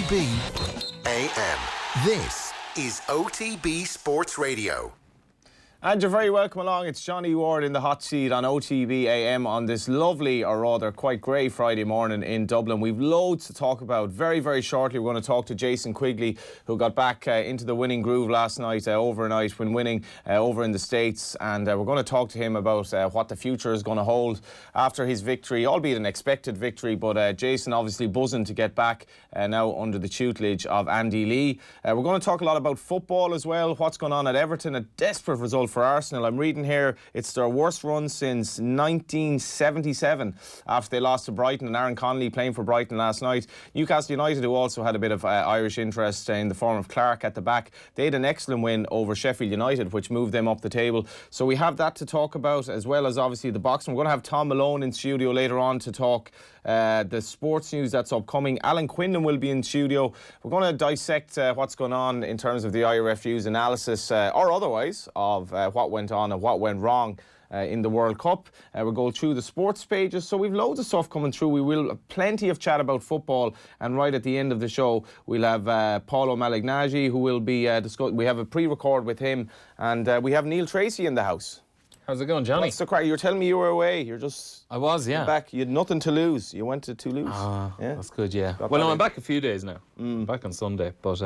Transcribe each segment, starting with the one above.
OTB AM. This is OTB Sports Radio. And you're very welcome along. It's Johnny Ward in the hot seat on OTB AM on this lovely, or rather quite grey Friday morning in Dublin. We've loads to talk about. Very, very shortly we're going to talk to Jason Quigley, who got back into the winning groove last night, overnight, when winning over in the States. And we're going to talk to him about what the future is going to hold after his victory, albeit an expected victory. But Jason obviously buzzing to get back now under the tutelage of Andy Lee. We're going to talk a lot about football as well, what's going on at Everton, a desperate result for Arsenal. I'm reading here it's their worst run since 1977 after they lost to Brighton, and Aaron Conlan playing for Brighton last night. Newcastle United, who also had a bit of Irish interest in the form of Clark at the back, they had an excellent win over Sheffield United, which moved them up the table. So we have that to talk about, as well as obviously the boxing. We're going to have Tom Malone in studio later on to talk the sports news that's upcoming. Alan Quinlan will be in studio. We're going to dissect what's going on in terms of the IRFU's analysis, or otherwise, of what went on and what went wrong in the World Cup. We'll go through the sports pages, so we've loads of stuff coming through. We will have plenty of chat about football, and right at the end of the show we'll have Paolo Malignaggi, who will be discussing. We have a pre-record with him, and we have Neil Treacy in the house. How's it going, Johnny? What's the crack? You were telling me you were away. You're just... I was, yeah. Back. You had nothing to lose. You went to Toulouse. Ah, yeah. That's good, yeah. Well, no, I'm back a few days now. Back on Sunday. But,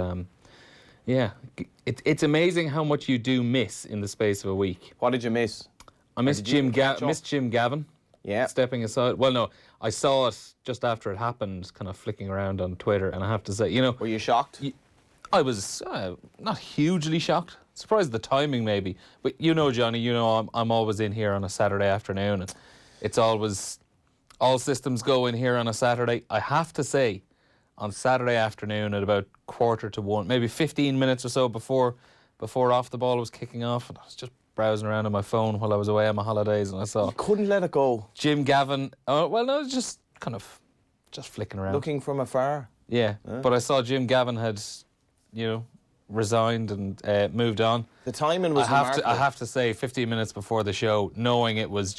yeah, it's amazing how much you do miss in the space of a week. What did you miss? I missed Jim Gavin. Yeah. Stepping aside. Well, no, I saw it just after it happened, kind of flicking around on Twitter, and I have to say, you know... Were you shocked? I was not hugely shocked. Surprised the timing, maybe. But you know, Johnny, you know I'm always in here on a Saturday afternoon, and it's always all systems go in here on a Saturday. I have to say, on Saturday afternoon at about 1:45, maybe 15 minutes or so before off the ball was kicking off, and I was just browsing around on my phone while I was away on my holidays, and I saw... You couldn't let it go. Jim Gavin... well, no, just kind of just flicking around. Looking from afar. Yeah, but I saw Jim Gavin had, you know, resigned and moved on. The timing was remarkable. I have to say, 15 minutes before the show, knowing it was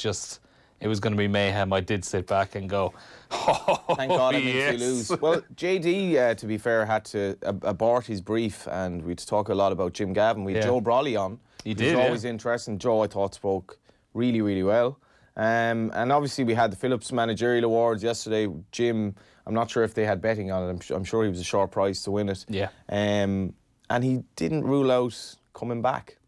going to be mayhem, I did sit back and go, oh, thank God it yes. makes you lose. Well, JD, to be fair, had to abort his brief, and we'd talk a lot about Jim Gavin. We had Joe Brawley on. He did, always interesting. Joe, I thought, spoke really, really well. And obviously we had the Phillips Managerial Awards yesterday. Jim, I'm not sure if they had betting on it. I'm sure he was a short price to win it. Yeah. And he didn't rule out coming back.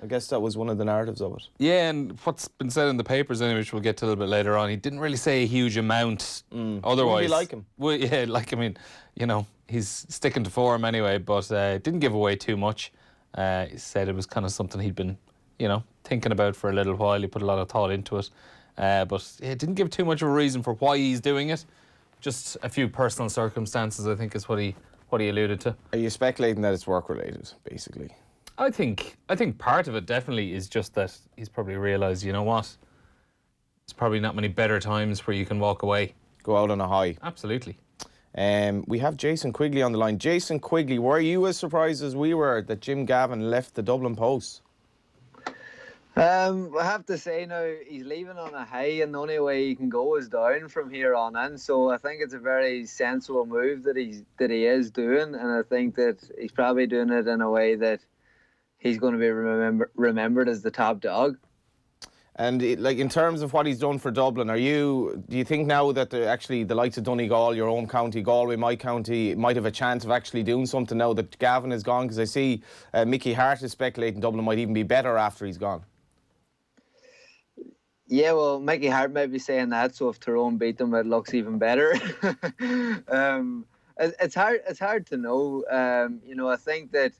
I guess that was one of the narratives of it. Yeah, and what's been said in the papers anyway, which we'll get to a little bit later on, he didn't really say a huge amount otherwise. Would you like him? Well, yeah, like, I mean, you know, he's sticking to form anyway, but didn't give away too much. He said it was kind of something he'd been, you know, thinking about for a little while. He put a lot of thought into it. But it didn't give too much of a reason for why he's doing it. Just a few personal circumstances, I think, is what he alluded to. Are you speculating that it's work-related, basically? I think part of it definitely is just that he's probably realised, you know what, there's probably not many better times where you can walk away. Go out on a high. Absolutely. We have Jason Quigley on the line. Jason Quigley, were you as surprised as we were that Jim Gavin left the Dublin Post? I have to say now, he's leaving on a high, and the only way he can go is down from here on in. So I think it's a very sensible move that he is doing, and I think that he's probably doing it in a way that he's going to be remembered as the top dog. And in terms of what he's done for Dublin, do you think now that actually the likes of Donegal, your own county, Galway, my county, might have a chance of actually doing something now that Gavin is gone? Because I see Mickey Hart is speculating Dublin might even be better after he's gone. Yeah, well, Mickey Hart might be saying that, so if Tyrone beat them, it looks even better. It's hard to know. You know, I think that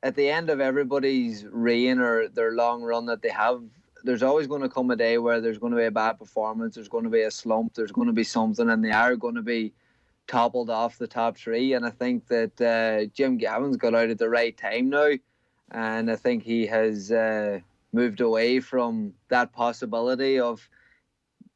at the end of everybody's reign or their long run that they have, there's always going to come a day where there's going to be a bad performance, there's going to be a slump, there's going to be something, and they are going to be toppled off the top three. And I think that Jim Gavin's got out at the right time now, and I think he has moved away from that possibility of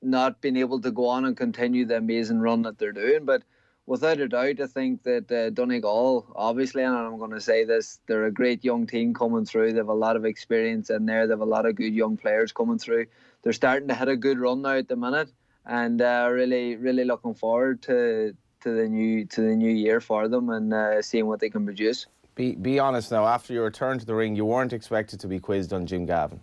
not being able to go on and continue the amazing run that they're doing. But without a doubt, I think that Donegal, obviously, and I'm going to say this, they're a great young team coming through. They have a lot of experience in there. They have a lot of good young players coming through. They're starting to hit a good run now at the minute, and really, really looking forward to the new year for them and seeing what they can produce. Be honest now, after your return to the ring, you weren't expected to be quizzed on Jim Gavin.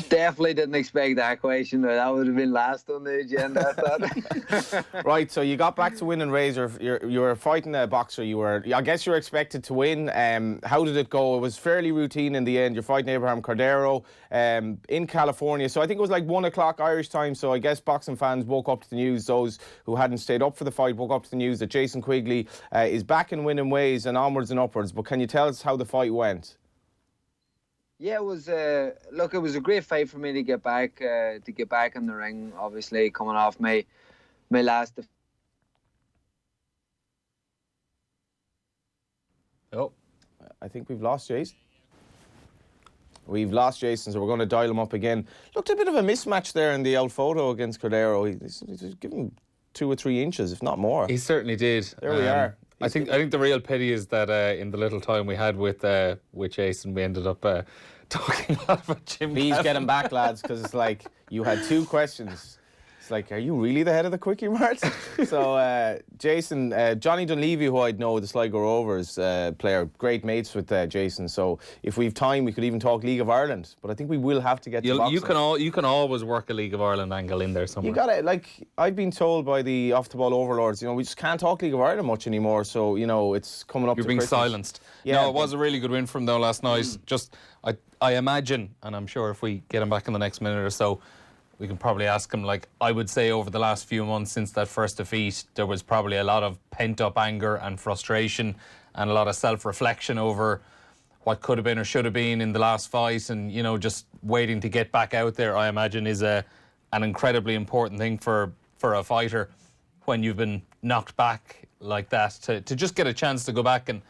Definitely didn't expect that question. That would have been last on the agenda, I thought. Right, so you got back to winning Razor. You were fighting a boxer. I guess you were expected to win. How did it go? It was fairly routine in the end. You're fighting Abraham Cordero in California. So I think it was like 1 o'clock Irish time. So I guess boxing fans woke up to the news. Those who hadn't stayed up for the fight woke up to the news that Jason Quigley is back in winning ways and onwards and upwards. But can you tell us how the fight went? Yeah, it was. Look, it was a great fight for me to get back in the ring. Obviously, coming off my last. Oh, I think we've lost Jason. We've lost Jason, so we're going to dial him up again. Looked a bit of a mismatch there in the old photo against Cordero. He's given him 2 or 3 inches, if not more. He certainly did. There we are. I think the real pity is that in the little time we had with Jason, we ended up talking a lot about Jim. Please get him back, lads, because it's like you had 2 questions. It's like, are you really the head of the Quickie Mart? So, Jason, Johnny Dunleavy, who I'd know, the Sligo Rovers player, great mates with Jason. So, if we've time, we could even talk League of Ireland. But I think we will have to get to boxing. You can always work a League of Ireland angle in there somewhere. You got it. Like I've been told by the off-the-ball overlords, we just can't talk League of Ireland much anymore. So, it's coming up. You're to being Christmas. silenced. Yeah, no, it was a really good win from them last night. Just, I imagine, and I'm sure if we get him back in the next minute or so, we can probably ask him, like, I would say over the last few months since that first defeat, there was probably a lot of pent-up anger and frustration and a lot of self-reflection over what could have been or should have been in the last fight, and, just waiting to get back out there, I imagine, is an incredibly important thing for a fighter when you've been knocked back like that, to just get a chance to go back and,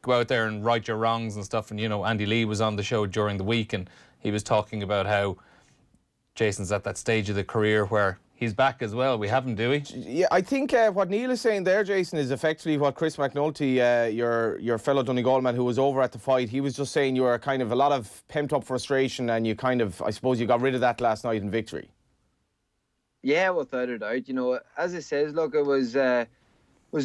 go out there and right your wrongs and stuff. And, Andy Lee was on the show during the week, and he was talking about how Jason's at that stage of the career where he's back as well. We haven't, do we? Yeah, I think what Neil is saying there, Jason, is effectively what Chris McNulty, your fellow Donegal man who was over at the fight, he was just saying you were kind of a lot of pent-up frustration and you kind of, I suppose, you got rid of that last night in victory. Yeah, without a doubt. As it says, look, it was a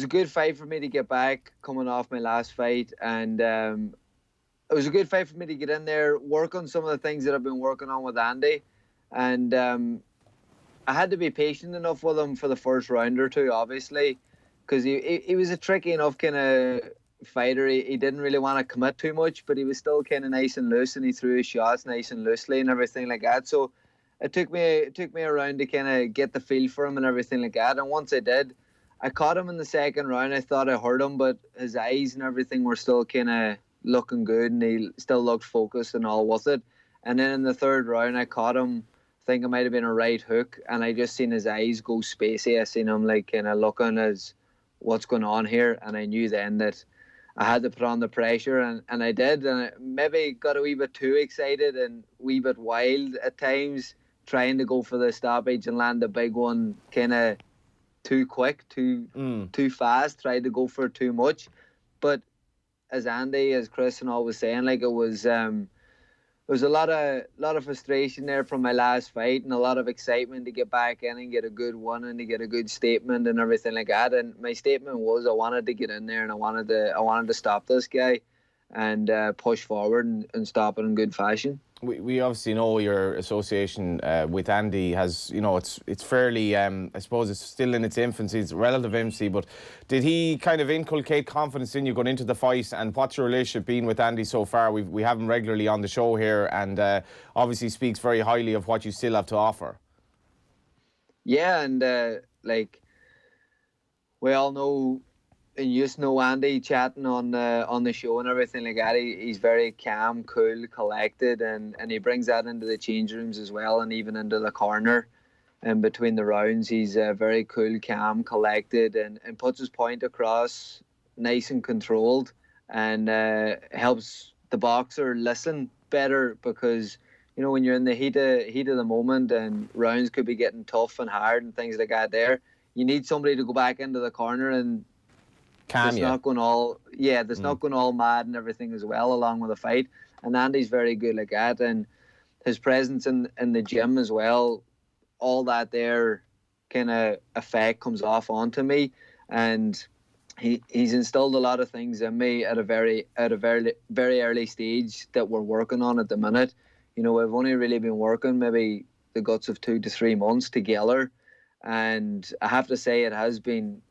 good fight for me to get back coming off my last fight, and it was a good fight for me to get in there, work on some of the things that I've been working on with Andy. And I had to be patient enough with him for the first round or two, obviously, because he was a tricky enough kind of fighter. He didn't really want to commit too much, but he was still kind of nice and loose, and he threw his shots nice and loosely and everything like that. So it took me around to kind of get the feel for him and everything like that. And once I did, I caught him in the second round. I thought I hurt him, but his eyes and everything were still kind of looking good, and he still looked focused and all with it. And then in the third round, I caught him. I think it might have been a right hook, and I just seen his eyes go spacey. I seen him like kind of looking as what's going on here, and I knew then that I had to put on the pressure, and I did, and I maybe got a wee bit too excited and a wee bit wild at times, trying to go for the stoppage and land the big one kind of too quick, too fast, tried to go for it too much. But as Andy, as Chris and all was saying, like it was a lot of frustration there from my last fight, and a lot of excitement to get back in and get a good one and to get a good statement and everything like that. And my statement was I wanted to get in there and I wanted to stop this guy and push forward and stop it in good fashion. We obviously know your association with Andy has, it's fairly, I suppose it's still in its infancy, it's relative infancy, but did he kind of inculcate confidence in you going into the fight, and what's your relationship been with Andy so far? We have him regularly on the show here, and obviously speaks very highly of what you still have to offer. Yeah, and we all know, and you just know Andy chatting on the show and everything like that. He's very calm, cool, collected, and he brings that into the change rooms as well, and even into the corner and between the rounds. He's very cool, calm, collected, and puts his point across nice and controlled, and helps the boxer listen better, because when you're in the heat of the moment and rounds could be getting tough and hard and things like that, there you need somebody to go back into the corner and calm you. Not going all not going all mad and everything as well along with the fight. And Andy's very good like that, and his presence in the gym as well, all that there kind of effect comes off onto me, and he's instilled a lot of things in me at a very early stage that we're working on at the minute. You know, I've only really been working maybe the guts of 2 to 3 months together, and I have to say it has been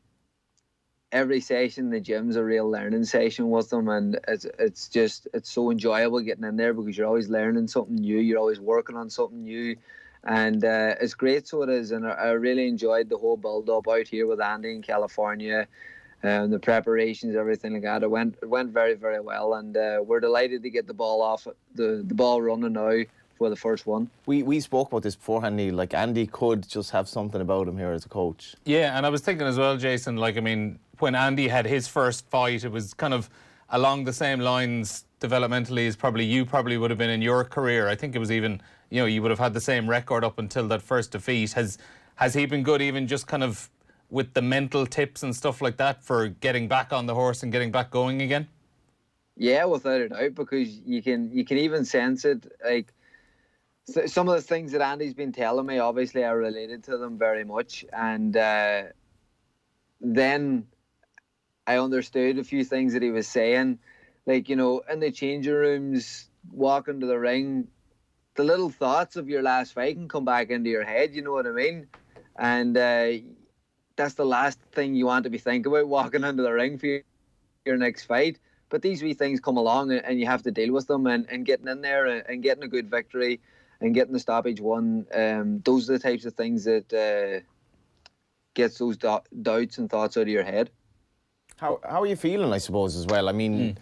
every session in the gym's a real learning session with them, and it's so enjoyable getting in there because you're always learning something new, you're always working on something new, and it's great. So it is, and I really enjoyed the whole build up out here with Andy in California. The preparations, everything like that, it went very, very well, and we're delighted to get the ball off, the ball running now for the first one. We spoke about this beforehand, Neil. Like, Andy could just have something about him here as a coach. Yeah, and I was thinking as well, Jason, like, I mean, when Andy had his first fight, it was kind of along the same lines developmentally as you probably would have been in your career. I think it was even, you know, you would have had the same record up until that first defeat. Has he been good even just kind of with the mental tips and stuff like that for getting back on the horse and getting back going again? Yeah, without a doubt, because you can even sense it. Like, some of the things that Andy's been telling me, obviously I related to them very much, and then I understood a few things that he was saying, like, you know, in the changing rooms, walking to the ring, the little thoughts of your last fight can come back into your head, you know what I mean? And that's the last thing you want to be thinking about, walking into the ring for your next fight. But these wee things come along and you have to deal with them, and getting in there and getting a good victory and getting the stoppage won, those are the types of things that gets those doubts and thoughts out of your head. How are you feeling, I suppose, as well? I mean,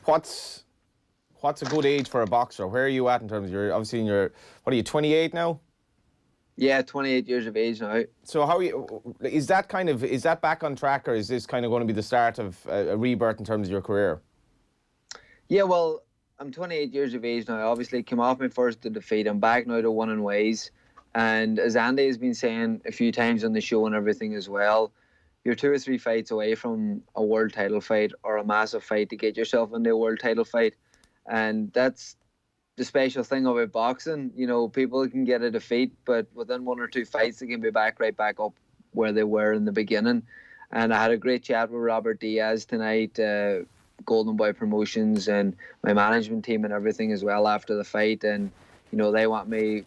what's a good age for a boxer? Where are you at in terms of obviously in your, what are you, 28 now? Yeah, 28 years of age now. So is that back on track, or is this kind of going to be the start of a rebirth in terms of your career? Yeah, well, I'm 28 years of age now. Obviously, came off my first defeat. I'm back now to winning ways. And as Andy has been saying a few times on the show and everything as well, you're 2 or 3 fights away from a world title fight or a massive fight to get yourself into a world title fight. And that's the special thing about boxing. You know, people can get a defeat, but within 1 or 2 fights, they can be right back up where they were in the beginning. And I had a great chat with Robert Diaz tonight, Golden Boy Promotions, and my management team and everything as well after the fight. And, you know, they want me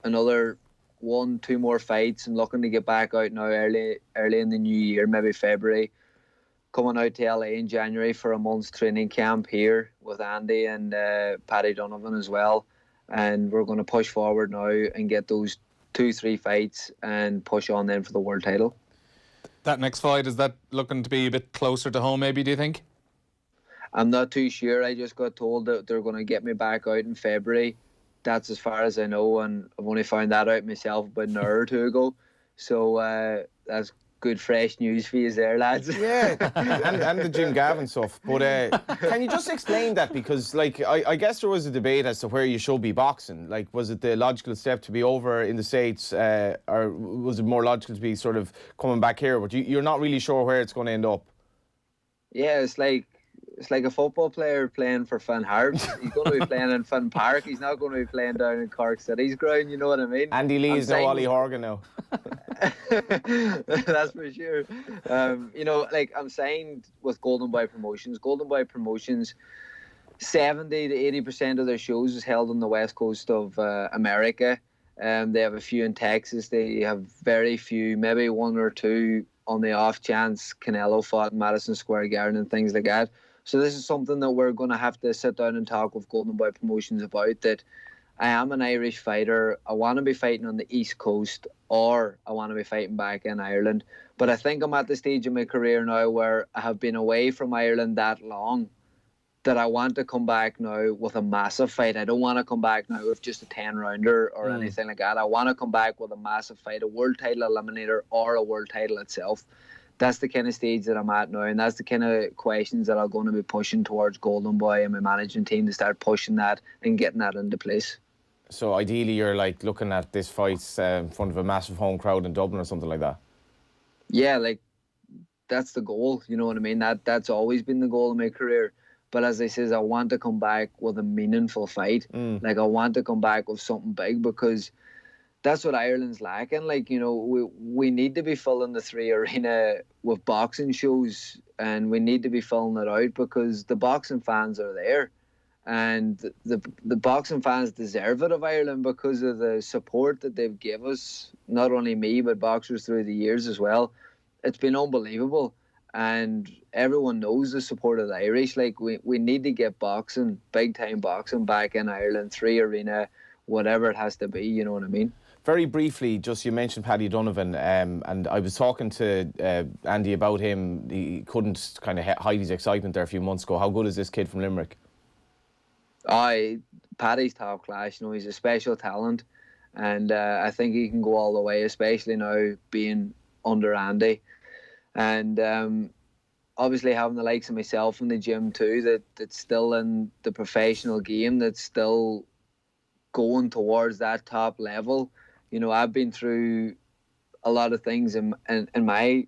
another 1, 2 more fights and looking to get back out now early in the new year, maybe February. Coming out to LA in January for a month's training camp here with Andy and Paddy Donovan as well. And we're going to push forward now and get those 2-3 fights and push on then for the world title. That next fight, is that looking to be a bit closer to home maybe, do you think? I'm not too sure. I just got told that they're going to get me back out in February. That's as far as I know, and I've only found that out myself about an hour or 2 ago. So that's good fresh news for you there, lads. Yeah, and the Jim Gavin stuff. But can you just explain that? Because, like, I guess there was a debate as to where you should be boxing. Like, was it the logical step to be over in the States, or was it more logical to be sort of coming back here? But you're not really sure where it's going to end up. Yeah, it's like a football player playing for Finn Harps. He's going to be playing in Finn Park. He's not going to be playing down in Cork City's ground, you know what I mean? Andy Lee is no Ollie Horgan now. That's for sure. You know, like, I'm signed with Golden Boy Promotions. Golden Boy Promotions, 70 to 80% of their shows is held on the west coast of America. They have a few in Texas. They have very few, maybe 1 or 2 on the off chance Canelo fought in Madison Square Garden and things like that. So this is something that we're going to have to sit down and talk with Golden Boy Promotions about, that I am an Irish fighter. I want to be fighting on the East Coast, or I want to be fighting back in Ireland. But I think I'm at the stage of my career now where I have been away from Ireland that long that I want to come back now with a massive fight. I don't want to come back now with just a 10-rounder or anything like that. I want to come back with a massive fight, a world title eliminator or a world title itself. That's the kind of stage that I'm at now, and that's the kind of questions that I'm going to be pushing towards Golden Boy and my management team to start pushing that and getting that into place. So ideally you're like looking at this fight in front of a massive home crowd in Dublin or something like that? Yeah, like, that's the goal, you know what I mean? That's always been the goal of my career. But as I says, I want to come back with a meaningful fight. Like, I want to come back with something big, because that's what Ireland's lacking. Like, you know, we need to be filling the 3 arena with boxing shows, and we need to be filling it out because the boxing fans are there. And the boxing fans deserve it of Ireland because of the support that they've given us, not only me, but boxers through the years as well. It's been unbelievable. And everyone knows the support of the Irish. Like, we need to get boxing, big-time boxing, back in Ireland, 3 arena, whatever it has to be, you know what I mean? Very briefly, just you mentioned Paddy Donovan, and I was talking to Andy about him. He couldn't kind of hide his excitement there a few months ago. How good is this kid from Limerick? Paddy's top class. You know, he's a special talent, and I think he can go all the way, especially now being under Andy. And obviously having the likes of myself in the gym too, that's still in the professional game, that's still going towards that top level. You know, I've been through a lot of things in my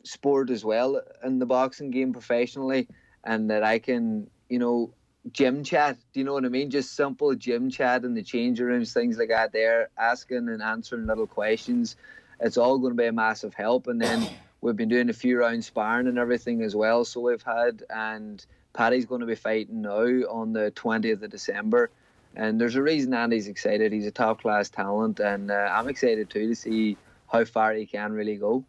sport as well, in the boxing game professionally, and that I can, you know, gym chat, do you know what I mean? Just simple gym chat in the changing rooms, things like that there, asking and answering little questions. It's all going to be a massive help. And then we've been doing a few rounds sparring and everything as well, so we've had, and Paddy's going to be fighting now on the 20th of December. And there's a reason Andy's excited. He's a top-class talent, and I'm excited too to see how far he can really go.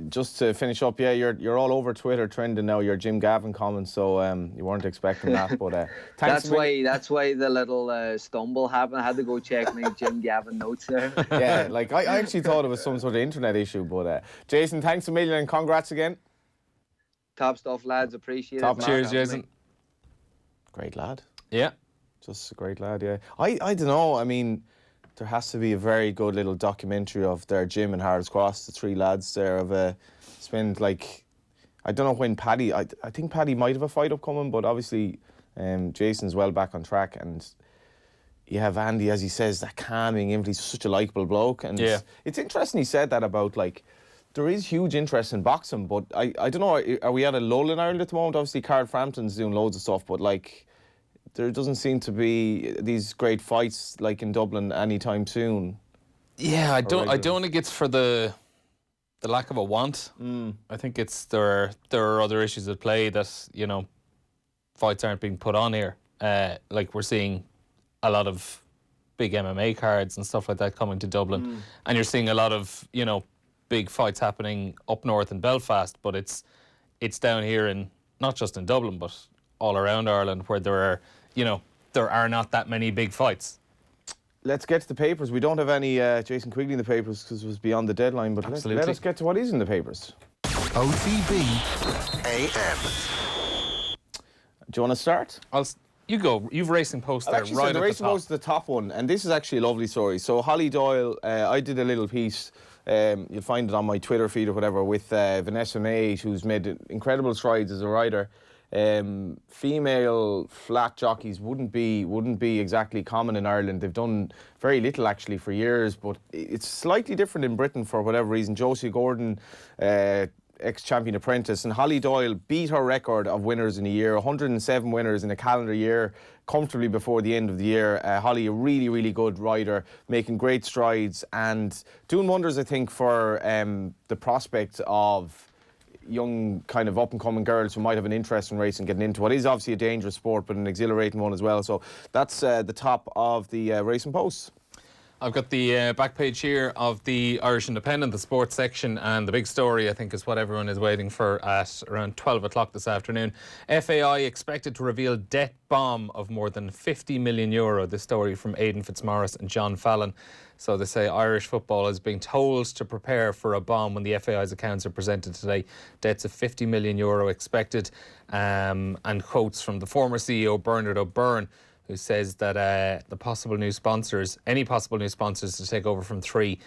Just to finish up, yeah, you're all over Twitter trending now. Your Jim Gavin comments, so you weren't expecting that. But that's why the little stumble happened. I had to go check my Jim Gavin notes there. Yeah, like I actually thought it was some sort of internet issue. But Jason, thanks a million and congrats again. Top stuff, lads. Appreciate Top it. Cheers, Jason. Great lad. Yeah. Just a great lad, yeah. I don't know, I mean, there has to be a very good little documentary of their gym in Harold's Cross, the 3 lads there have spent, like, I don't know when Paddy, I think Paddy might have a fight upcoming, but obviously Jason's well back on track, and you have Andy, as he says, that calming influence. He's such a likeable bloke, and it's interesting he said that about, like, there is huge interest in boxing, but I don't know, are we at a lull in Ireland at the moment? Obviously Carl Frampton's doing loads of stuff, but, like, there doesn't seem to be these great fights like in Dublin anytime soon. Yeah, I don't think it's for the lack of a want. I think it's there are other issues at play that, you know, fights aren't being put on here. Like we're seeing a lot of big MMA cards and stuff like that coming to Dublin, and you're seeing a lot of, you know, big fights happening up north in Belfast, but it's down here in, not just in Dublin, but all around Ireland, where there are not that many big fights. Let's get to the papers. We don't have any Jason Quigley in the papers because it was beyond the deadline, but let us get to what is in the papers. OTB AM. Do you want to start? You go. You've Racing Post there, actually, right so at the the Racing top. Post is the top one, and this is actually a lovely story. So Holly Doyle, I did a little piece, you'll find it on my Twitter feed or whatever, with Vanessa May, who's made incredible strides as a rider. Female flat jockeys wouldn't be exactly common in Ireland. They've done very little actually for years, but it's slightly different in Britain for whatever reason. Josie Gordon, ex-champion apprentice, and Holly Doyle beat her record of winners in a year, 107 winners in a calendar year, comfortably before the end of the year. Holly, a really, really good rider, making great strides and doing wonders, I think, for the prospect of young kind of up-and-coming girls who might have an interest in racing getting into what is obviously a dangerous sport but an exhilarating one as well. So that's the top of the Racing Post. I've got the back page here of the Irish Independent, the sports section, and the big story, I think, is what everyone is waiting for at around 12 o'clock this afternoon. FAI expected to reveal debt bomb of more than €50 million. This story from Aidan Fitzmaurice and John Fallon. So they say Irish football is being told to prepare for a bomb when the FAI's accounts are presented today. Debts of €50 million expected, and quotes from the former CEO Bernard O'Byrne, who says that any possible new sponsors to take over from 3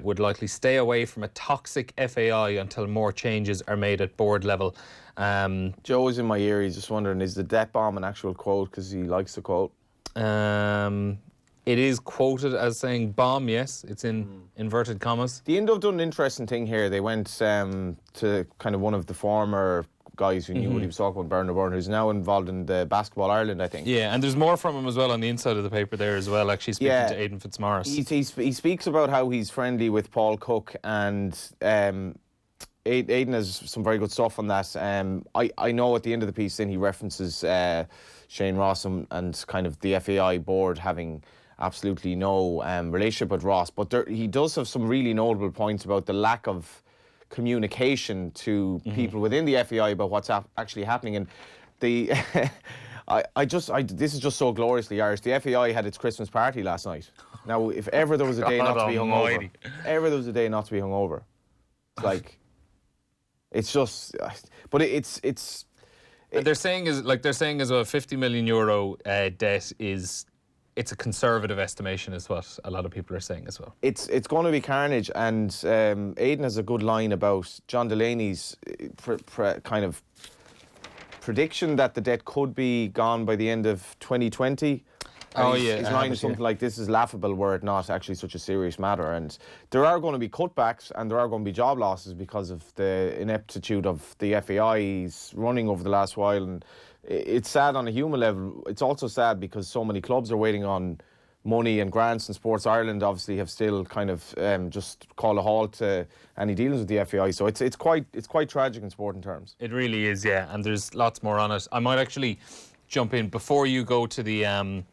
would likely stay away from a toxic FAI until more changes are made at board level. Joe is in my ear. He's just wondering, is the debt bomb an actual quote? Because he likes to quote. It is quoted as saying bomb, yes. It's in inverted commas. The Indo have done an interesting thing here. They went to kind of one of the former guys who knew what he was talking about, Bernard Byrne, who's now involved in the Basketball Ireland, I think. Yeah, and there's more from him as well on the inside of the paper there as well, actually speaking to Aidan Fitzmaurice. He speaks about how he's friendly with Paul Cook, and Aidan has some very good stuff on that. I know at the end of the piece then he references Shane Ross and kind of the FAI board having absolutely no relationship with Ross, but he does have some really notable points about the lack of communication to people within the FAI about what's actually happening. And the this is just so gloriously Irish. The FAI had its Christmas party last night. Now, if ever there was a day not to be hungover, it's like, it's just, but it's. They're saying as well, €50 million debt is. It's a conservative estimation, is what a lot of people are saying as well. It's going to be carnage, and Aidan has a good line about John Delaney's kind of prediction that the debt could be gone by the end of 2020. His line is something like, this is laughable were it not actually such a serious matter. And there are going to be cutbacks and there are going to be job losses because of the ineptitude of the FAI's running over the last while. And it's sad on a human level. It's also sad because so many clubs are waiting on money, and grants, and Sports Ireland obviously have still kind of just called a halt to any dealings with the FAI. So it's quite tragic in sporting terms. It really is, yeah. And there's lots more on it. I might actually jump in before you go to the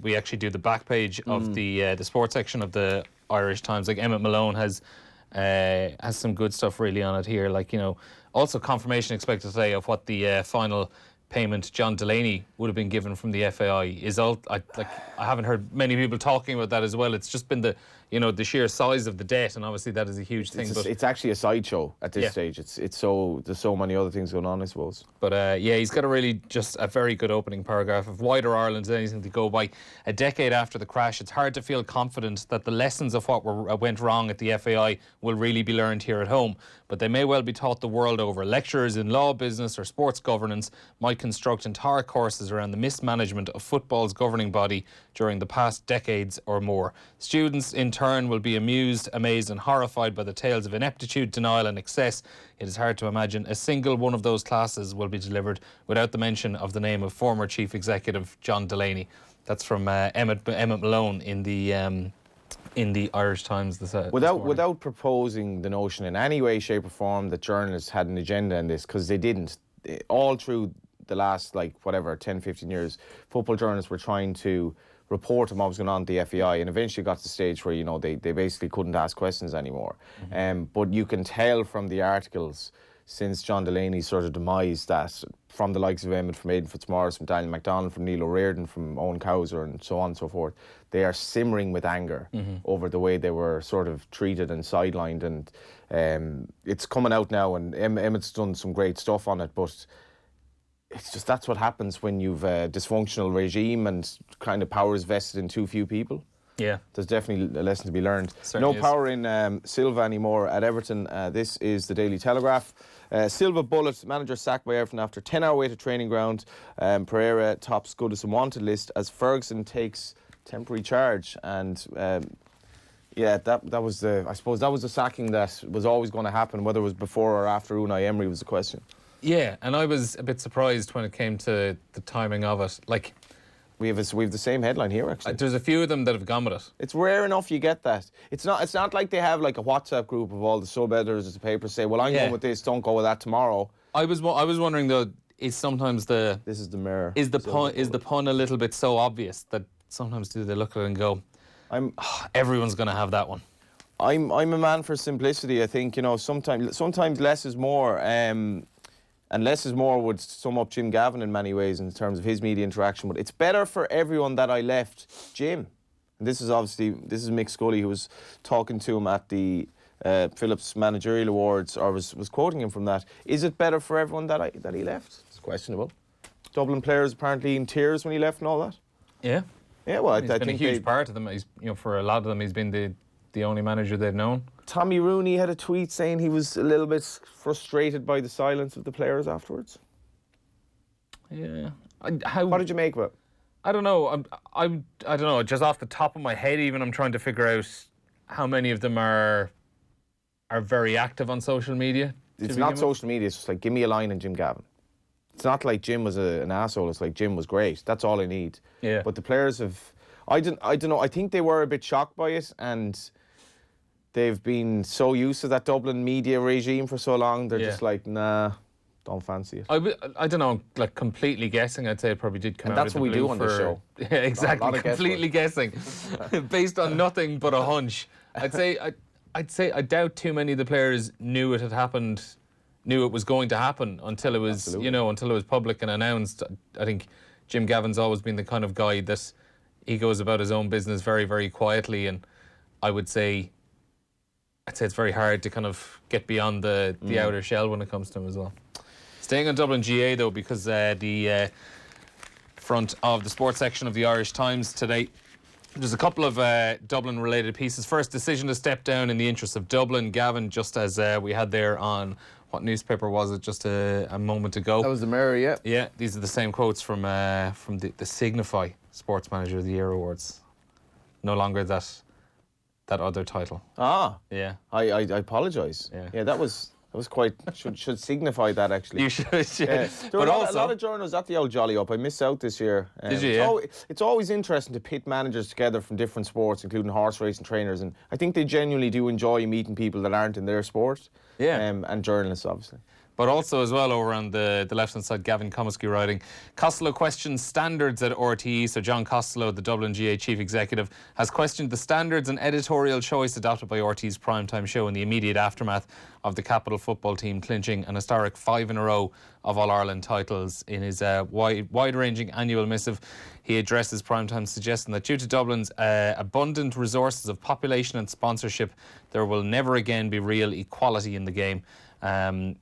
we actually do the back page of the sports section of the Irish Times. Like Emmett Malone has some good stuff really on it here. Like, you know, also confirmation expected today of what the final payment John Delaney would have been given from the FAI is. I haven't heard many people talking about that as well. It's just been the sheer size of the debt, and obviously that is a huge thing. It's actually a sideshow at this stage. It's so there's so many other things going on, I suppose. But he's got just a very good opening paragraph of wider Ireland's anything to go by. A decade after the crash, it's hard to feel confident that the lessons of what went wrong at the FAI will really be learned here at home. But they may well be taught the world over. Lecturers in law, business or sports governance might construct entire courses around the mismanagement of football's governing body during the past decades or more. Students in turn will be amused, amazed and horrified by the tales of ineptitude, denial and excess. It is hard to imagine a single one of those classes will be delivered without the mention of the name of former Chief Executive John Delaney. That's from Emmett Malone in the Irish Times this morning. Without proposing the notion in any way, shape or form that journalists had an agenda in this, because they didn't. All through the last 10, 15 years, football journalists were trying to report on what was going on at the FAI, and eventually got to the stage where they basically couldn't ask questions anymore. But you can tell from the articles since John Delaney's sort of demise that from the likes of Emmett, from Aidan Fitzmaurice, from Daniel MacDonald, from Neil O'Riordan, from Owen Cowser and so on and so forth, they are simmering with anger over the way they were sort of treated and sidelined. And it's coming out now, and Emmett's done some great stuff on it, but it's just that's what happens when you've a dysfunctional regime and kind of powers vested in too few people. Yeah. There's definitely a lesson to be learned. Certainly no power in Silva anymore at Everton. This is the Daily Telegraph. Silva bullet, manager sacked by Everton after 10-hour wait at training ground. Pereira tops Goodison wanted list as Ferguson takes temporary charge. And that was I suppose that was the sacking that was always going to happen, whether it was before or after Unai Emery was the question. Yeah, and I was a bit surprised when it came to the timing of it. Like, we have the same headline here, actually. There's a few of them that have gone with it. It's rare enough you get that. It's not like they have like a WhatsApp group of all the sub-editors of the paper say, well, I'm going with this, don't go with that tomorrow. I was wondering though, is sometimes this is the mirror. Is the pun a little bit so obvious that sometimes do they look at it and go, everyone's going to have that one. I'm a man for simplicity. I think sometimes less is more. And less is more would sum up Jim Gavin in many ways in terms of his media interaction. But it's better for everyone that I left Jim. And this is Mick Scully, who was talking to him at the Phillips Managerial Awards, or was quoting him from that. Is it better for everyone that he left? It's questionable. Dublin players apparently in tears when he left and all that. Yeah. Yeah, well, I think a huge part of them. For a lot of them, he's been the only manager they've known. Tommy Rooney had a tweet saying he was a little bit frustrated by the silence of the players afterwards. Yeah. What did you make of it? I don't know. I don't know. Just off the top of my head, even I'm trying to figure out how many of them are very active on social media. it's not social media. It's just like, give me a line on Jim Gavin. It's not like Jim was an asshole. It's like, Jim was great. That's all I need. Yeah. But the players have... I don't know. I think they were a bit shocked by it, and they've been so used to that Dublin media regime for so long. They're just like, nah, don't fancy it. I don't know, like completely guessing, I'd say it probably did come And out that's of what the we blue do on this show. Yeah, exactly. A lot of Completely guessing. Based on nothing but a hunch. I'd say I doubt too many of the players knew it had happened, knew it was going to happen until it was, until it was public and announced. I think Jim Gavin's always been the kind of guy that he goes about his own business very, very quietly, and I'd say it's very hard to kind of get beyond the outer shell when it comes to him as well. Staying on Dublin GA though, because the front of the sports section of the Irish Times today, there's a couple of Dublin-related pieces. First, decision to step down in the interest of Dublin. Gavin, just as we had there on, what newspaper was it just a moment ago? That was the Mirror, yeah. Yeah, these are the same quotes from the Signify Sports Manager of the Year Awards. No longer that other title. Ah. Yeah. I apologise. Yeah, that was quite... should signify that, actually. You should, yeah. There were a lot of journals at the old Jolly Up. I missed out this year. Did you, It's always interesting to pit managers together from different sports, including horse racing trainers, and I think they genuinely do enjoy meeting people that aren't in their sport. Yeah. And journalists, obviously. But also as well over on the left-hand side, Gavin Comiskey writing, Costello questions standards at RTE. So John Costello, the Dublin GA chief executive, has questioned the standards and editorial choice adopted by RTE's primetime show in the immediate aftermath of the capital football team clinching an historic 5 in a row of All-Ireland titles. In his wide-ranging annual missive, he addresses primetime, suggesting that due to Dublin's abundant resources of population and sponsorship, there will never again be real equality in the game.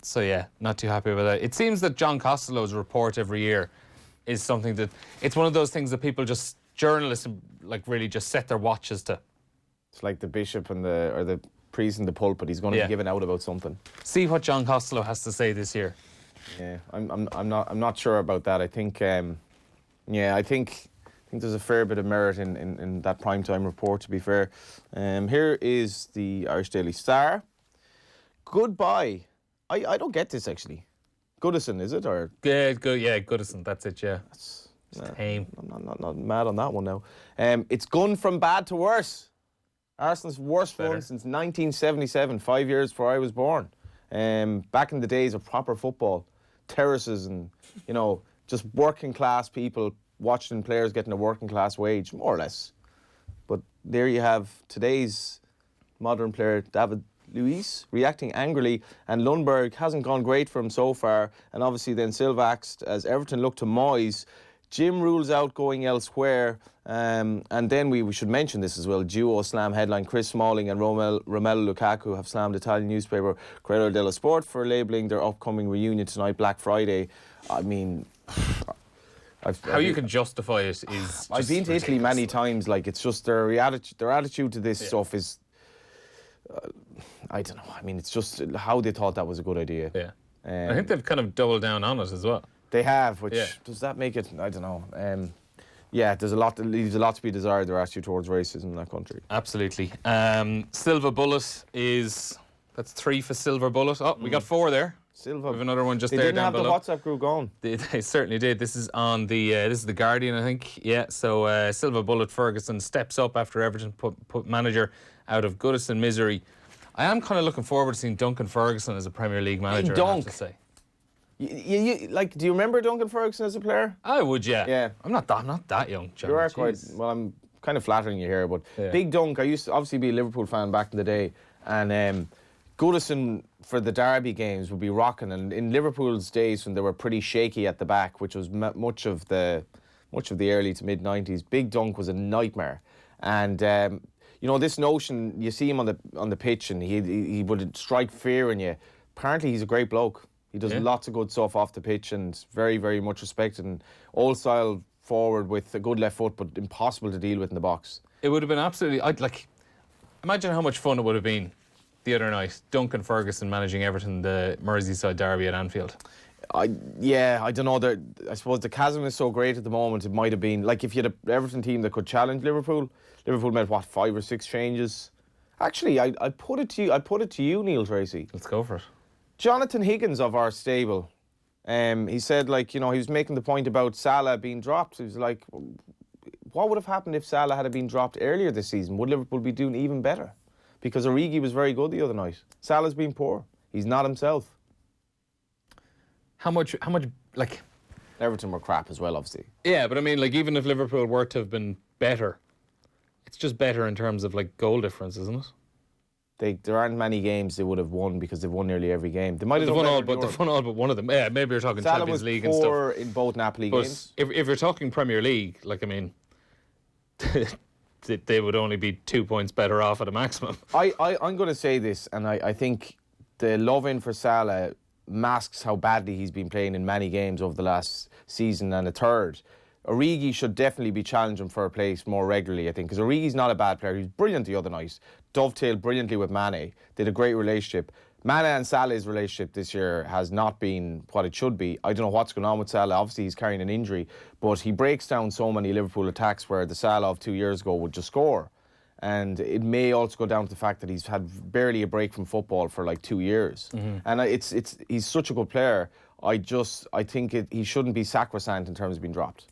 So yeah, not too happy with that. It seems that John Costello's report every year is something that, it's one of those things that people just, journalists like really just set their watches to. It's like the bishop and the priest in the pulpit. He's going to be giving out about something. See what John Costello has to say this year. Yeah, I'm not sure about that. I think I think there's a fair bit of merit in that primetime report, to be fair. Here is the Irish Daily Star. Goodbye. I don't get this, actually. Goodison, is it? Or Goodison, that's it, yeah. It's tame. I'm not mad on that one now. It's gone from bad to worse. Arsenal's worst run since 1977, 5 years before I was born. Back in the days of proper football, terraces and, just working class people watching players getting a working class wage, more or less. But there you have today's modern player, David Luiz, reacting angrily, and Lundberg hasn't gone great for him so far, and obviously then Silva axed as Everton look to Moyes. Jim rules out going elsewhere, and then we should mention this as well. Duo slam headline: Chris Smalling and Romelu Lukaku have slammed Italian newspaper Corriere dello Sport for labelling their upcoming reunion tonight, Black Friday. I mean, how you can justify it is. I've been to Italy many times. Like, it's just their attitude to this stuff is. I don't know. I mean, it's just how they thought that was a good idea. Yeah. I think they've kind of doubled down on it as well. They have, which does that make it? I don't know. There's a lot. Leaves a lot to be desired. Their attitude towards racism in that country. Absolutely. Silver Bullet that's 3 for Silver Bullet. Oh, we got 4 there. Silva. We have another one just they there didn't down have below. The WhatsApp group going. They certainly did. This is on this is the Guardian, I think. Yeah. So Silver Bullet Ferguson steps up after Everton put manager out of Goodison misery. I am kind of looking forward to seeing Duncan Ferguson as a Premier League manager, I have to say. Do you remember Duncan Ferguson as a player? I would, yeah. Yeah. I'm not that young, John. You are quite... Well, I'm kind of flattering you here, but Big Dunk, I used to obviously be a Liverpool fan back in the day, and Goodison for the derby games would be rocking, and in Liverpool's days when they were pretty shaky at the back, which was much of the early to mid-90s, Big Dunk was a nightmare. And... this notion, you see him on the pitch and he would strike fear in you. Apparently he's a great bloke. He does lots of good stuff off the pitch and very, very much respected, and old style forward with a good left foot, but impossible to deal with in the box. It would have been absolutely... imagine how much fun it would have been the other night, Duncan Ferguson managing Everton, the Merseyside derby at Anfield. I don't know. I suppose the chasm is so great at the moment, it might have been... Like, if you had an Everton team that could challenge Liverpool made, 5 or 6 changes? Actually, I put it to you, Neil Treacy. Let's go for it. Jonathan Higgins of our stable, he said, like, he was making the point about Salah being dropped. He was like, what would have happened if Salah had been dropped earlier this season? Would Liverpool be doing even better? Because Origi was very good the other night. Salah's been poor. He's not himself. How much, like... Everton were crap as well, obviously. Yeah, but I mean, like, even if Liverpool were to have been better, it's just better in terms of, like, goal difference, isn't it? There aren't many games they would have won because they've won nearly every game. They might have won all but one of them. Yeah, maybe you're talking Salah Champions was League and stuff. poor in both Napoli But games. if you're talking Premier League, like, I mean, they would only be 2 points better off at a maximum. I'm going to say this, and I think the love-in for Salah masks how badly he's been playing in many games over the last season and a third. Origi should definitely be challenging for a place more regularly, I think, because Origi's not a bad player. He was brilliant the other night, dovetailed brilliantly with Mane, did a great relationship. Mane and Salah's relationship this year has not been what it should be. I don't know what's going on with Salah. Obviously, he's carrying an injury, but he breaks down so many Liverpool attacks where the Salah of 2 years ago would just score. And it may also go down to the fact that he's had barely a break from football for like 2 years. And he's such a good player. I think he shouldn't be sacrosanct in terms of being dropped.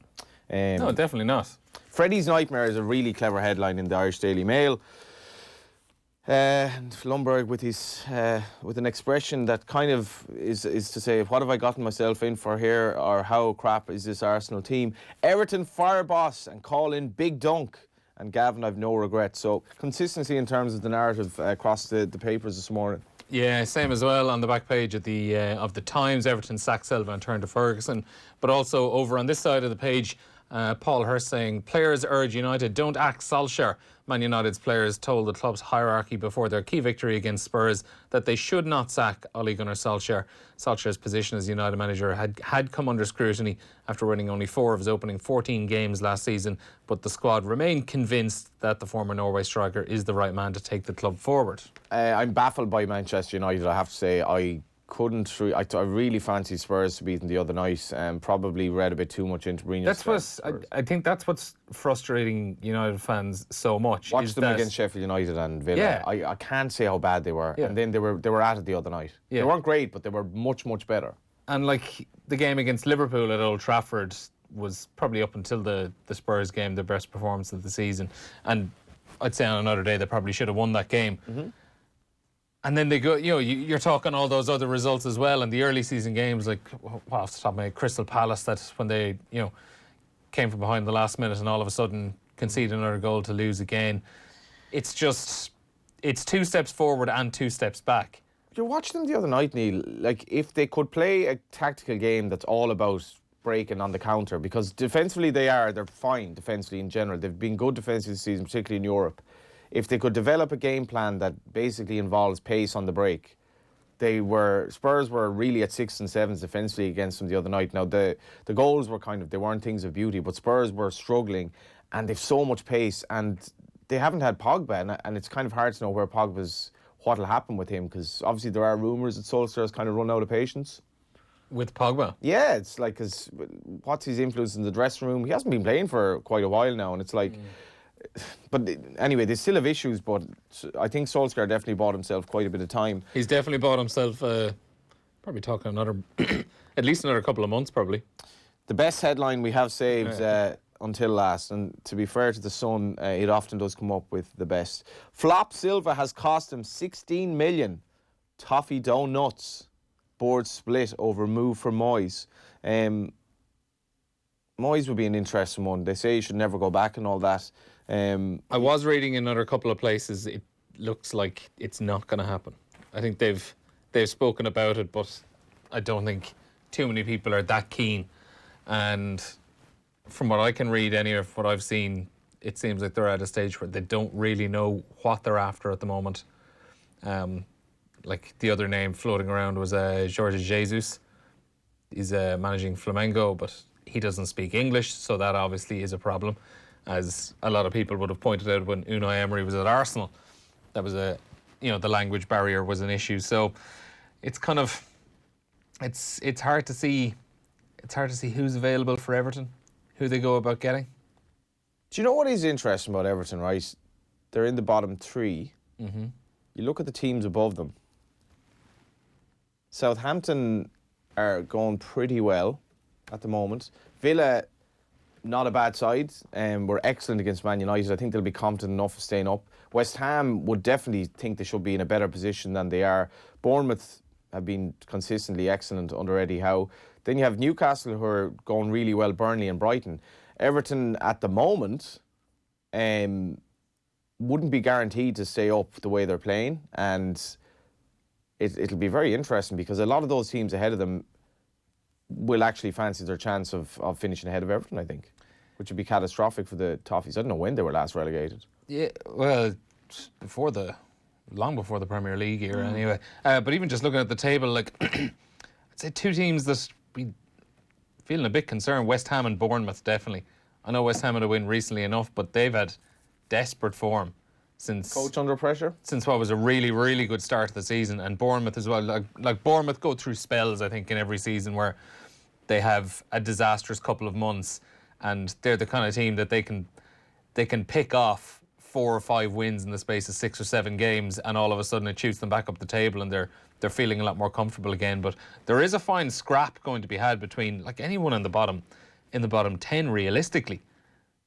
No, definitely not. Freddie's Nightmare is a really clever headline in the Irish Daily Mail. And Lundberg with an expression that kind of is to say, what have I gotten myself in for here, or how crap is this Arsenal team? Everton fire boss and call in Big Dunk. And Gavin, I've no regrets. So consistency in terms of the narrative across the papers this morning. Yeah, same as well on the back page of the Times. Everton sacked Silva and turned to Ferguson. But also over on this side of the page, Paul Hurst saying, players urge United, don't act Solskjaer. Man United's players told the club's hierarchy before their key victory against Spurs that they should not sack Ole Gunnar Solskjaer. Solskjaer's position as United manager had come under scrutiny after winning only 4 of his opening 14 games last season, but the squad remained convinced that the former Norway striker is the right man to take the club forward. I'm baffled by Manchester United, I have to say. I really fancied Spurs to beat them the other night, and probably read a bit too much into Mourinho's. I think that's what's frustrating United fans so much. Watch them against Sheffield United and Villa. Yeah. I can't say how bad they were. Yeah. And then they were at it the other night. Yeah. They weren't great, but they were much, much better. And like the game against Liverpool at Old Trafford was probably up until the Spurs game the best performance of the season. And I'd say on another day they probably should have won that game. Mm-hmm. And then they go, you're talking all those other results as well. And the early season games, like, off the top of my head, Crystal Palace, that's when they, came from behind the last minute and all of a sudden concede another goal to lose again. It's 2 steps forward and 2 steps back. You watched them the other night, Neil. Like, if they could play a tactical game that's all about breaking on the counter, because defensively they're fine defensively in general. They've been good defensively this season, particularly in Europe. If they could develop a game plan that basically involves pace on the break, Spurs were really at 6s and 7s defensively against them the other night. Now the goals were they weren't things of beauty, but Spurs were struggling, and they've so much pace, and they haven't had Pogba, and it's kind of hard to know what'll happen with him, because obviously there are rumours that Solskjaer's kind of run out of patience. With Pogba? Yeah, it's like, because what's his influence in the dressing room? He hasn't been playing for quite a while now, and it's like... But anyway, they still have issues, but I think Solskjaer definitely bought himself quite a bit of time. He's definitely bought himself, probably talking at least another couple of months, probably. The best headline we have saved until last, and to be fair to the Sun, it often does come up with the best. Flop Silva has cost him 16 million. Toffee donuts. Board split over move for Moyes. Moyes would be an interesting one. They say he should never go back and all that. I was reading in another couple of places, it looks like it's not going to happen. I think they've spoken about it, but I don't think too many people are that keen. And from what I can read, any of what I've seen, it seems like they're at a stage where they don't really know what they're after at the moment. Like the other name floating around was Jorge Jesus. He's managing Flamengo, but he doesn't speak English, so that obviously is a problem, as a lot of people would have pointed out when Unai Emery was at Arsenal. That was the language barrier was an issue. So it's kind of, it's hard to see, who's available for Everton, who they go about getting. Do you know what is interesting about Everton, right? They're in the bottom 3. Mm-hmm. You look at the teams above them. Southampton are going pretty well at the moment. Villa, not a bad side. Were excellent against Man United. I think they'll be confident enough of staying up. West Ham would definitely think they should be in a better position than they are. Bournemouth have been consistently excellent under Eddie Howe. Then you have Newcastle, who are going really well, Burnley and Brighton. Everton at the moment wouldn't be guaranteed to stay up the way they're playing, and it'll be very interesting because a lot of those teams ahead of them will actually fancy their chance of finishing ahead of Everton, I think, which would be catastrophic for the Toffees. I don't know when they were last relegated. Yeah, well, long before the Premier League era anyway. But even just looking at the table, like, I'd say two teams that we feeling a bit concerned, West Ham and Bournemouth, definitely. I know West Ham had a win recently enough, but they've had desperate form since... Coach under pressure? Since what was a really, really good start to the season. And Bournemouth as well. Like Bournemouth go through spells, I think, in every season where they have a disastrous couple of months, and they're the kind of team that they can pick off 4 or 5 wins in the space of 6 or 7 games, and all of a sudden it shoots them back up the table, and they're feeling a lot more comfortable again. But there is a fine scrap going to be had between, like, anyone in the bottom 10 realistically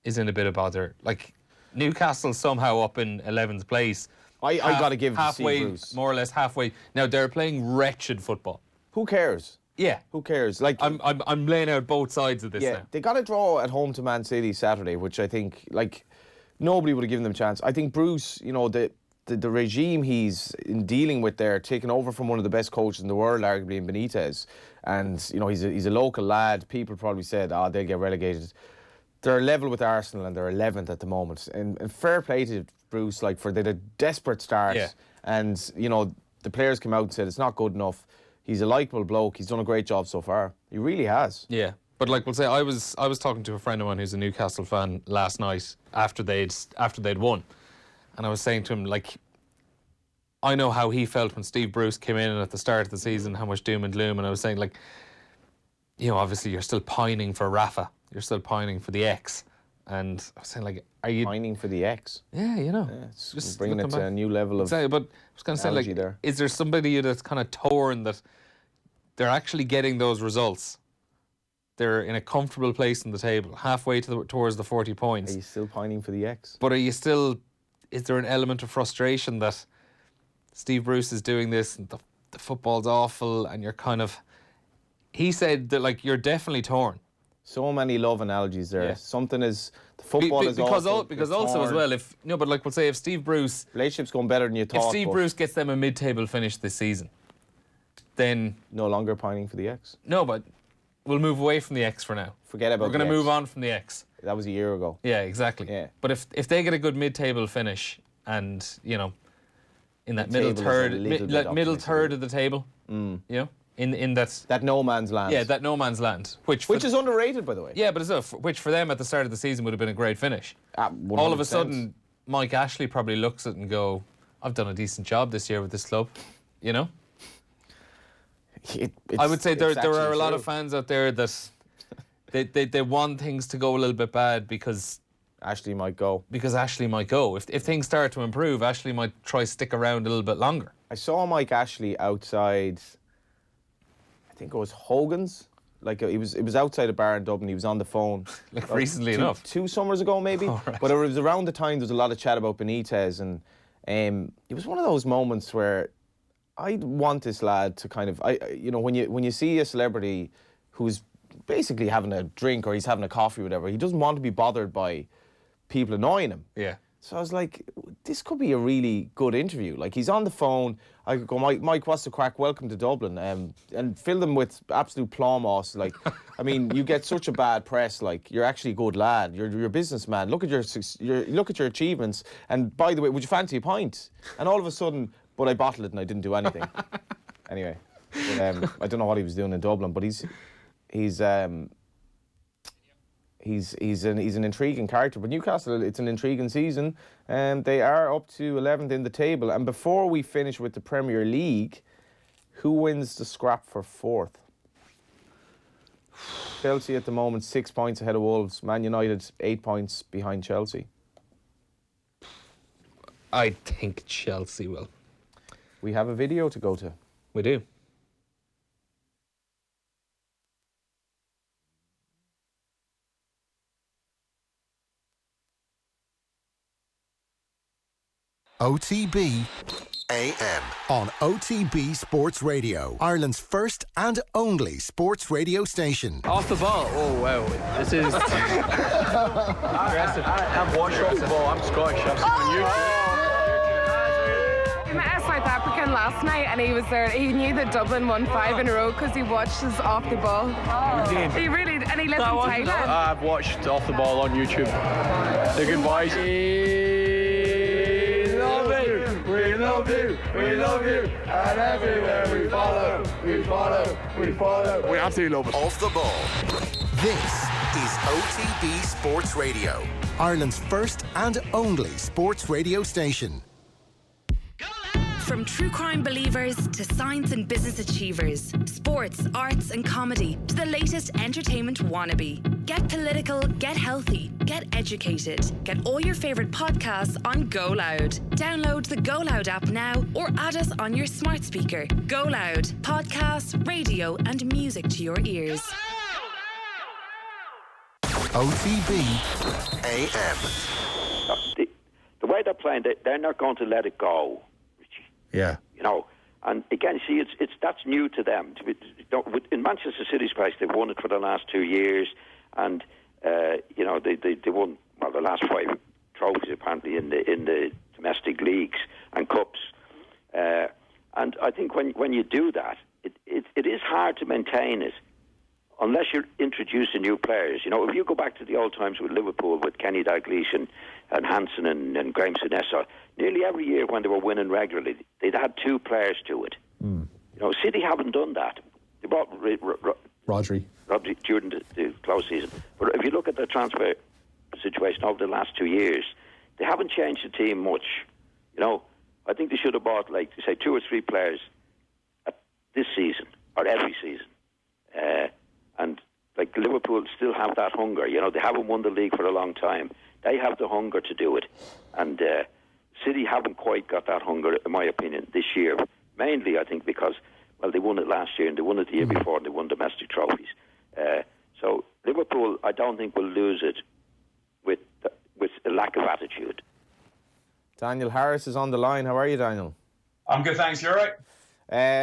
is in a bit of bother. Like, Newcastle somehow up in 11th place. I got to give halfway, to Bruce. more or less halfway. Now they're playing wretched football. Who cares? Yeah, Who cares? Like, I'm laying out both sides of this now. they got a draw at home to Man City Saturday, which I think, like, nobody would have given them a chance. I think Bruce, you know, the regime he's in dealing with there, taking over from one of the best coaches in the world, arguably, in Benitez, and, you know, he's a local lad. People probably said, they'll get relegated. They're level with Arsenal and they're 11th at the moment. And fair play to Bruce, like, for they had a desperate start. Yeah. And, you know, the players came out and said it's not good enough. He's a likeable bloke. He's done a great job so far. He really has. Yeah. But like we'll say, I was talking to a friend of mine who's a Newcastle fan last night after they'd won. And I was saying to him, like, I know how he felt when Steve Bruce came in at the start of the season, how much doom and gloom. And I was saying, like, you know, obviously you're still pining for Rafa. You're still pining for the X. And I was saying, like, are you... Pining for the X. Yeah, you know. Yeah, it's just bringing it to a new level of... Exactly, but I was going to say, like, there. is there somebody that's kind of torn that they're actually getting those results? They're in a comfortable place in the table, halfway towards the 40 points. Are you still pining for the X? But are you still... Is there an element of frustration that Steve Bruce is doing this and the football's awful and you're kind of... He said that, like, you're definitely torn. So many love analogies there. Yeah. Something is... The football is because awful. because also as well, if... No, but like we'll say, if Steve Bruce... Relationship's going better than you thought. If Steve Bruce gets them a mid-table finish this season, then... No longer pining for the X. No, but we'll move away from the X for now. Forget about We're going to move on from the X. That was a year ago. Yeah, exactly. Yeah. But if they get a good mid-table finish and, you know, in that The middle table is a third, little bit middle optimistic. third of the table, you know, in that... That no man's land. Yeah, that no man's land. Which is underrated, by the way. Yeah, but it's which for them at the start of the season would have been a great finish. 100%. All of a sudden, Mike Ashley probably looks at it and go, I've done a decent job this year with this club, you know? I would say there are a lot of fans out there that they want things to go a little bit bad because Ashley might go. Because Ashley might go. If things start to improve, Ashley might try stick around a little bit longer. I saw Mike Ashley outside, I think it was Hogan's. Like, it was outside a bar in Dublin. He was on the phone. Like, recently enough. 2 summers ago, maybe. Oh, right. But it was around the time there was a lot of chat about Benitez. And it was one of those moments where I want this lad to kind of... you know, when you see a celebrity who's basically having a drink or he's having a coffee or whatever, he doesn't want to be bothered by people annoying him. Yeah. So I was like, this could be a really good interview. Like, he's on the phone. I could go, Mike, what's the crack? Welcome to Dublin. And fill them with absolute plawmoss. Like, I mean, you get such a bad press. Like, you're actually a good lad. You're a businessman. Look at your achievements. And by the way, would you fancy a pint? And all of a sudden, but I bottled it and I didn't do anything. Anyway, but, I don't know what he was doing in Dublin, but he's an intriguing character. But Newcastle, it's an intriguing season, and they are up to 11th in the table. And before we finish with the Premier League, who wins the scrap for 4th? Chelsea at the moment 6 points ahead of Wolves. Man United 8 points behind Chelsea. I think Chelsea will. We have a video to go to. We do. OTB AM on OTB Sports Radio, Ireland's first and only sports radio station. Off the ball. Oh wow, this is aggressive. I'm watching off the ball. I'm Scottish. I've seen on YouTube. We met a South African last night and he was there. He knew that Dublin won 5 in a row because he watched us off the ball. He really, and he lives in Thailand. I've watched off the ball on YouTube. The good boys. We love you, we love you, we love you, and everywhere we follow, we follow, we follow. We absolutely love it. Off the ball. This is OTB Sports Radio, Ireland's first and only sports radio station. From true crime believers to science and business achievers, sports, arts and comedy to the latest entertainment wannabe. Get political, get healthy, get educated. Get all your favourite podcasts on Go Loud. Download the Go Loud app now or add us on your smart speaker. Go Loud. Podcasts, radio and music to your ears. OTB AM. The way they're playing, they're not going to let it go. Yeah. You know, and again, see, that's new to them. In Manchester City's place, they've won it for the last 2 years, and you know they won the last 5 trophies apparently in the domestic leagues and cups. And I think when you do that, it is hard to maintain it unless you're introducing new players. You know, if you go back to the old times with Liverpool, with Kenny Dalglish and Hansen and Graham Sinessa, nearly every year when they were winning regularly, they'd had 2 players to it. You know, City haven't done that. They brought Rodri during the close season. But if you look at the transfer situation over the last 2 years, they haven't changed the team much. You know, I think they should have bought, like, say, 2 or 3 players this season or every season. And like Liverpool still have that hunger. You know, they haven't won the league for a long time. They have the hunger to do it. And City haven't quite got that hunger, in my opinion, this year. Mainly, I think, because, well, they won it last year and they won it the year before and they won domestic trophies. So Liverpool, I don't think, will lose it with a lack of attitude. Daniel Harris is on the line. How are you, Daniel? I'm good, thanks. You all right?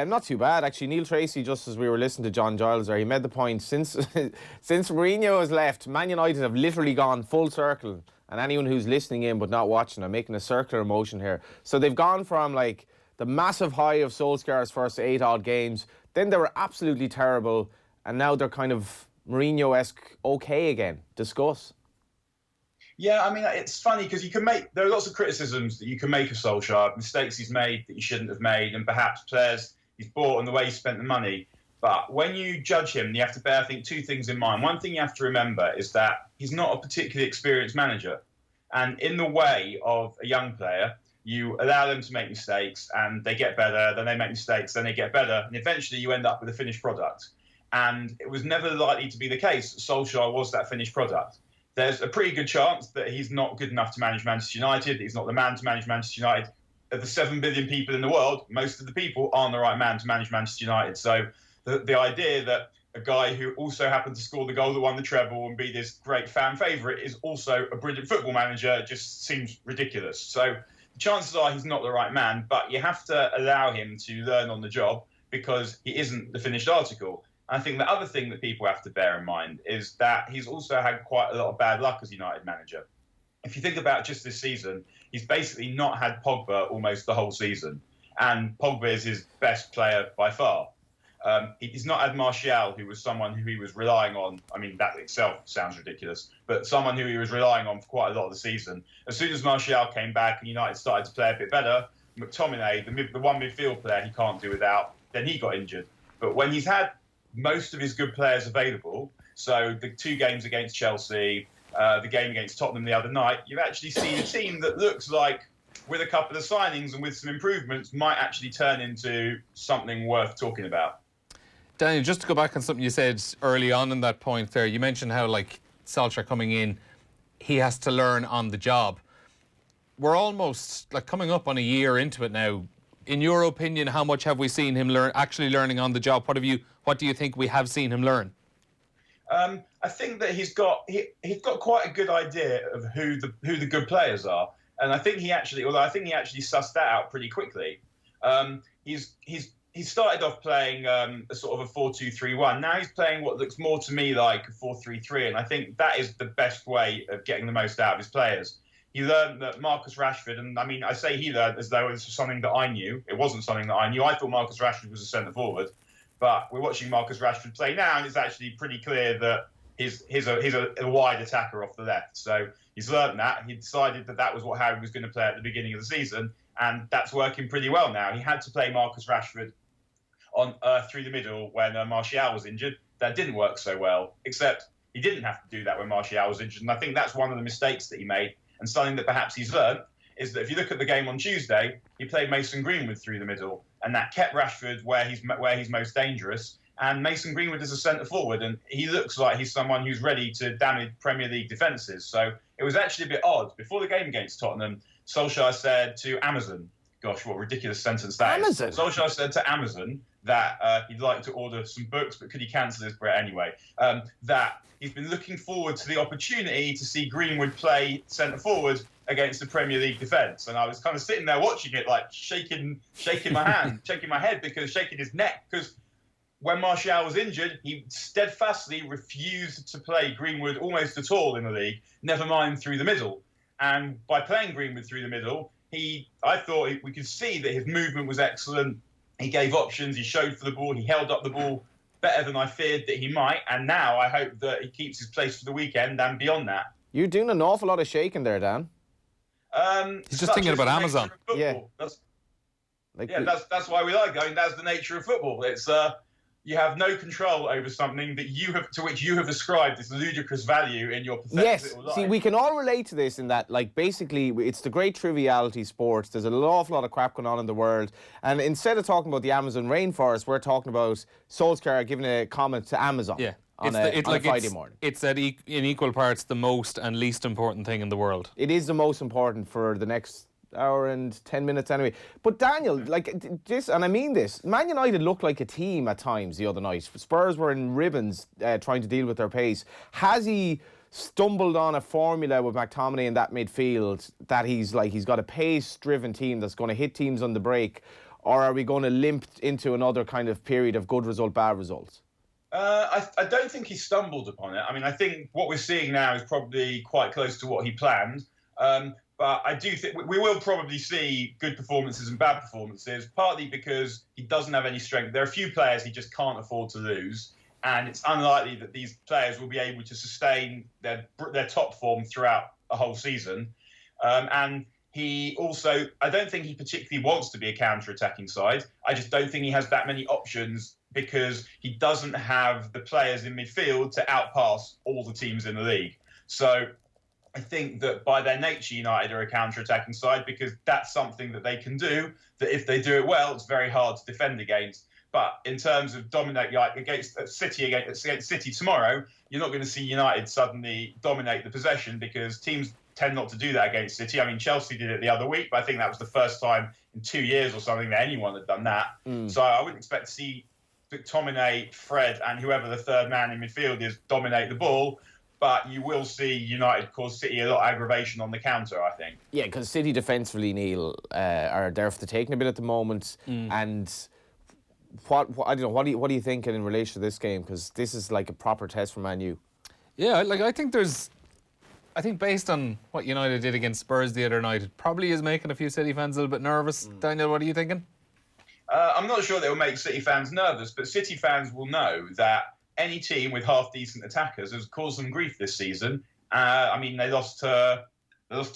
Not too bad, actually. Neil Treacy, just as we were listening to John Giles there, he made the point, since Mourinho has left, Man United have literally gone full circle. And anyone who's listening in but not watching, I'm making a circular motion here. So they've gone from, like, the massive high of Solskjaer's first 8 odd games, then they were absolutely terrible, and now they're kind of Mourinho-esque okay again. Discuss. Yeah, I mean, it's funny because there are lots of criticisms that you can make of Solskjaer, mistakes he's made that he shouldn't have made, and perhaps players he's bought and the way he spent the money. But when you judge him, you have to bear, I think, 2 things in mind. One thing you have to remember is that he's not a particularly experienced manager. And in the way of a young player, you allow them to make mistakes and they get better, then they make mistakes, then they get better, and eventually you end up with a finished product. And it was never likely to be the case that Solskjaer was that finished product. There's a pretty good chance that he's not good enough to manage Manchester United. He's not the man to manage Manchester United. Of the 7 billion people in the world, most of the people aren't the right man to manage Manchester United. So the idea that a guy who also happened to score the goal that won the treble and be this great fan favourite is also a brilliant football manager just seems ridiculous. So the chances are he's not the right man, but you have to allow him to learn on the job because he isn't the finished article. I think the other thing that people have to bear in mind is that he's also had quite a lot of bad luck as United manager. If you think about just this season, he's basically not had Pogba almost the whole season. And Pogba is his best player by far. He's not had Martial, who was someone who he was relying on. I mean, that itself sounds ridiculous, but someone who he was relying on for quite a lot of the season. As soon as Martial came back and United started to play a bit better, McTominay, the one midfield player he can't do without, then he got injured. But when he's had most of his good players available, so the 2 games against Chelsea, the game against Tottenham the other night, you've actually seen a team that looks like, with a couple of signings and with some improvements, might actually turn into something worth talking about. Daniel, just to go back on something you said early on in that point there, you mentioned how, like, Solskjaer coming in, he has to learn on the job. We're almost, like, coming up on a year into it now. In your opinion, how much have we seen him actually learning on the job? What do you think we have seen him learn? I think that he's got quite a good idea of who the good players are. And I think he actually sussed that out pretty quickly. He started off playing a sort of a 4-2-3-1. Now he's playing what looks more to me like a 4-3-3, and I think that is the best way of getting the most out of his players. He learned that Marcus Rashford, and I mean, I say he learned as though this was something that I knew. It wasn't something that I knew. I thought Marcus Rashford was a centre forward, but we're watching Marcus Rashford play now, and it's actually pretty clear that he's a wide attacker off the left. So he's learned that. He decided that was how he was going to play at the beginning of the season, and that's working pretty well now. He had to play Marcus Rashford on through the middle when Martial was injured. That didn't work so well, except he didn't have to do that when Martial was injured, and I think that's one of the mistakes that he made. And something that perhaps he's learned is that if you look at the game on Tuesday, he played Mason Greenwood through the middle, and that kept Rashford where he's most dangerous. And Mason Greenwood is a centre forward, and he looks like he's someone who's ready to damage Premier League defences. So it was actually a bit odd. Before the game against Tottenham, Solskjaer said to Amazon, gosh, what a ridiculous sentence that is. Solskjaer said to Amazon that he'd like to order some books, but could he cancel his Brett anyway? That he's been looking forward to the opportunity to see Greenwood play centre forward against the Premier League defence. And I was kind of sitting there watching it, like shaking my hand, shaking my head, shaking his neck, because when Martial was injured, he steadfastly refused to play Greenwood almost at all in the league, never mind through the middle. And by playing Greenwood through the middle, I thought we could see that his movement was excellent. He gave options, he showed for the ball, he held up the ball better than I feared that he might. And now I hope that he keeps his place for the weekend and beyond that. You're doing an awful lot of shaking there, Dan. He's just thinking about Amazon. Yeah. That's why we like going. That's the nature of football. It's you have no control over something to which you have ascribed this ludicrous value in your pathetic little life. See, we can all relate to this in that, like, basically, it's the great triviality sports. There's an awful lot of crap going on in the world. And instead of talking about the Amazon rainforest, we're talking about Solskjaer giving a comment to Amazon. Yeah. On a Friday morning. It's in equal parts the most and least important thing in the world. It is the most important for the next hour and 10 minutes anyway. But Daniel, like this, and I mean this, Man United looked like a team at times the other night. Spurs were in ribbons trying to deal with their pace. Has he stumbled on a formula with McTominay in that midfield that he's got a pace-driven team that's going to hit teams on the break, or are we going to limp into another kind of period of good result, bad results? I don't think he stumbled upon it. I mean, I think what we're seeing now is probably quite close to what he planned. But I do think we will probably see good performances and bad performances, partly because he doesn't have any strength. There are a few players he just can't afford to lose, and it's unlikely that these players will be able to sustain their top form throughout a whole season. And he also, I don't think he particularly wants to be a counter-attacking side. I just don't think he has that many options because he doesn't have the players in midfield to outpass all the teams in the league. So I think that by their nature, United are a counter-attacking side because that's something that they can do, that if they do it well, it's very hard to defend against. But in terms of dominate against City tomorrow, you're not going to see United suddenly dominate the possession because teams tend not to do that against City. I mean, Chelsea did it the other week, but I think that was the first time in 2 years or something that anyone had done that. So I wouldn't expect to see McTominay, Fred, and whoever the third man in midfield is dominate the ball. But you will see United cause City a lot of aggravation on the counter, I think. Yeah, because City defensively, Neil, are there for the taking a bit at the moment. And what I don't know, what are you thinking in relation to this game? Because this is like a proper test for Man U. Yeah, I think based on what United did against Spurs the other night, it probably is making a few City fans a little bit nervous. Daniel, what are you thinking? I'm not sure that will make City fans nervous, but City fans will know that any team with half-decent attackers has caused them grief this season. I mean, they lost to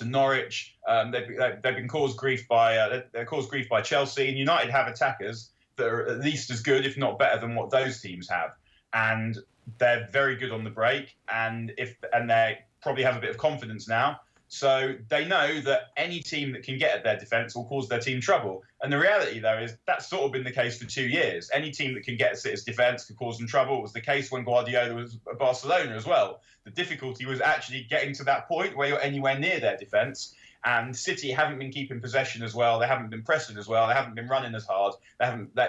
Norwich. They've been caused grief by Chelsea. And United have attackers that are at least as good, if not better, than what those teams have. And they're very good on the break, and they probably have a bit of confidence now. So they know that any team that can get at their defence will cause their team trouble. And the reality, though, is that's sort of been the case for 2 years. Any team that can get at City's defence can cause them trouble. It was the case when Guardiola was at Barcelona as well. The difficulty was actually getting to that point where you're anywhere near their defence. And City haven't been keeping possession as well. They haven't been pressing as well. They haven't been running as hard.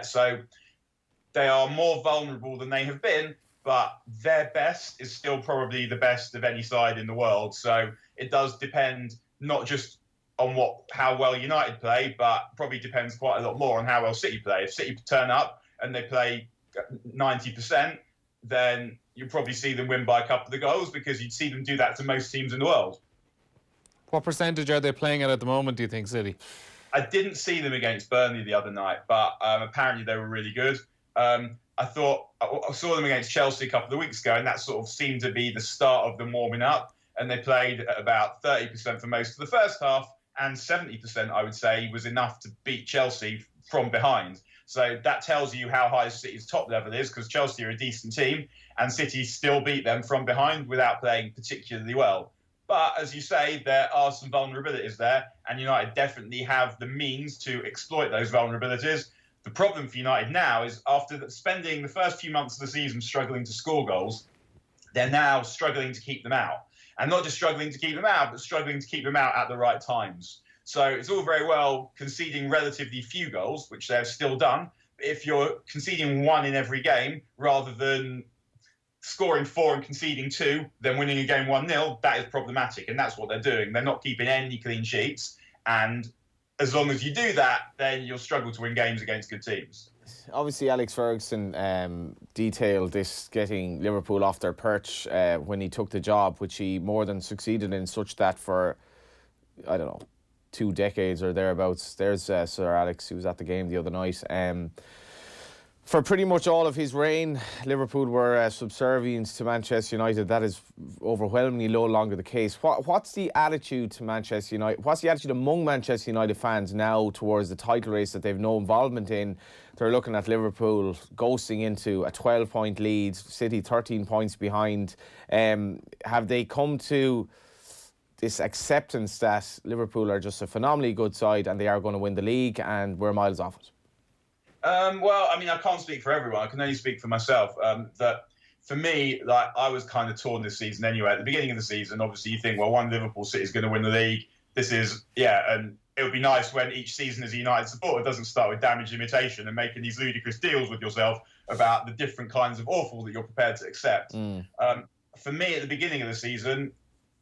So they are more vulnerable than they have been. But their best is still probably the best of any side in the world. So it does depend not just on how well United play, but probably depends quite a lot more on how well City play. If City turn up and they play 90%, then you'll probably see them win by a couple of goals, because you'd see them do that to most teams in the world. What percentage are they playing at the moment, do you think, City? I didn't see them against Burnley the other night, but apparently they were really good. I saw them against Chelsea a couple of weeks ago, and that sort of seemed to be the start of them warming up. And they played at about 30% for most of the first half, and 70%, I would say, was enough to beat Chelsea from behind. So that tells you how high City's top level is, because Chelsea are a decent team, and City still beat them from behind without playing particularly well. But as you say, there are some vulnerabilities there, and United definitely have the means to exploit those vulnerabilities. The problem for United now is, after spending the first few months of the season struggling to score goals, they're now struggling to keep them out. And not just struggling to keep them out, but struggling to keep them out at the right times. So it's all very well conceding relatively few goals, which they've still done. But if you're conceding 1 in every game, rather than scoring 4 and conceding 2, then winning a game 1-0, that is problematic. And that's what they're doing. They're not keeping any clean sheets. And as long as you do that, then you'll struggle to win games against good teams. Obviously, Alex Ferguson detailed this getting Liverpool off their perch when he took the job, which he more than succeeded in, such that for, 2 decades or thereabouts. There's Sir Alex, who was at the game the other night. For pretty much all of his reign, Liverpool were subservient to Manchester United. That is overwhelmingly no longer the case. What's the attitude to Manchester United? What's the attitude among Manchester United fans now towards the title race that they've no involvement in? They're looking at Liverpool ghosting into a 12-point lead, City 13 points behind. Have they come to this acceptance that Liverpool are just a phenomenally good side and they are going to win the league, and we're miles off it? Well, I mean, I can't speak for everyone. I can only speak for myself. That for me, I was kind of torn this season anyway. At the beginning of the season, obviously, you think, well, one Liverpool City is going to win the league. And it would be nice when each season as a United supporter doesn't start with damage limitation and making these ludicrous deals with yourself about the different kinds of awful that you're prepared to accept. For me, at the beginning of the season,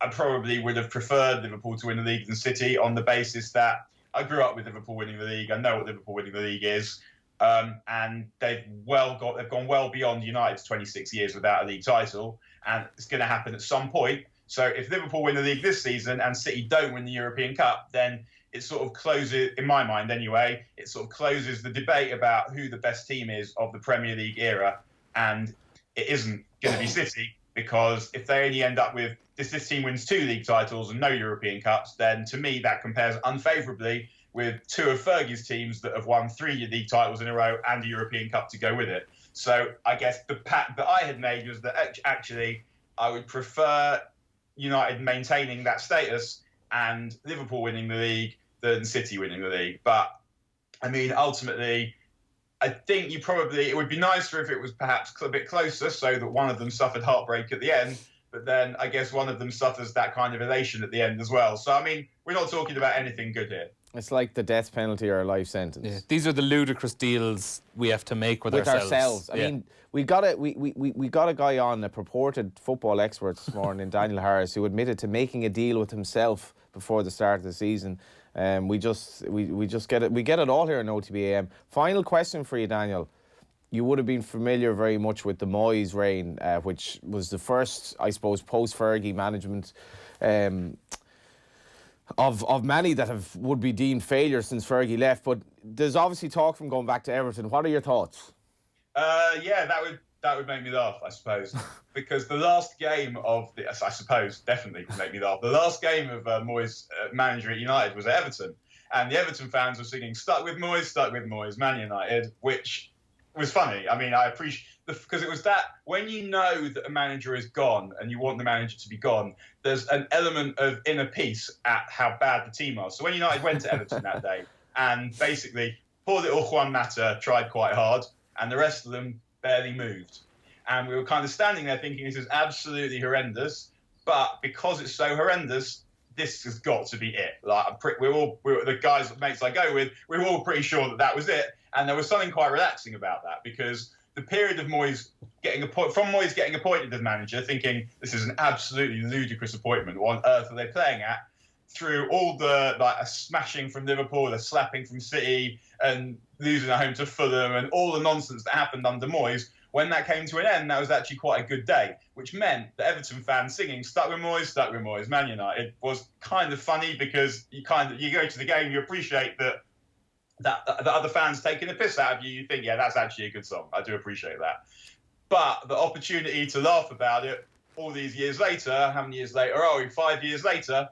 I probably would have preferred Liverpool to win the league than City, on the basis that I grew up with Liverpool winning the league. I know what Liverpool winning the league is. And they've gone well beyond United's 26 years without a league title, and it's going to happen at some point. So if Liverpool win the league this season and City don't win the European Cup, then it sort of closes, in my mind anyway, it sort of closes the debate about who the best team is of the Premier League era, and it isn't going to be City, because if they only end up with this team wins 2 league titles and no European Cups, then to me that compares unfavourably with 2 of Fergie's teams that have won 3 league titles in a row and a European Cup to go with it. So I guess the pact that I had made was that actually I would prefer United maintaining that status and Liverpool winning the league than City winning the league. But, I mean, ultimately, I think it would be nicer if it was perhaps a bit closer, so that one of them suffered heartbreak at the end. But then I guess one of them suffers that kind of elation at the end as well. So, I mean, we're not talking about anything good here. It's like the death penalty or a life sentence. Yeah. These are the ludicrous deals we have to make with ourselves. I mean, we got a guy on, a purported football expert this morning, Daniel Harris, who admitted to making a deal with himself before the start of the season. We just get it. We get it all here in OTB AM. Final question for you, Daniel. You would have been familiar very much with the Moyes reign, which was the first, I suppose, post-Fergie management of many that would be deemed failures since Fergie left. But there's obviously talk from going back to Everton. What are your thoughts? That would make me laugh, I suppose, because the last game of definitely make me laugh. The last game of Moyes manager at United was at Everton, and the Everton fans were singing "Stuck with Moyes, Man United," which was funny. I mean, I appreciate because it was that when you know that a manager is gone and you want the manager to be gone, there's an element of inner peace at how bad the team are. So when United went to Everton that day, and basically poor little Juan Mata tried quite hard, and the rest of them barely moved, and we were kind of standing there thinking this is absolutely horrendous. But because it's so horrendous, this has got to be it. Like the guys, mates I go with, we were all pretty sure that was it. And there was something quite relaxing about that, because the period of Moyes getting appointed as manager, thinking this is an absolutely ludicrous appointment, what on earth are they playing at, through all the a smashing from Liverpool, the slapping from City, and losing at home to Fulham, and all the nonsense that happened under Moyes, when that came to an end, that was actually quite a good day, which meant the Everton fans singing "Stuck with Moyes, Man United" was kind of funny, because you go to the game, you appreciate that the other fans taking the piss out of you. You think, yeah, that's actually a good song. I do appreciate that. But the opportunity to laugh about it all these years later, how many years later? 5 years later,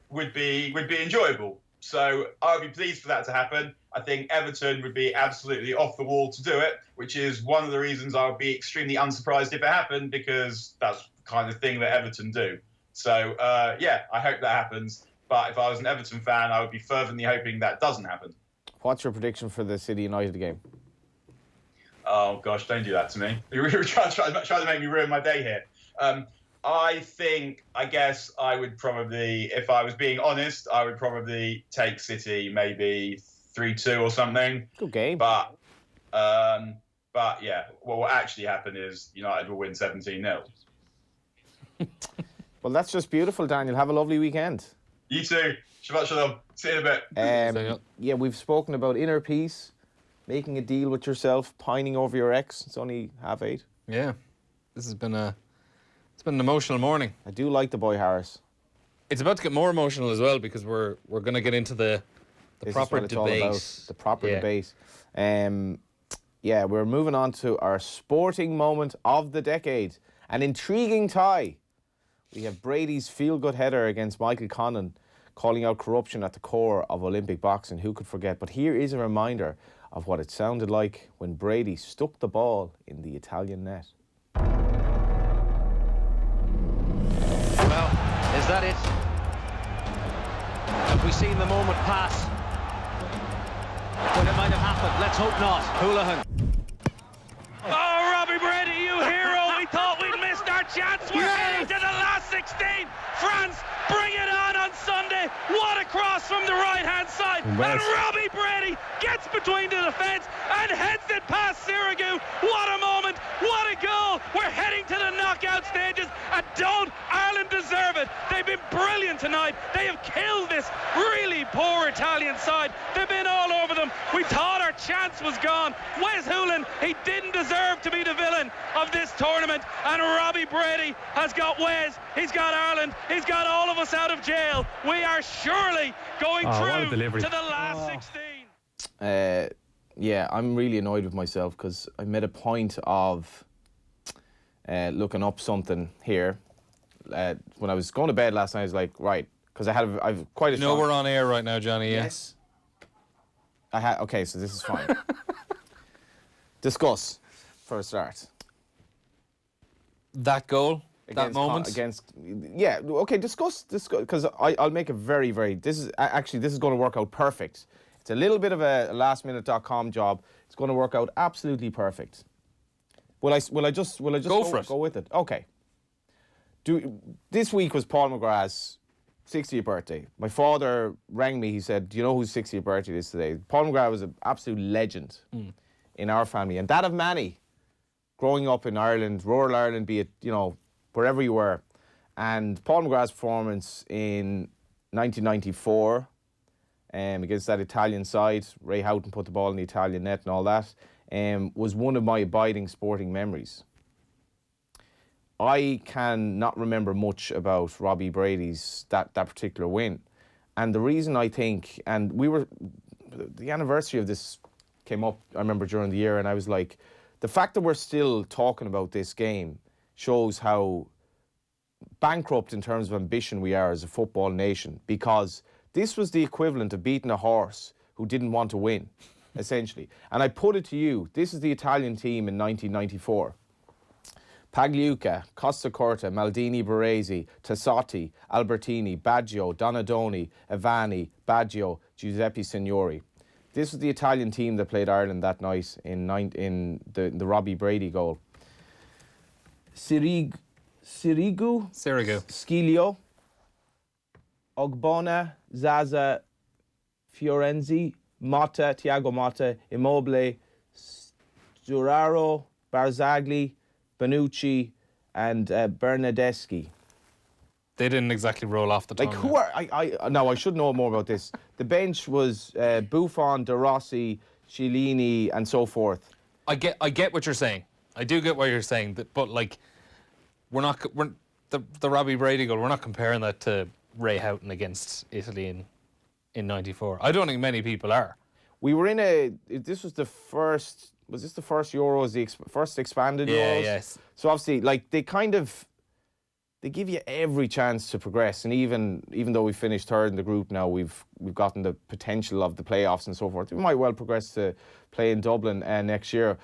would be enjoyable. So I would be pleased for that to happen. I think Everton would be absolutely off the wall to do it, which is one of the reasons I would be extremely unsurprised if it happened, because that's the kind of thing that Everton do. So, I hope that happens. But if I was an Everton fan, I would be fervently hoping that doesn't happen. What's your prediction for the City United game? Oh, gosh, don't do that to me. You're trying to make me ruin my day here. I guess I would probably, if I was being honest, I would probably take City maybe 3-2 or something. Good game. But yeah, what will actually happen is United will win 17-0. Well, that's just beautiful, Daniel. Have a lovely weekend. You too. Shabbat shalom. See you in a bit. Yeah, we've spoken about inner peace, making a deal with yourself, pining over your ex. It's only 8:30. Yeah, this has been an emotional morning. I do like the boy Harris. It's about to get more emotional as well, because we're going to get into the proper debate. The proper debate. We're moving on to our sporting moment of the decade. An intriguing tie. We have Brady's feel-good header against Michael Conlan, calling out corruption at the core of Olympic boxing. Who could forget? But here is a reminder of what it sounded like when Brady stuck the ball in the Italian net. Well, is that it? Have we seen the moment pass? When it might have happened, let's hope not. Houlihan. Oh, Robbie Brady, you hero! We thought we'd missed our chance. We're heading to the last 16. France, bring it on Sunday. What a cross from the right-hand side. And Robbie Brady gets between the defence and heads it past Sirigu. What a moment. What a goal. We're heading to the knockout stages. And don't Ireland deserve it? They've been brilliant tonight. They have killed this really poor Italian side. They've been all over them. We thought our chance was gone. Wes Houlihan, he didn't deserve to be the villain of this tournament. And Robbie Brady has got Wes, he's got Ireland, he's got all of us out of jail. We are surely going through to the last 16. I'm really annoyed with myself, because I made a point of looking up something here. When I was going to bed last night, I was like, right, because I've quite a strong... we're on air right now, Johnny, Yes. Okay, so this is fine. Discuss, for a start. That goal, that moment? Discuss, because I'll make it very, very... This is going to work out perfect. It's a little bit of a lastminute.com job. It's going to work out absolutely perfect. Will I just go with it? Okay. This week was Paul Mcgrath's 60th birthday. My father rang me. He said, "Do you know whose 60th birthday it is today?" Paul Mcgrath was an absolute legend in our family, and that of many. Growing up in Ireland, rural Ireland, be it wherever you were, and Paul Mcgrath's performance in 1994 against that Italian side, Ray Houghton put the ball in the Italian net and all that, was one of my abiding sporting memories. I can not remember much about Robbie Brady's that particular win. And the reason I think, and the anniversary of this came up, I remember, during the year, and I was like, the fact that we're still talking about this game shows how bankrupt in terms of ambition we are as a football nation, because this was the equivalent of beating a horse who didn't want to win, essentially. And I put it to you, this is the Italian team in 1994. Pagliuca, Costacurta, Maldini, Baresi, Tassotti, Albertini, Baggio, Donadoni, Avani, Baggio, Giuseppe Signori. This was the Italian team that played Ireland that night in the Robbie Brady goal. Sirigu, Schilio, Ogbonna, Zaza, Fiorenzi, Motta, Thiago Motta, Immobile, Sturaro, Barzagli, Bonucci, and Bernardeschi. They didn't exactly roll off the tongue. Like, who are... Now, I should know more about this. The bench was Buffon, De Rossi, Chiellini, and so forth. I get what you're saying. I do get what you're saying. But, like, the Robbie Brady goal, we're not comparing that to Ray Houghton against Italy in 94. I don't think many people are. We were in this was the first... Was this the first Euros, the first expanded Euros? Yeah, yes. So, obviously, like, they give you every chance to progress, and even though we finished third in the group now, we've gotten the potential of the playoffs and so forth. We might well progress to play in Dublin next year.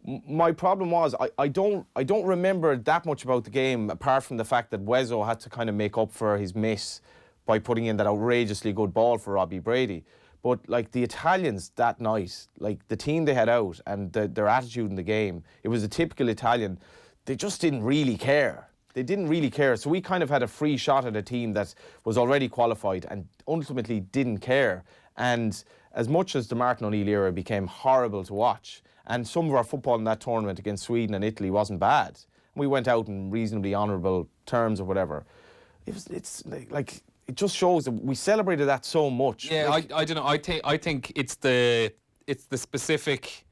My problem was I don't remember that much about the game, apart from the fact that Wezzo had to kind of make up for his miss by putting in that outrageously good ball for Robbie Brady. But, like, the Italians that night, like, the team they had out and their attitude in the game, it was a typical Italian. They just didn't really care. They didn't really care. So we kind of had a free shot at a team that was already qualified and ultimately didn't care. And as much as the Martin O'Neill era became horrible to watch, and some of our football in that tournament against Sweden and Italy wasn't bad, we went out in reasonably honourable terms or whatever. It's like it just shows that we celebrated that so much. Yeah, like, I don't know. I think it's the specific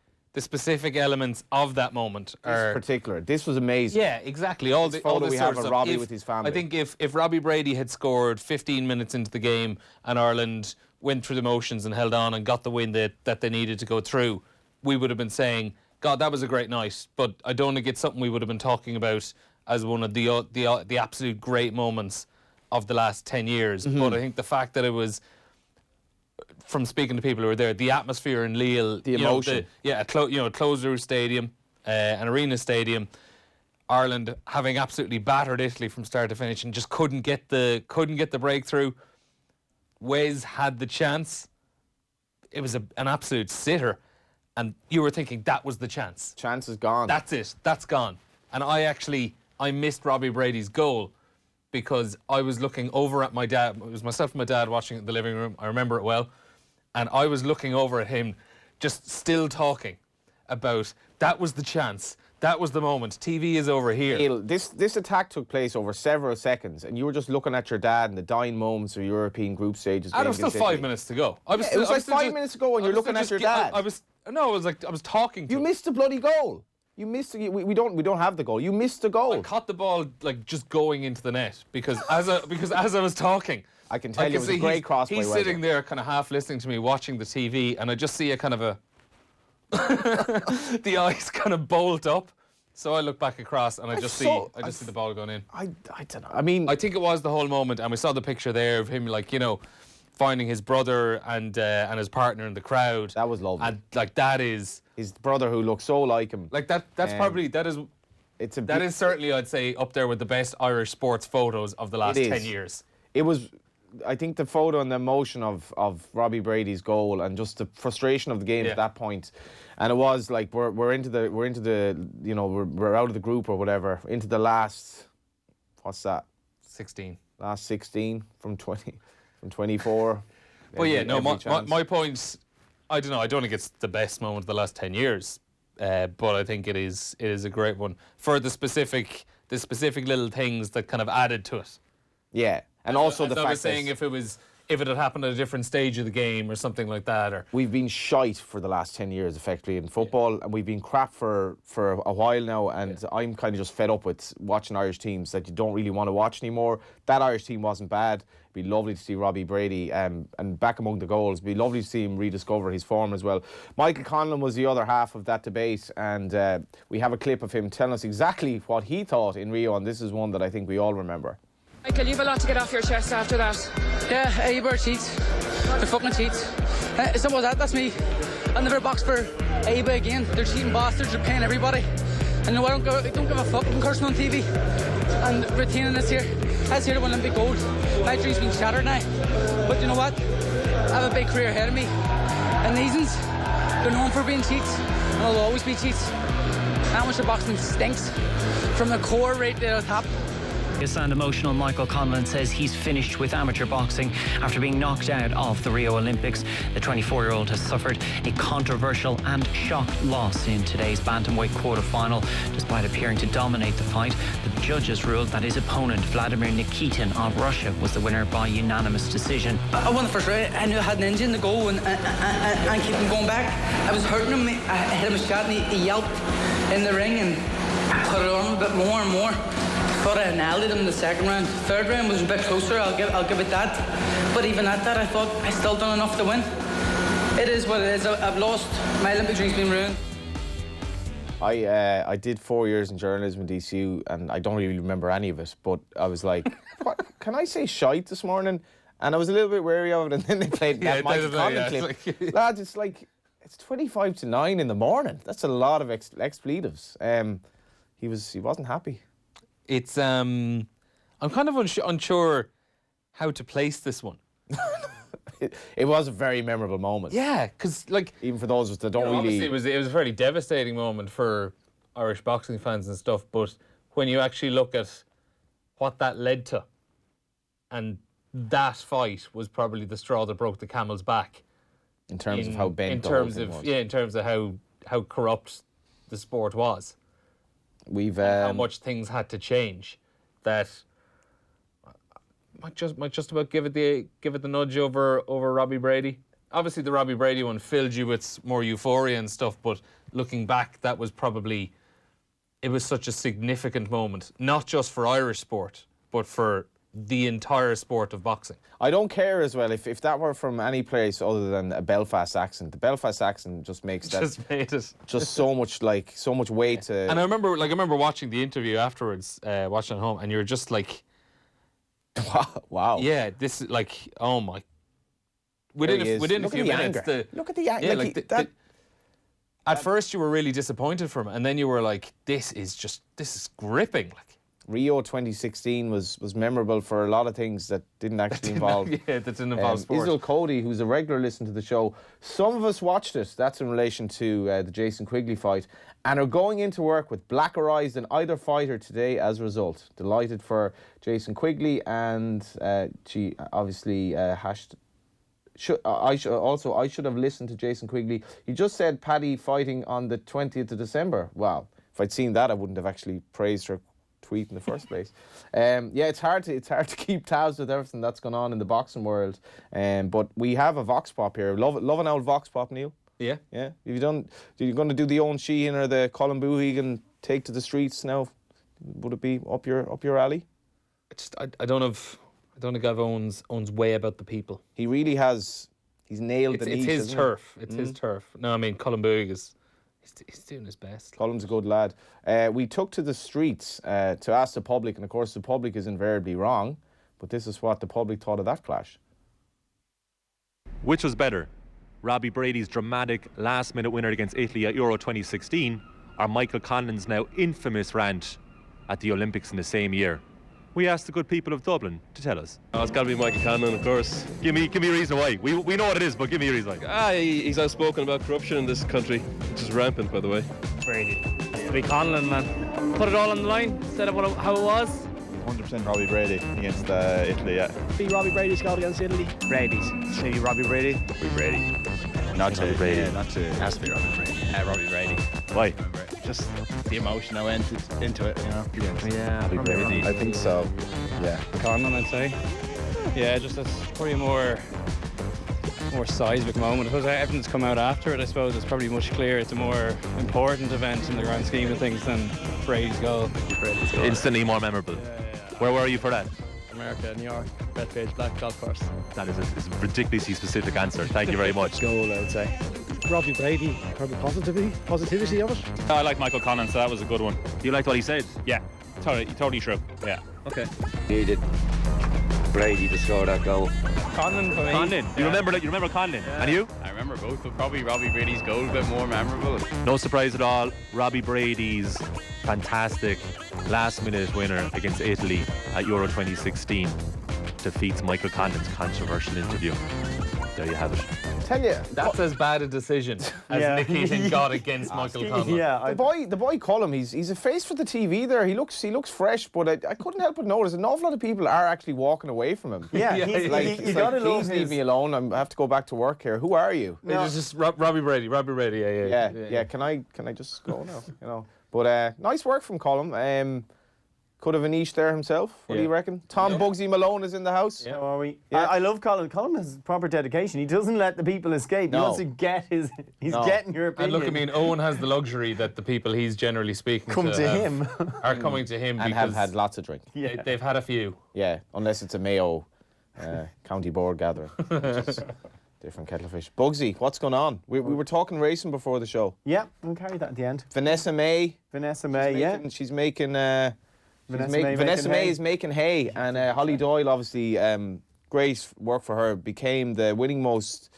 elements of that moment. This was amazing. Yeah, exactly. All the we have of Robbie with his family. I think if Robbie Brady had scored 15 minutes into the game and Ireland went through the motions and held on and got the win that they needed to go through, we would have been saying, God, that was a great night. But I don't think it's something we would have been talking about as one of the absolute great moments of the last 10 years. Mm-hmm. But I think the fact that it was, from speaking to people who were there, the atmosphere in Lille, the emotion, a closed-roof stadium, an arena stadium, Ireland having absolutely battered Italy from start to finish and just couldn't get the breakthrough. Wes had the chance. It was an absolute sitter, and you were thinking that was the chance. Chance is gone. That's it. That's gone. And I missed Robbie Brady's goal, because I was looking over at my dad. It was myself and my dad watching it in the living room. I remember it well. And I was looking over at him, just still talking about that was the chance. That was the moment. TV is over here. This attack took place over several seconds, and you were just looking at your dad in the dying moments of European group stages. And it was still 5 minutes to go. It was like 5 minutes ago, and you're looking at your dad. I was talking to him. You missed the bloody goal. You missed it. We don't have the goal. You missed the goal. I caught the ball like just going into the net because as I was talking, I can tell you it was a great cross. He's sitting there, kind of half listening to me, watching the TV, and I just see a kind of the eyes kind of bolt up. So I look back across, and I just see the ball going in. I don't know. I mean, I think it was the whole moment, and we saw the picture there of him, like, you know, finding his brother and his partner in the crowd. That was lovely. And like that is his brother, who looks so like him. Like that is certainly, I'd say, up there with the best Irish sports photos of the last 10 years. It was, I think, the photo and the emotion of Robbie Brady's goal and just the frustration of the game at that point. And it was like we're into the you know, we're out of the group or whatever, into the last, what's that? 16. Last 16 from 24. Well, yeah, no, my point, I don't know, I don't think it's the best moment of the last 10 years, but I think it is a great one for the specific little things that kind of added to it. Yeah, and also the fact I was saying if it had happened at a different stage of the game or something like that. Or we've been shite for the last 10 years, effectively, in football, and we've been crap for a while now, and I'm kind of just fed up with watching Irish teams that you don't really want to watch anymore. That Irish team wasn't bad. It'd be lovely to see Robbie Brady and back among the goals. It'd be lovely to see him rediscover his form as well. Michael Conlan was the other half of that debate, and we have a clip of him telling us exactly what he thought in Rio, and this is one that I think we all remember. Michael, you have a lot to get off your chest after that. Yeah, you were cheats. They're fucking cheats. Simple as that's me. I'll never box for ABA again. They're cheating bastards, they're paying everybody. And no, I don't give a fuck. I'm cursing on TV and retaining this here. That's here to win Olympic gold. My dream's been shattered now. But you know what? I have a big career ahead of me. And these ones, they're known for being cheats. And they'll always be cheats. Amateur boxing stinks. From the core right to the top. And emotional Michael Conlan says he's finished with amateur boxing after being knocked out of the Rio Olympics. The 24-year-old has suffered a controversial and shock loss in today's bantamweight quarter-final. Despite appearing to dominate the fight, the judges ruled that his opponent, Vladimir Nikitin of Russia, was the winner by unanimous decision. I won the first round. I knew I had an engine to go and keep him going back. I was hurting him. I hit him a shot and he yelped in the ring and put it on a bit more and more. Thought I nailed it in the second round. Third round was a bit closer, I'll give it that. But even at that, I thought I still done enough to win. It is what it is. I've lost. My Olympic dream's been ruined. I did 4 years in journalism in DCU, and I don't really remember any of it, but I was like, what, can I say shite this morning? And I was a little bit wary of it, and then they played that Michael Conlan clip. Like Lads, it's 25 to 9 in the morning. That's a lot of expletives. He wasn't happy. It's I'm kind of unsure how to place this one. It was a very memorable moment. Yeah, because like even for those of us that don't really. Obviously it was a fairly devastating moment for Irish boxing fans and stuff. But when you actually look at what that led to, and that fight was probably the straw that broke the camel's back. In terms of how bent. In terms of how corrupt the sport was. We've how much things had to change, that might just about give it the nudge over Robbie Brady. Obviously, the Robbie Brady one filled you with more euphoria and stuff, but looking back, that was probably it was such a significant moment, not just for Irish sport, but for the entire sport of boxing. I don't care as well if that were from any place other than a Belfast accent. The Belfast accent just makes that just so much weight to. And I remember watching the interview afterwards, watching at home, and you're just like, wow. Yeah, this is like, oh my. Within a few minutes, look at the anger. At first, you were really disappointed from it, and then you were like, this is gripping. Like Rio 2016 was memorable for a lot of things that didn't actually involve. That didn't involve sport. Isle Cody, who's a regular listener to the show, some of us watched it. That's in relation to the Jason Quigley fight, and are going into work with blacker eyes than either fighter today as a result. Delighted for Jason Quigley, and she obviously hashed. I should have listened to Jason Quigley. He just said Paddy fighting on the 20th of December. Wow, if I'd seen that, I wouldn't have actually praised her tweet in the first place. It's hard to keep tabs with everything that's going on in the boxing world. But we have a vox pop here. Love an old vox pop, Neil. Yeah. Yeah. You're going to do the Owen Sheehan or the Colin Boohigan take to the streets now? Would it be up your alley? I don't think I've Owen's way about the people. He really has. He's nailed the niche. It's his turf. It's his turf. No, I mean Colin Boohigan is. He's doing his best. Colin's a good lad. We took to the streets to ask the public, and of course the public is invariably wrong, but this is what the public thought of that clash. Which was better, Robbie Brady's dramatic last-minute winner against Italy at Euro 2016, or Michael Conlan's now infamous rant at the Olympics in the same year? We asked the good people of Dublin to tell us. Oh, it's got to be Michael Conlan, of course. Give me a reason why. We know what it is, but give me a reason why. He's outspoken about corruption in this country, which is rampant, by the way. Brady. Has to be Conlan, man. Put it all on the line, set up how it was. 100% Robbie Brady against Italy, yeah. Be Robbie Brady's goal against Italy. Brady's. Maybe Robbie Brady. Robbie Brady. Not to Brady. Yeah, not to. It has to be Robbie Brady. Robbie Brady. Why? Just the emotion I went into it, you know. Yeah, Robbie Brady. I think so. Yeah. Conlan, I'd say. Yeah, just that's probably more seismic moment. I suppose everything's come out after it. I suppose it's probably much clearer. It's a more important event in the grand scheme of things than Brady's goal. Instantly more memorable. Yeah. Where were you for that? America, New York, Bethpage Black Golf Course. That is a ridiculously specific answer. Thank you very much. Goal, I would say. Robbie Brady, probably positivity of it. I like Michael Conlan, so that was a good one. You liked what he said? Yeah, totally true. Yeah. Okay. Needed Brady to score that goal. Conlan for me. Conlan. You remember Conlan? Yeah. And you? I remember both, but probably Robbie Brady's goal a bit more memorable. No surprise at all. Robbie Brady's fantastic last-minute winner against Italy at Euro 2016 defeats Michael Conlan's controversial interview. there you have it. Tell you, That's as bad a decision as Nicky Heaton got against Michael Conlan. Yeah, the boy Cullum, he's a face for the TV there. He looks fresh, but I couldn't help but notice an awful lot of people are actually walking away from him. Yeah, you gotta please leave me alone. I have to go back to work here. Who are you? No. It's just Robbie Brady. Yeah. Can I just go now? You know. But nice work from Cullum. Could have Anish there himself. What do you reckon? Tom Bugsy Malone is in the house. Yeah. Are we? Yeah. I love Colin. Colin has proper dedication. He doesn't let the people escape. He wants to get his. He's getting your opinion. And look, I mean, Owen has the luxury that the people he's generally speaking to him are coming to him and because have had lots of drink. Yeah. They've had a few. Yeah, unless it's a Mayo county board gathering. Different kettle of fish. Bugsy, what's going on? We were talking racing before the show. Yeah, we'll carry that at the end. Vanessa May, she's making Vanessa May is making hay, and Holly Doyle, obviously, great work for her, became the winning most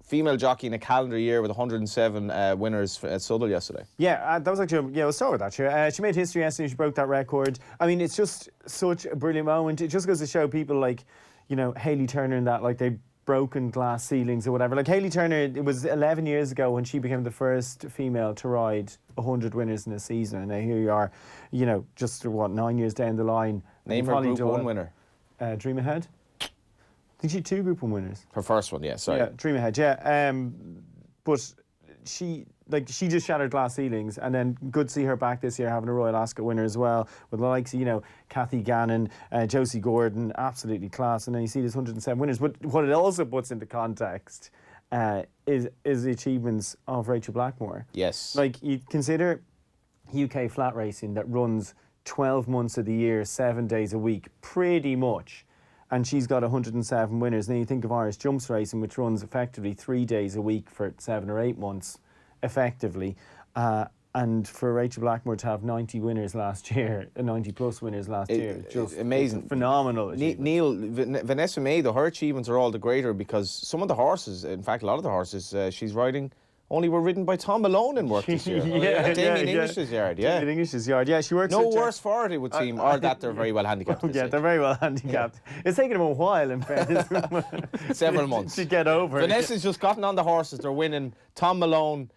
female jockey in a calendar year with 107 winners at Southall yesterday. Yeah, that was actually, we'll start with that. She made history yesterday, she broke that record. I mean, it's just such a brilliant moment. It just goes to show people like, Hayley Turner and that, like they've broken glass ceilings or whatever. Like Hayley Turner, it was 11 years ago when she became the first female to ride 100 winners in a season. And now here you are, just 9 years down the line. Name her Group 1 winner. Dream Ahead. I think she had 2 Group 1 winners. Her first one, yeah, sorry. Yeah, Dream Ahead, yeah. But she just shattered glass ceilings, and then good to see her back this year having a Royal Ascot winner as well, with the likes of, Kathy Gannon, Josie Gordon, absolutely class, and then you see there's 107 winners. But what it also puts into context is the achievements of Rachel Blackmore. Yes. Like, you consider UK flat racing that runs 12 months of the year, 7 days a week, pretty much. And she's got 107 winners. And then you think of Irish Jumps racing, which runs effectively 3 days a week for 7 or 8 months, effectively. And for Rachel Blackmore to have 90 winners last year, 90 plus winners last year, just amazing, phenomenal. Neil, Vanessa May, her achievements are all the greater because some of the horses, in fact, a lot of the horses she's riding, only were ridden by Tom Malone in work this year. Damien English's yard, Damien English's yard, yeah. She works. No worse for it, it would seem, or that they're very well handicapped. Yeah, they're very well handicapped. Yeah. It's taken them a while, in fairness. Several months to get over. Vanessa's just gotten on the horses. They're winning. Tom Malone,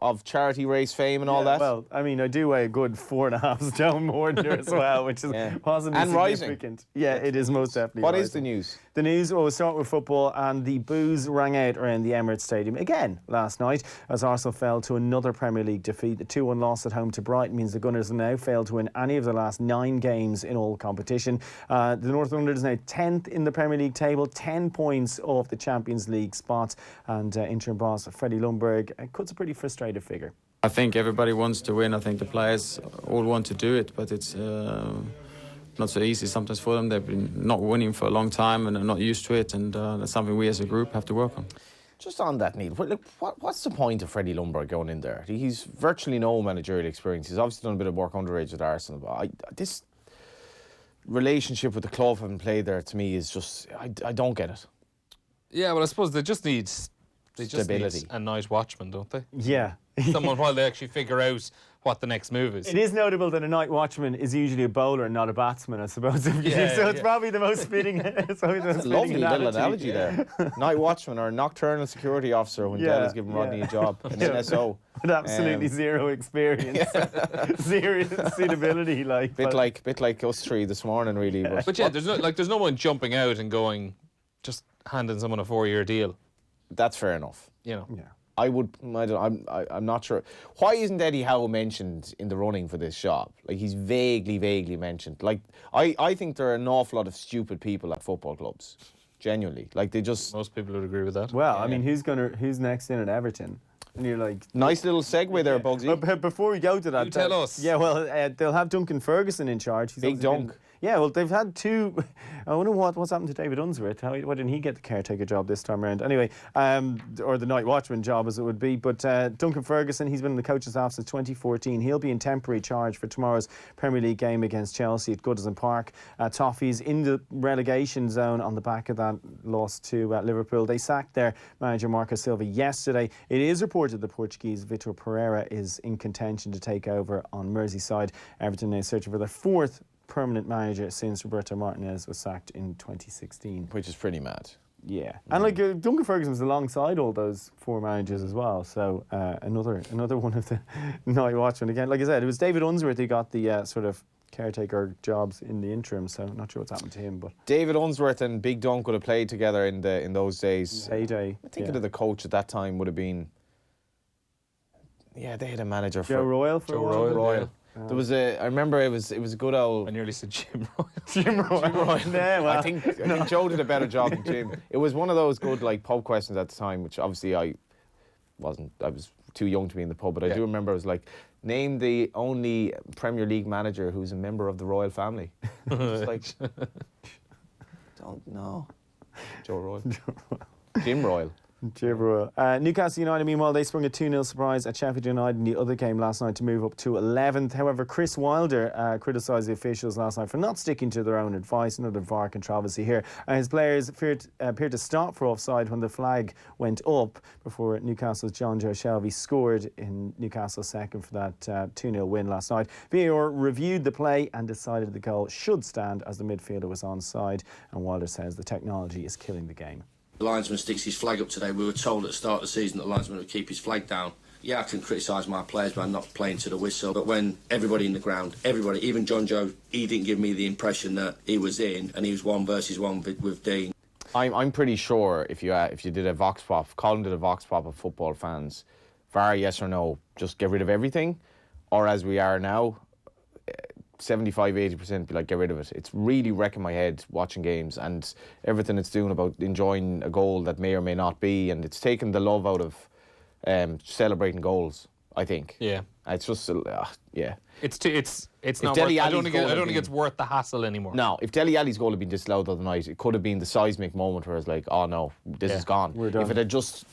of charity race fame and all that. Well, I mean, I do weigh a good 4.5 stone more than her as well, which is possibly and significant. Rising. Yeah, it is most definitely What rising. is the news? The news, we'll start with football, and the boos rang out around the Emirates Stadium again last night as Arsenal fell to another Premier League defeat. The 2-1 loss at home to Brighton means the Gunners have now failed to win any of the last 9 games in all competition. The North Londoners now 10th in the Premier League table, 10 points off the Champions League spot, and interim boss Freddie Ljungberg cuts a pretty frustrated figure. I think everybody wants to win. I think the players all want to do it, but it's not so easy sometimes for them. They've been not winning for a long time and are not used to it, and that's something we as a group have to work on. Just on that, Neil, what's the point of Freddie Ljungberg going in there? He's virtually no managerial experience. He's obviously done a bit of work underage at Arsenal, but this relationship with the club having played there, to me, is just, I don't get it. Yeah, well, I suppose they just need stability. Need a night watchman, don't they? Yeah. Someone while they actually figure out what the next move is. It is notable that a night watchman is usually a bowler and not a batsman, I suppose. So it's probably the most fitting. That's a lovely little analogy there. Night watchman or nocturnal security officer when Dell is giving Rodney a job, an NSO. With absolutely zero experience, zero suitability, bit like us three this morning, really. But yeah, there's no one jumping out and going, just handing someone a 4-year deal. That's fair enough. Yeah. I'm not sure. Why isn't Eddie Howe mentioned in the running for this job? Like, he's vaguely mentioned. Like, I think there are an awful lot of stupid people at football clubs. Genuinely. Like, they just... Most people would agree with that. Well, I mean, who's next in at Everton? And you're like... Nice little segue there, Bugsy. But before we go to that... You tell us. Yeah, well, they'll have Duncan Ferguson in charge. He's Big Dunk. Yeah, well, they've had 2... I wonder what's happened to David Unsworth. Why didn't he get the caretaker job this time around? Anyway, or the night watchman job, as it would be. But Duncan Ferguson, he's been in the coach's staff since 2014. He'll be in temporary charge for tomorrow's Premier League game against Chelsea at Goodison Park. Toffees in the relegation zone on the back of that loss to Liverpool. They sacked their manager Marco Silva yesterday. It is reported the Portuguese Vitor Pereira is in contention to take over on Merseyside. Everton is searching for their 4th permanent manager since Roberto Martinez was sacked in 2016. Which is pretty mad. Yeah, and like Duncan Ferguson was alongside all those 4 managers as well. So another one of the night watchmen again. Like I said, it was David Unsworth who got the sort of caretaker jobs in the interim. So I'm not sure what's happened to him. But David Unsworth and Big Dunk would have played together in those days. Heyday. I think the coach at that time would have been. Yeah, they had a manager Joe Royle for Joe a while. Royle. There was I remember it was a good old. I nearly said Jim Royle. Jim Royle. Yeah, well, I think Joe did a better job than Jim. It was one of those good like pub questions at the time, which obviously I was too young to be in the pub, but I do remember it was like, name the only Premier League manager who's a member of the royal family. It's like, don't know. Joe Royle. Jim Royle. Newcastle United, meanwhile, they sprung a 2-0 surprise at Sheffield United in the other game last night to move up to 11th. However, Chris Wilder criticised the officials last night for not sticking to their own advice. Another VAR controversy here. His players appeared to stop for offside when the flag went up before Newcastle's John Joe Shelby scored in Newcastle's second for that 2-0 win last night. VAR reviewed the play and decided the goal should stand as the midfielder was onside, and Wilder says the technology is killing the game. The linesman sticks his flag up today. We were told at the start of the season that the linesman would keep his flag down. Yeah, I can criticise my players by not playing to the whistle, but when everybody in the ground, everybody, even John Joe, he didn't give me the impression that he was in, and he was 1 versus 1 with Dean. I'm pretty sure if you did a vox pop, Colin did a vox pop of football fans, VAR yes or no, just get rid of everything, or as we are now, 75-80% be like, get rid of it. It's really wrecking my head watching games and everything it's doing about enjoying a goal that may or may not be, and it's taken the love out of celebrating goals, I think. Yeah. It's just, yeah. It's not worth, I don't think it's worth the hassle anymore. No, if Dele Alli's goal had been disallowed the other night, it could have been the seismic moment where it's like, oh no, this is gone. We're done. If it had just,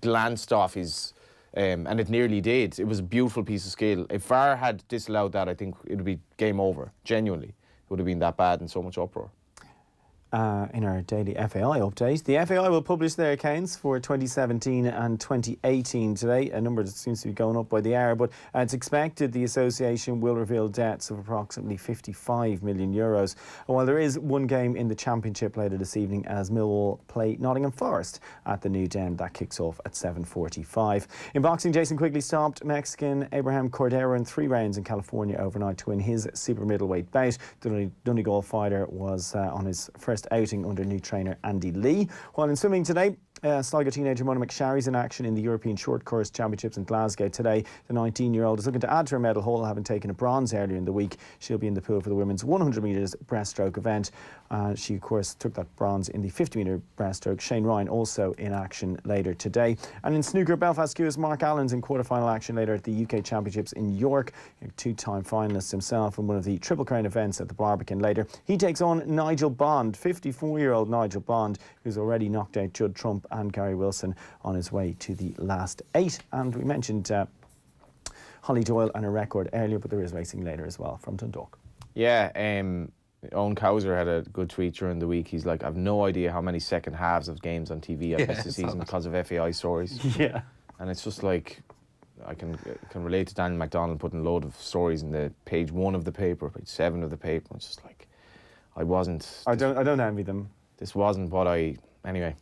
glanced off his... and it nearly did. It was a beautiful piece of skill. If VAR had disallowed that, I think it would be game over. Genuinely. It would have been that bad and so much uproar. In our daily FAI update, the FAI will publish their accounts for 2017 and 2018 today, a number that seems to be going up by the hour, but it's expected the association will reveal debts of approximately €55 million. And while there is one game in the Championship later this evening as Millwall play Nottingham Forest at the New Den, that kicks off at 7:45. In boxing, Jason Quigley stopped Mexican Abraham Cordero in 3 rounds in California overnight to win his super middleweight bout. The Donegal fighter was on his first outing under new trainer Andy Lee. While in swimming today, Sligo teenager Mona McSharry's in action in the European Short Course Championships in Glasgow today. The 19-year-old is looking to add to her medal haul, having taken a bronze earlier in the week. She'll be in the pool for the women's 100 metres breaststroke event. She, of course, took that bronze in the 50-metre breaststroke. Shane Ryan also in action later today. And in snooker, Belfast Q's Mark Allen's in quarter-final action later at the UK Championships in York. A 2-time finalist himself in one of the Triple Crown events at the Barbican later. He takes on Nigel Bond, 54-year-old Nigel Bond, who's already knocked out Judd Trump and Gary Wilson on his way to the last 8. And we mentioned Holly Doyle and her record earlier, but there is racing later as well from Dundalk. Yeah, Owen Cowser had a good tweet during the week. He's like, I've no idea how many second halves of games on TV I've missed this season because of FAI stories. Yeah. And it's just like, I can relate to Daniel MacDonald putting a load of stories in the page 1 of the paper, page 7 of the paper. It's just like, I don't envy them. This wasn't what anyway.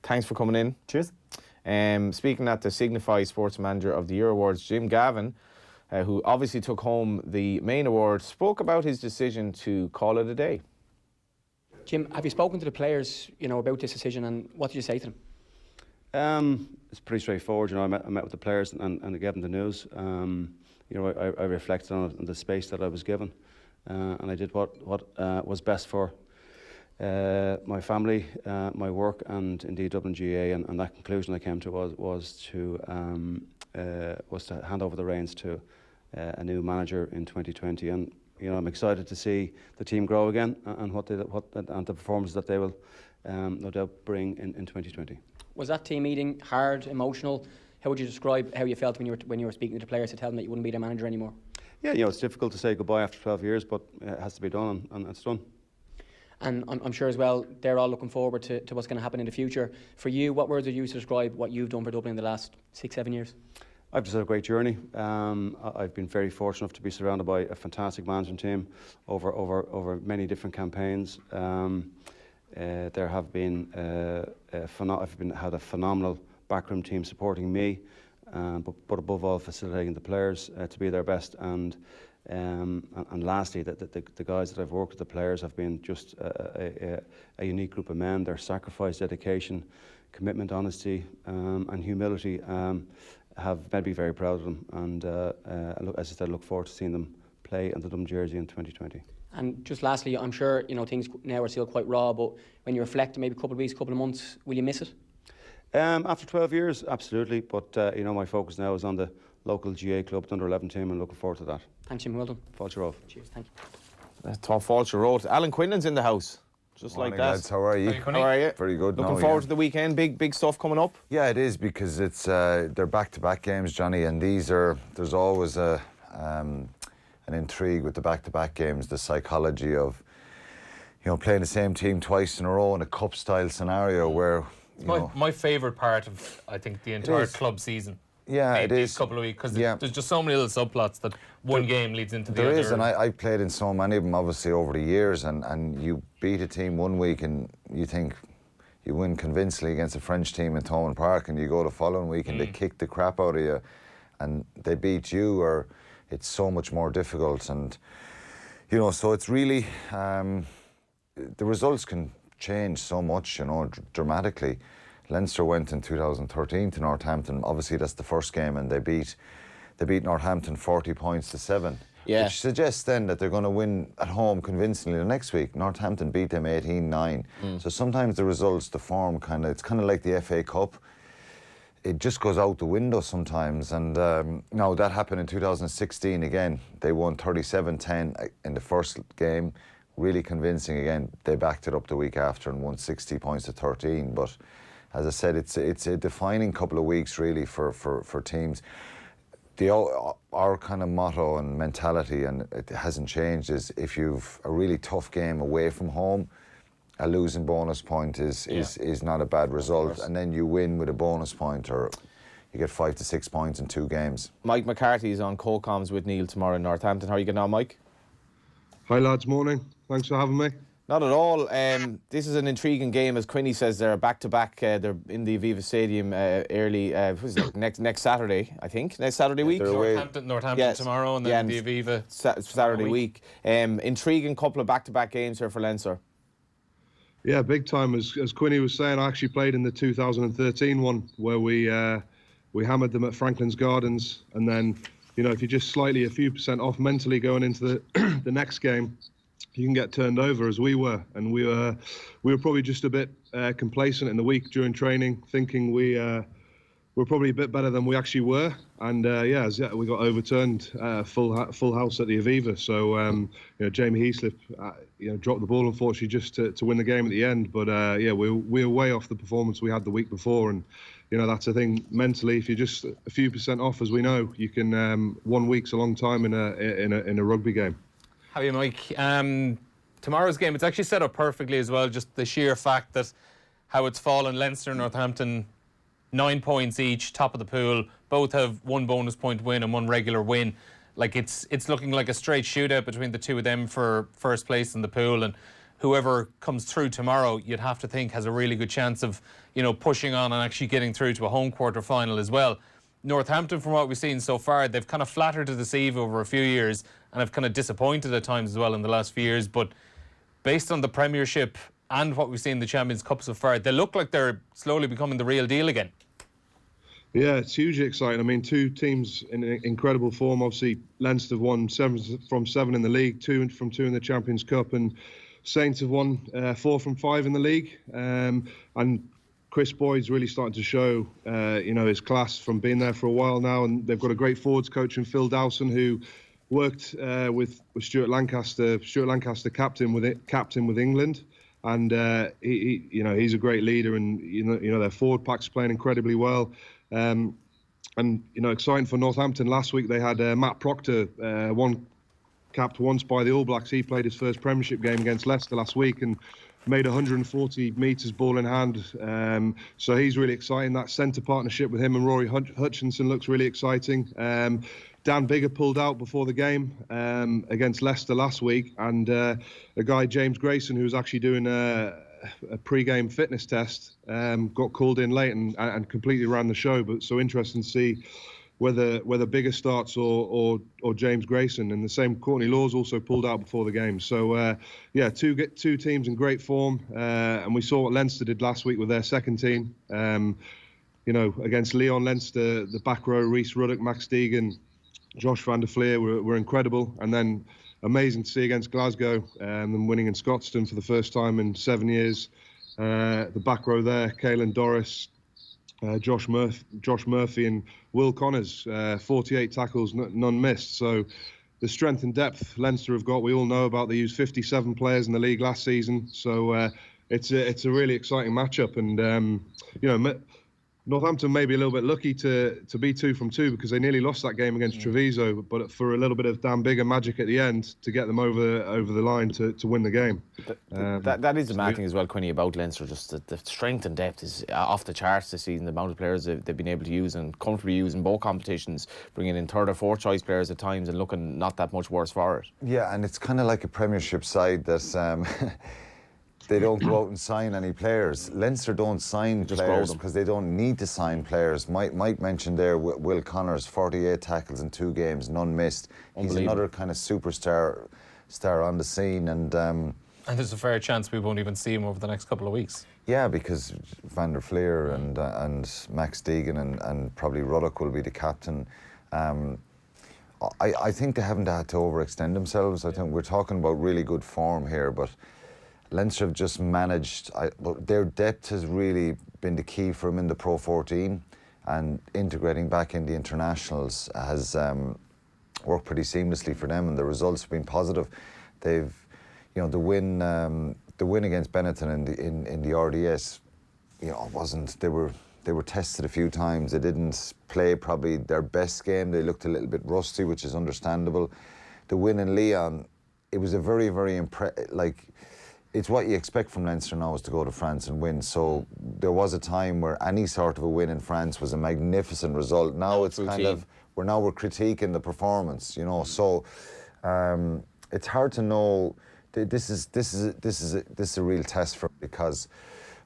Thanks for coming in. Cheers. Speaking at the Signify Sports Manager of the Year Awards, Jim Gavin, who obviously took home the main award, spoke about his decision to call it a day. Jim, have you spoken to the players, about this decision, and what did you say to them? It's pretty straightforward. I met with the players and I gave them the news. I reflected on the space that I was given, and I did what was best for my family, my work, and indeed Dublin GA. And that conclusion I came to was to hand over the reins to a new manager in 2020. And I'm excited to see the team grow again and and the performances that they will no doubt bring in 2020. Was that team meeting hard, emotional? How would you describe how you felt when you were speaking to the players to tell them that you wouldn't be their manager anymore? Yeah, it's difficult to say goodbye after 12 years, but it has to be done, and it's done. And I'm sure as well, they're all looking forward to what's going to happen in the future. For you, what words would you use to describe what you've done for Dublin in the last 6-7 years? I've just had a great journey. I've been very fortunate enough to be surrounded by a fantastic management team over many different campaigns. There have been had a phenomenal backroom team supporting me, but above all facilitating the players to be their best. And lastly, the guys that I've worked with, the players, have been just a unique group of men. Their sacrifice, dedication, commitment, honesty, and humility have made me very proud of them. And as I said, I look forward to seeing them play in the Dum jersey in 2020. And just lastly, I'm sure things now are still quite raw, but when you reflect, maybe a couple of weeks, couple of months, will you miss it? After 12 years, absolutely. But my focus now is on the local GA club, the under-11 team, and looking forward to that. Thanks, Jim. Well done. Falcher Road. Cheers. Thank you. Tom Falcher Road. Alan Quinlan's in the house. Just Morning, like that. Lads. How are you? How are you? Very good. Looking forward to the weekend. Big stuff coming up. Yeah, it is, because it's they're back-to-back games, Johnny, and there's always an intrigue with the back-to-back games. The psychology of playing the same team twice in a row in a cup-style scenario where my favourite part of, I think, the entire club season. Yeah, it is. These couple of weeks, because there's just so many little subplots that one game leads into the other. There is, and I played in so many of them, obviously, over the years, and you beat a team one week and you think you win convincingly against a French team in Thomond Park, and you go the following week and they kick the crap out of you and they beat you, or it's so much more difficult. And, so it's really, the results can change so much, dramatically. Leinster went in 2013 to Northampton. Obviously, that's the first game, and they beat Northampton 40 points to 7. Yeah. Which suggests then that they're going to win at home convincingly the next week. Northampton beat them 18-9. So sometimes the results, the form, it's kind of like the FA Cup. It just goes out the window sometimes. And now that happened in 2016 again. They won 37-10 in the first game. Really convincing again. They backed it up the week after and won 60 points to 13. But as I said, it's a defining couple of weeks really for teams. Our kind of motto and mentality, and it hasn't changed, is if you've a really tough game away from home, a losing bonus point is not a bad result, and then you win with a bonus point, or you get 5 to 6 points in 2 games. Mike McCarthy is on co-coms with Neil tomorrow in Northampton. How are you getting on, Mike? Hi lads, morning. Thanks for having me. Not at all. This is an intriguing game, as Quinny says. They're back-to-back. They're in the Aviva Stadium early. Next Saturday, I think. Next Saturday week. Northampton tomorrow, and then the Aviva Saturday week. Intriguing couple of back-to-back games here for Leinster. Yeah, big time. As Quinny was saying, I actually played in the 2013 one where we hammered them at Franklin's Gardens, and then if you're just slightly a few % off mentally going into the next game, you can get turned over, as we were, and we were probably just a bit complacent in the week during training, thinking we were probably a bit better than we actually were, and we got overturned, full house at the Aviva. So Jamie Heaslip dropped the ball, unfortunately, just to win the game at the end. But we were way off the performance we had the week before, and that's the thing mentally. If you're just a few % off, as we know, you can 1 week's a long time in a rugby game. How are you, Mike? Tomorrow's game, it's actually set up perfectly as well, just the sheer fact that how it's fallen. Leinster and Northampton, 9 points each, top of the pool. Both have 1 bonus point win and 1 regular win. Like it's looking like a straight shootout between the two of them for first place in the pool, and whoever comes through tomorrow, you'd have to think, has a really good chance of, pushing on and actually getting through to a home quarter final as well. Northampton, from what we've seen so far, they've kind of flattered to deceive over a few years, and have kind of disappointed at times as well in the last few years. But based on the Premiership and what we've seen in the Champions Cup so far, they look like they're slowly becoming the real deal again. Yeah, it's hugely exciting. I mean, 2 teams in incredible form. Obviously, Leinster have won 7 from 7 in the league, 2 from 2 in the Champions Cup, and Saints have won 4 from 5 in the league. And Chris Boyd's really starting to show, his class from being there for a while now, and they've got a great forwards coach in Phil Dowson, who worked with Stuart Lancaster. Stuart Lancaster captain with England, and he's a great leader, and their forward pack's playing incredibly well. And exciting for Northampton. Last week they had Matt Proctor, capped once by the All Blacks. He played his first Premiership game against Leicester last week and made 140 metres ball in hand. So he's really exciting. That centre partnership with him and Rory Hutchinson looks really exciting. Dan Biggar pulled out before the game against Leicester last week, and a guy, James Grayson, who's actually doing a pre-game fitness test, got called in late and completely ran the show. But so interesting to see whether Bigger starts or James Grayson, and the same Courtney Laws also pulled out before the game. So yeah, two teams in great form, and we saw what Leinster did last week with their second team. You know, against Leon Leinster, the back row, Rhys Ruddock, Max Deegan, Josh van der Fleer were incredible, and then amazing to see against Glasgow, them winning in Scotstoun for the first time in 7 years. The back row there, Caelan Doris, Josh Murphy and Will Connors, 48 tackles, none missed. So the strength and depth Leinster have got, we all know about. They used 57 players in the league last season. So it's a really exciting matchup. And, you know, Northampton may be a little bit lucky to be 2 from 2 because they nearly lost that game against Treviso, but for a little bit of Dan Bigger magic at the end to get them over the line to win the game. That is the mad thing as well, Quinny, about Leinster. Just the strength and depth is off the charts this season. The amount of players they've been able to use and comfortably use in both competitions, bringing in third or fourth choice players at times and looking not that much worse for it. Yeah, and it's kind of like a Premiership side that they don't go out and sign any players. Leinster don't sign players because they don't need to sign players. Mike mentioned there Will Connors, 48 tackles in 2 games, none missed. He's another kind of superstar on the scene, and there's a fair chance we won't even see him over the next couple of weeks. Yeah, because Van der Fleer and Max Deegan and probably Ruddock will be the captain. I think they haven't had to overextend themselves. I think we're talking about really good form here, but Leinster have just managed, their depth has really been the key for them in the Pro 14, and integrating back in the internationals has worked pretty seamlessly for them, and the results have been positive. They've, you know, the win against Benetton in the RDS, you know, they were tested a few times. They didn't play probably their best game. They looked a little bit rusty, which is understandable. The win in Lyon, it was a very, very it's what you expect from Leinster now, is to go to France and win. So there was a time where any sort of a win in France was a magnificent result. Now it's kind of we're critiquing the performance, you know. So it's hard to know. This is a real test for, because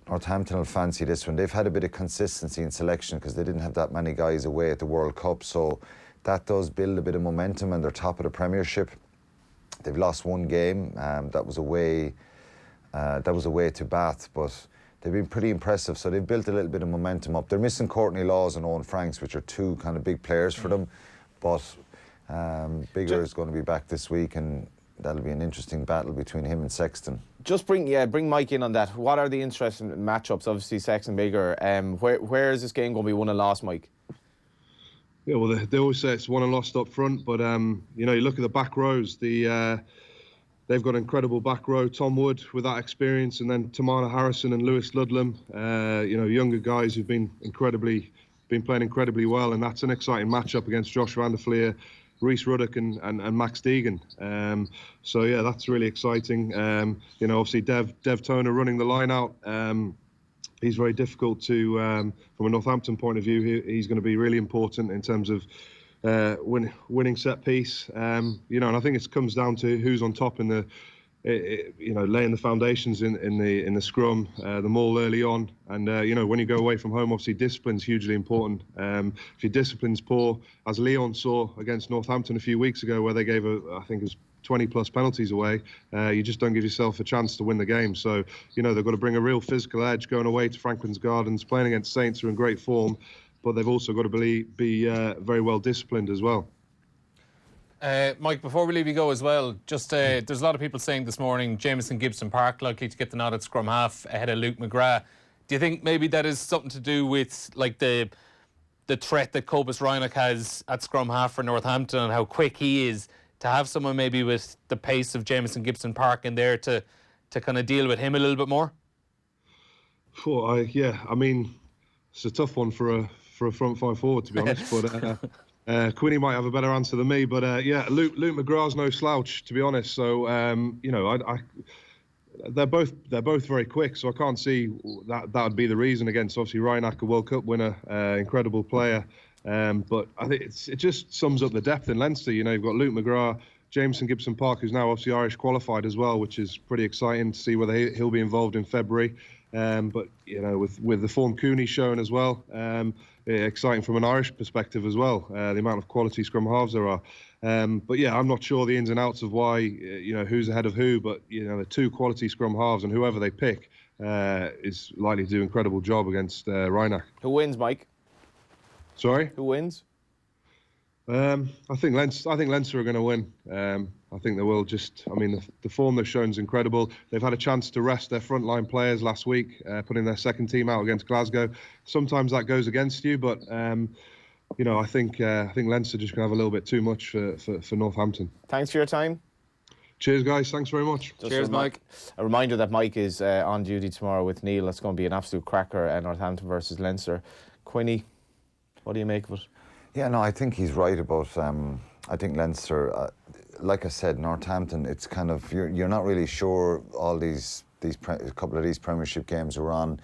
Northampton will fancy this one. They've had a bit of consistency in selection because they didn't have that many guys away at the World Cup. So that does build a bit of momentum, and they're top of the Premiership. They've lost 1 game. That was away to Bath, but they've been pretty impressive. So they've built a little bit of momentum up. They're missing Courtney Laws and Owen Franks, which are 2 kind of big players for them. But Bigger is going to be back this week, and that'll be an interesting battle between him and Sexton. Just bring Mike in on that. What are the interesting matchups? Obviously, Sexton, Bigger. Where is this game going to be won and lost, Mike? Yeah, well, they always say it's won and lost up front, but you know, you look at the back rows. They've got an incredible back row. Tom Wood with that experience, and then Tamana Harrison and Lewis Ludlam. You know, younger guys who've been playing incredibly well, and that's an exciting matchup against Josh van der Fleer, Rhys Ruddock and Max Deegan. So yeah, that's really exciting. You know, obviously Dev Toner running the line out. He's very difficult to, from a Northampton point of view, he's going to be really important in terms of winning set piece. You know, and I think it comes down to who's on top in the, you know, laying the foundations in the scrum, the maul early on, and you know, when you go away from home, obviously discipline's hugely important. If your discipline's poor, as Leon saw against Northampton a few weeks ago, where they gave I think it was 20+ penalties away, you just don't give yourself a chance to win the game. So, you know, they've got to bring a real physical edge going away to Franklin's Gardens, playing against Saints who are in great form, but they've also got to be very well disciplined as well. Mike, before we leave you go as well, just there's a lot of people saying this morning Jamison Gibson Park likely to get the nod at scrum half ahead of Luke Mcgrath. Do you think maybe that is something to do with like the threat that Cobus Reinach has at scrum half for Northampton and how quick he is, to have someone maybe with the pace of Jamison Gibson Park in there to kind of deal with him a little bit more? Yeah, I mean, it's a tough one for a front 5 forward, to be honest. But Quinny might have a better answer than me. But yeah, Luke McGrath's no slouch, to be honest. So you know, they're both very quick. So I can't see that would be the reason against obviously Reinach, a World Cup winner, incredible player. But I think it just sums up the depth in Leinster. You know, you've got Luke Mcgrath, Jameson Gibson-Park, who's now obviously Irish qualified as well, which is pretty exciting to see whether he'll be involved in February. But with the form Cooney's shown as well, exciting from an Irish perspective as well. The amount of quality scrum halves there are. But yeah, I'm not sure the ins and outs of why who's ahead of who. But the 2 quality scrum halves, and whoever they pick is likely to do an incredible job against Reinach. Who wins, Mike? Sorry? Who wins? I think Leinster are going to win. I think they will. The form they've shown is incredible. They've had a chance to rest their frontline players last week, putting their second team out against Glasgow. Sometimes that goes against you, but I think Leinster just going to have a little bit too much for Northampton. Thanks for your time. Cheers, guys. Thanks very much. Cheers, Mike. A reminder that Mike is on duty tomorrow with Neil. That's going to be an absolute cracker, Northampton versus Leinster. Quinny, what do you make of it? Yeah, no, I think he's right about. I think Leinster, like I said, Northampton. It's kind of you're not really sure all these couple of these Premiership games are on,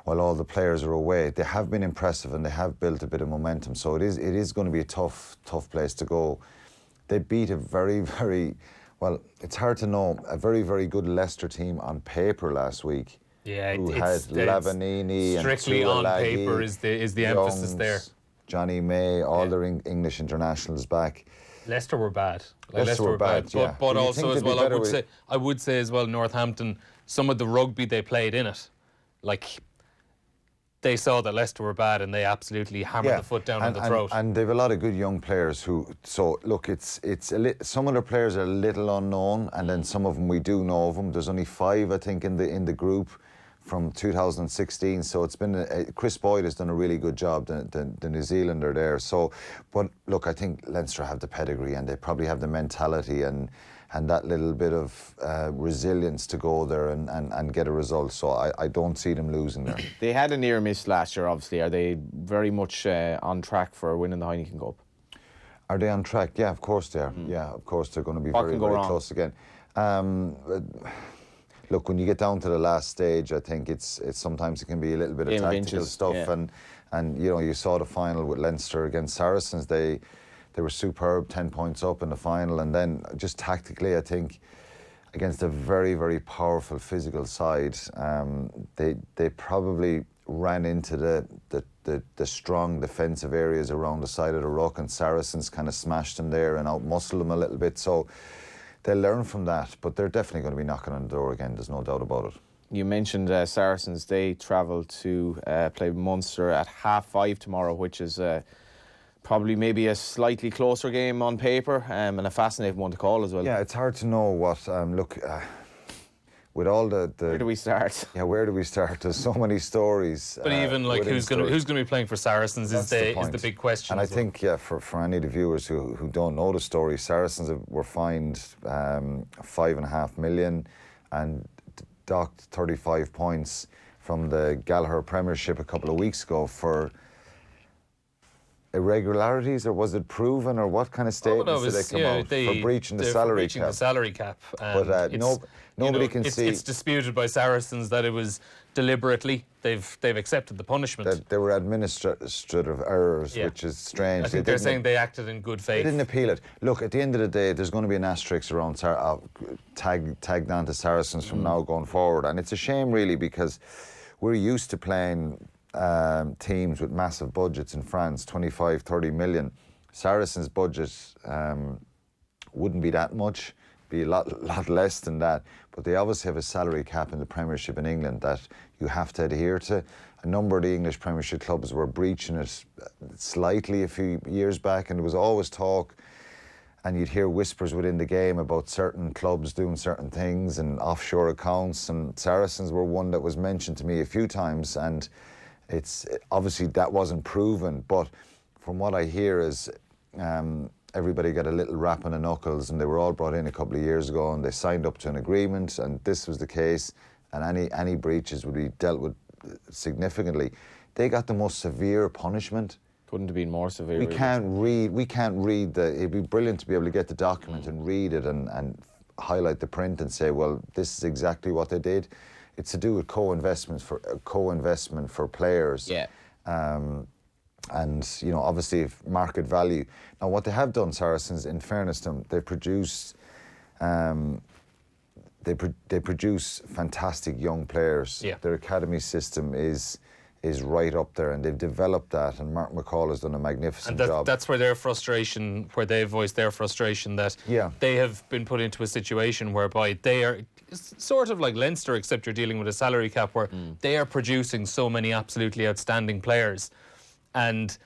while all the players are away. They have been impressive and they have built a bit of momentum. So it is going to be a tough place to go. They beat a very well. It's hard to know, a very good Leicester team on paper last week. Yeah, who had Lavanini strictly and on Tuilagi, paper is the Youngs, emphasis there. Johnny May, all their English internationals back. Leicester were bad. Leicester were bad, yeah. But Do you also think as they'd be well, better I would say as well, Northampton, some of the rugby they played in it, like they saw that Leicester were bad and they absolutely hammered the foot down on the throat. And they've a lot of good young players who. So look, some of the players are a little unknown, and then some of them we do know of them. There's only 5, I think, in the group from 2016, so it's been Chris Boyd has done a really good job, the New Zealander there. So, but look, I think Leinster have the pedigree and they probably have the mentality and that little bit of resilience to go there and get a result. So I don't see them losing there. They had a near miss last year, obviously. Are they very much on track for winning the Heineken Cup? Are they on track? Yeah, of course they are. Yeah, of course they're going to be very close again. Look, when you get down to the last stage, I think it's sometimes it can be a little bit of tactical stuff, and you saw the final with Leinster against Saracens. They were superb, 10 points up in the final, and then just tactically, I think against a very powerful physical side, they probably ran into the strong defensive areas around the side of the ruck, and Saracens kind of smashed them there and out-muscled them a little bit. So they'll learn from that, but they're definitely going to be knocking on the door again. There's no doubt about it. You mentioned Saracens. They travel to play Munster at 5:30 tomorrow, which is probably maybe a slightly closer game on paper and a fascinating one to call as well. Yeah, it's hard to know what. With all the where do we start? Yeah, where do we start? There's so many stories. But even like who's going to be playing for Saracens is the big question. And I think for any of the viewers who don't know the story, Saracens were fined $5.5 million and docked 35 points from the Gallagher Premiership a couple of weeks ago for irregularities, or was it proven, or what kind of statements did they come out for breaching the salary cap? The salary cap. But nobody can see. It's disputed by Saracens that it was deliberately. They've accepted the punishment. That there were administrative errors, which is strange. I think they're saying they acted in good faith. They didn't appeal it. Look, at the end of the day, there's going to be an asterisk around tagged onto Saracens from now going forward, and it's a shame really, because we're used to playing teams with massive budgets in France, 25, 30 million. Saracens' budget wouldn't be that much, be a lot less than that, but they obviously have a salary cap in the Premiership in England that you have to adhere to. A number of the English Premiership clubs were breaching it slightly a few years back, and there was always talk, and you'd hear whispers within the game about certain clubs doing certain things and offshore accounts, and Saracens were one that was mentioned to me a few times, and it's obviously that wasn't proven, but from what I hear is everybody got a little rap on the knuckles, and they were all brought in a couple of years ago, and they signed up to an agreement, and this was the case, and any breaches would be dealt with significantly. They got the most severe punishment. Couldn't have been more severe. We can't read it'd be brilliant to be able to get the document and read it and highlight the print and say, well, this is exactly what they did. It's to do with co-investment for players. Yeah. you know, obviously if market value. Now, what they have done, Saracens, in fairness to them, they produce fantastic young players. Yeah. Their academy system is right up there, and they've developed that. And Mark McCall has done a magnificent job. That's where their frustration, where they voiced their frustration that they have been put into a situation whereby they are sort of like Leinster, except you're dealing with a salary cap, where they are producing so many absolutely outstanding players, and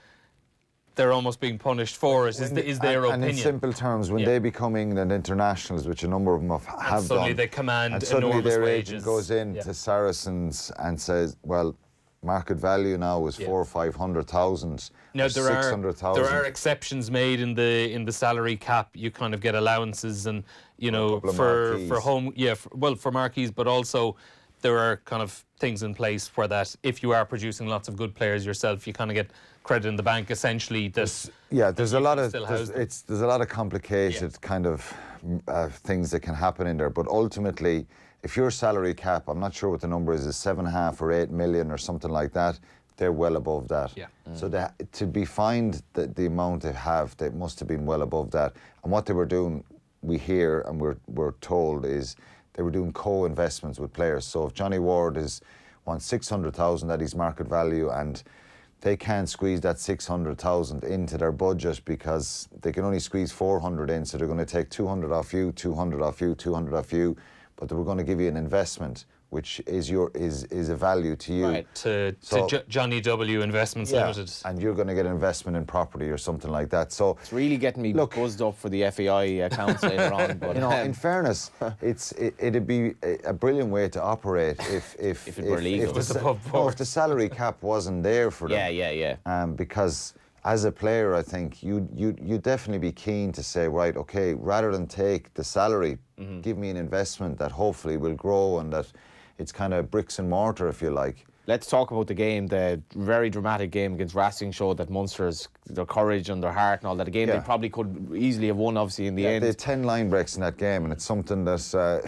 they're almost being punished for it. Is their opinion? And in simple terms, when they become England internationals, which a number of them have suddenly done, they command and suddenly enormous their wages. agent goes in to Saracens and says, well, market value now is 400,000 or 500,000. Now there 600,000. There are exceptions made in the salary cap. You kind of get allowances, and you know for home, for marquees, but also there are kind of things in place where that if you are producing lots of good players yourself, you kind of get credit in the bank essentially. There's a lot of complicated kind of things that can happen in there, but ultimately, if your salary cap, I'm not sure what the number is 7.5 or 8 million or something like that, they're well above that. Yeah. So to be fined the amount they have, they must have been well above that. And what they were doing, we hear and we're told, is they were doing co-investments with players. So if Johnny Ward wants 600,000 at his market value, and they can't squeeze that 600,000 into their budget because they can only squeeze 400 in, so they're going to take 200 off you, 200 off you, 200 off you, but they were going to give you an investment which is a value to you. Right, to Johnny W. Investments Limited. And you're going to get an investment in property or something like that. So it's really getting me buzzed up for the FAI accounts later on. But you know, in fairness, it'd be a brilliant way to operate if it were legal. If the salary cap wasn't there for them. Yeah. Because as a player, I think you'd definitely be keen to say, right, okay, rather than take the salary, give me an investment that hopefully will grow, and that it's kind of bricks and mortar, if you like. Let's talk about the game. The very dramatic game against Racing showed that Munster's their courage and their heart and all that. A game they probably could easily have won, obviously, in the end. They had 10 line breaks in that game, and it's something that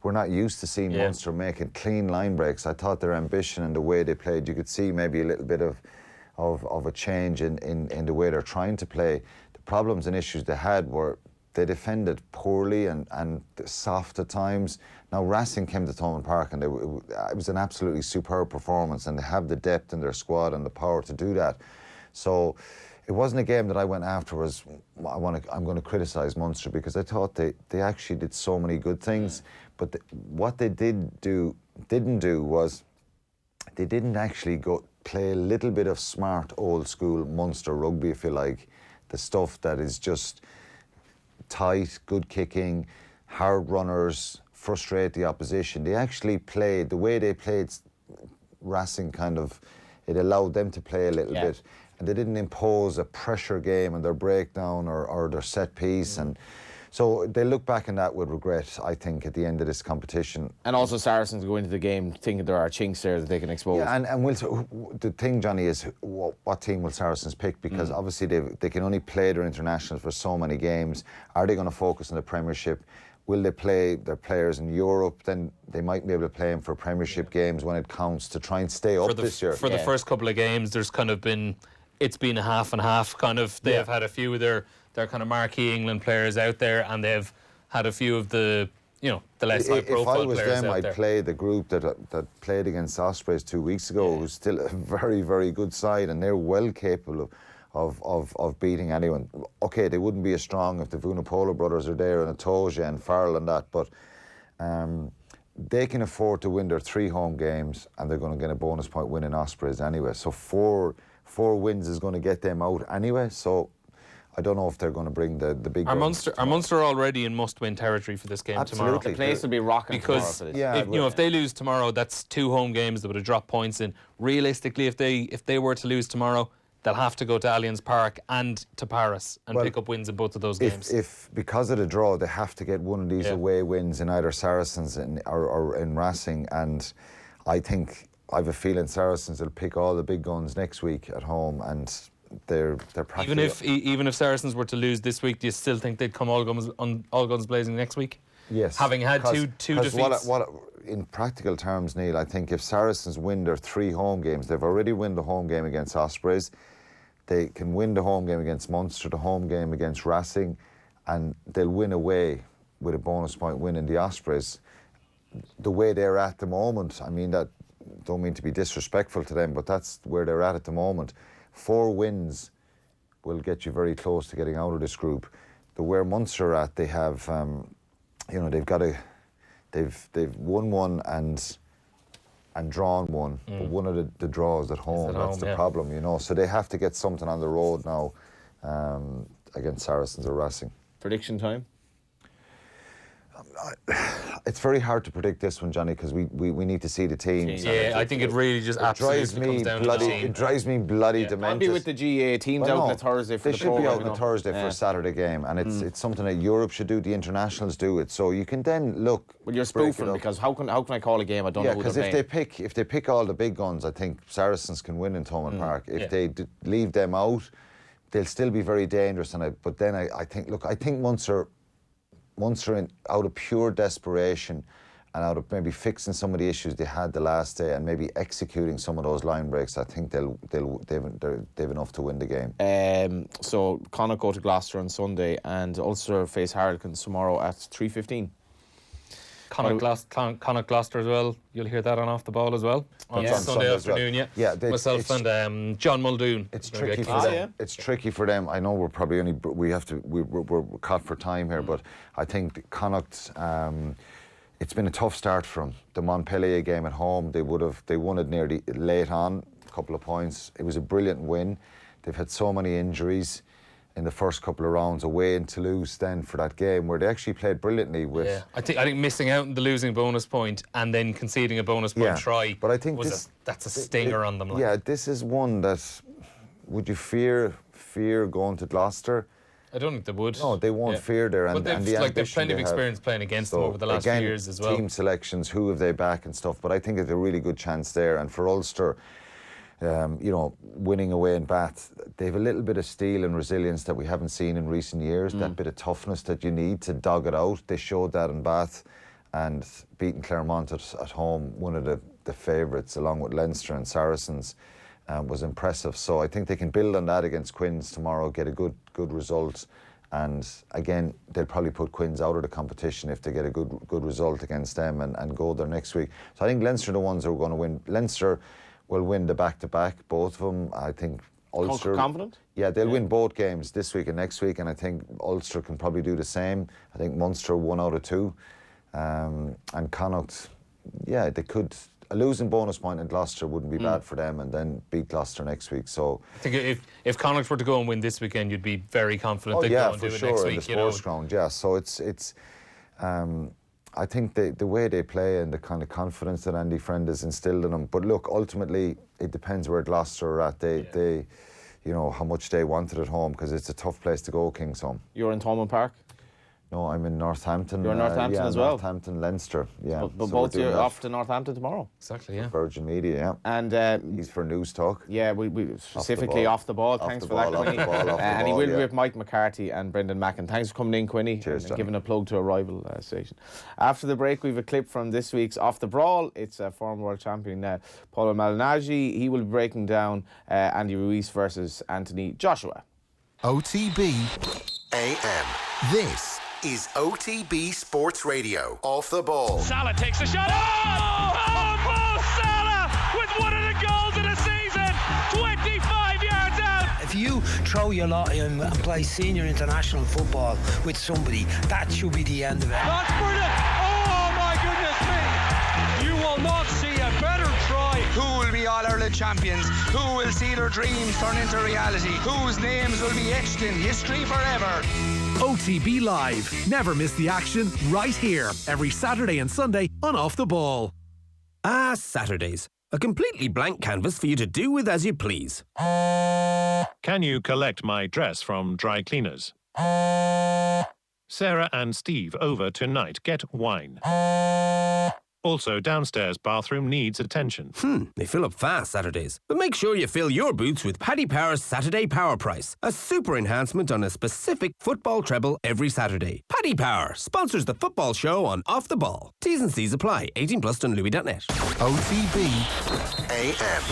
we're not used to seeing Munster making clean line breaks. I thought their ambition and the way they played, you could see maybe a little bit of a change in the way they're trying to play. The problems and issues they had were they defended poorly and soft at times. Now, Racing came to Thomond Park, and it was an absolutely superb performance, and they have the depth in their squad and the power to do that. So it wasn't a game that I went afterwards, I'm going to criticise Munster, because I thought they actually did so many good things. But what they didn't do was they didn't actually go play a little bit of smart old school Munster rugby, if you like. The stuff that is just tight, good kicking, hard runners, frustrate the opposition. They actually played, the way they played Racing it allowed them to play a little bit. And they didn't impose a pressure game on their breakdown or their set piece. And so they look back on that with regret, I think, at the end of this competition. And also Saracens go into the game thinking there are chinks there that they can expose. Yeah, and the thing, Johnny, is what team will Saracens pick? Because obviously they can only play their internationals for so many games. Are they going to focus on the Premiership? Will they play their players in Europe? Then they might be able to play them for Premiership games when it counts to try and stay up this year. For the first couple of games, there's kind of been, it's been a half and half kind of. They have had a few of their kind of marquee England players out there, and they've had a few of the less high profile players out there. If I was them, I'd play the group that played against Ospreys 2 weeks ago. It was still a very, very good side, and they're well capable of beating anyone. Okay, they wouldn't be as strong if the Vunipola brothers are there, and Atoja and Farrell and that, but they can afford to win their 3 home games, and they're going to get a bonus point winning Ospreys anyway. So four wins is going to get them out anyway. So I don't know if they're going to bring the big guns. Are Munster already in must-win territory for this game tomorrow? The place will be rocking because tomorrow for this. If they lose tomorrow, that's 2 home games that would have dropped points in. Realistically, if they were to lose tomorrow, they'll have to go to Allianz Park and to Paris and pick up wins in both of those games. If because of the draw, they have to get one of these away wins in either Saracens or in Racing, and I think I have a feeling Saracens will pick all the big guns next week at home, and they're practically... Even if Saracens were to lose this week, do you still think they'd come all guns blazing next week? Yes. Having had two defeats? What in practical terms, Neil, I think if Saracens win their 3 home games, they've already won the home game against Ospreys. they can win the home game against Munster, the home game against Racing, and they'll win away with a bonus point win in the Ospreys. The way they're at the moment, I mean, that don't mean to be disrespectful to them, but that's where they're at the moment. 4 wins will get you very close to getting out of this group. The where Munster are at, they have, they've won one and drawn one, but one of the draws at home. That's the problem, you know. So they have to get something on the road now against Saracens or Racing. Prediction time? It's very hard to predict this one, Johnny, because we need to see the teams. Yeah, I think it really just absolutely comes down to the team. It drives me bloody demented. I'll be with the GA teams out on a Thursday for the They should be out on a Thursday for a Saturday game, and it's something that Europe should do. The internationals do it, so you can then look. Well, you're spoofing because how can I call a game? I don't know who they're playing. Because if they pick all the big guns, I think Saracens can win in Thomond Park. If they leave them out, they'll still be very dangerous. But then I think Munster, out of pure desperation and out of maybe fixing some of the issues they had the last day and maybe executing some of those line breaks, I think they've enough to win the game. So Connacht go to Gloucester on Sunday and Ulster face Harlequins tomorrow at 3:15. Connacht Gloucester as well. You'll hear that on Off the Ball as well on Sunday afternoon. Myself and John Muldoon. It's tricky for them. It's tricky for them. I know we're probably we're caught for time here, but I think Connacht. It's been a tough start for them. The Montpellier game at home, they won it nearly late on, a couple of points. It was a brilliant win. They've had so many injuries in the first couple of rounds away in Toulouse then for that game where they actually played brilliantly with... Yeah, I think missing out on the losing bonus point and then conceding a bonus point try, but I think that's a stinger on them. Yeah, this is one that... Would you fear going to Gloucester? I don't think they would. No, they won't fear there. But they've plenty of experience playing against them over the last few years as well. Team selections, who have they back and stuff, but I think it's a really good chance there. And for Ulster... winning away in Bath, they have a little bit of steel and resilience that we haven't seen in recent years, that bit of toughness that you need to dog it out. They showed that in Bath, and beating Claremont at home, one of the favourites, along with Leinster and Saracens, was impressive. So I think they can build on that against Quins tomorrow, get a good result, and again, they'll probably put Quins out of the competition if they get a good result against them and go there next week. So I think Leinster are the ones who are going to win. Leinster will win the back-to-back, both of them. I think Ulster... Confident? Yeah, they'll win both games this week and next week, and I think Ulster can probably do the same. I think Munster 1 out of 2. And Connacht, they could... A losing bonus point in Gloucester wouldn't be bad for them, and then beat Gloucester next week. So I think if Connacht were to go and win this weekend, you'd be very confident they'd go and do it next week. in the sports ground, yeah. So it's I think the way they play and the kind of confidence that Andy Friend has instilled in them. But look, ultimately, it depends where Gloucester are at. They how much they want it at home, because it's a tough place to go, Kingsholm. You're in Thomond Park? No, I'm in Northampton. You're in Northampton as well? Northampton, Leinster, yeah. But both of you are off to Northampton tomorrow? Exactly, yeah. Virgin Media, yeah. And he's for News Talk. Yeah, we specifically off the ball. Thanks for that, Quinny. And he will be with Mike McCarthy and Brendan Mackin. Thanks for coming in, Quinny. Cheers, and giving a plug to a rival station. After the break, we have a clip from this week's Off the Brawl. It's former world champion Paulo Malignaggi. He will be breaking down Andy Ruiz versus Anthony Joshua. OTB AM. This is OTB Sports Radio. Off the Ball. Salah takes the shot. Oh, Mo Salah with one of the goals of the season. 25 yards out. If you throw your lot in and play senior international football with somebody, that should be the end of it. That's brilliant. Oh, my goodness me. You will not see a better try. Who will be All-Ireland champions? Who will see their dreams turn into reality? Whose names will be etched in history forever? OTB Live. Never miss the action right here. Every Saturday and Sunday on Off the Ball. Saturdays. A completely blank canvas for you to do with as you please. Can you collect my dress from dry cleaners? Sarah and Steve over tonight. Get wine. Also, downstairs bathroom needs attention. They fill up fast Saturdays. But make sure you fill your boots with Paddy Power's Saturday Power Price, a super enhancement on a specific football treble every Saturday. Paddy Power sponsors the football show on Off the Ball. T's and C's apply. 18+ on Louis.net. OTB AM.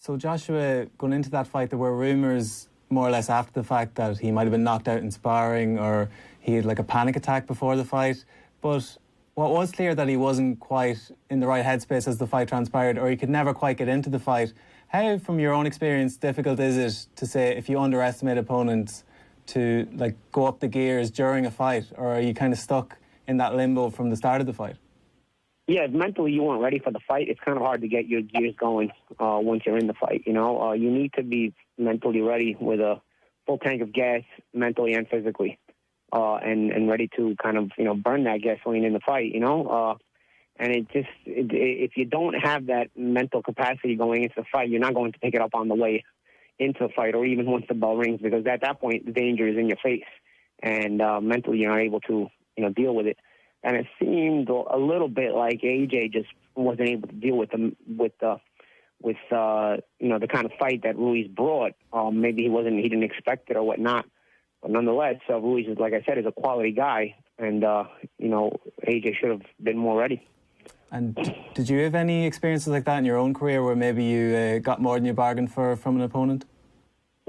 So Joshua, going into that fight, there were rumours more or less after the fact that he might have been knocked out in sparring or he had like a panic attack before the fight. But what was clear that he wasn't quite in the right headspace as the fight transpired, or he could never quite get into the fight. How, from your own experience, difficult is it to say if you underestimate opponents to like go up the gears during a fight, or are you kind of stuck in that limbo from the start of the fight? Yeah, mentally you weren't ready for the fight. It's kind of hard to get your gears going once you're in the fight, you know. You need to be mentally ready with a full tank of gas, mentally and physically, and ready to kind of, you know, burn that gasoline in the fight, you know. And if you don't have that mental capacity going into the fight, you're not going to pick it up on the way into the fight or even once the bell rings, because at that point the danger is in your face, and mentally you're not able to, you know, deal with it. And it seemed a little bit like AJ just wasn't able to deal with you know, the kind of fight that Ruiz brought. Maybe he didn't expect it or whatnot. But nonetheless, Ruiz is, like I said, is a quality guy, and you know, AJ should have been more ready. And did you have any experiences like that in your own career where maybe you got more than you bargained for from an opponent?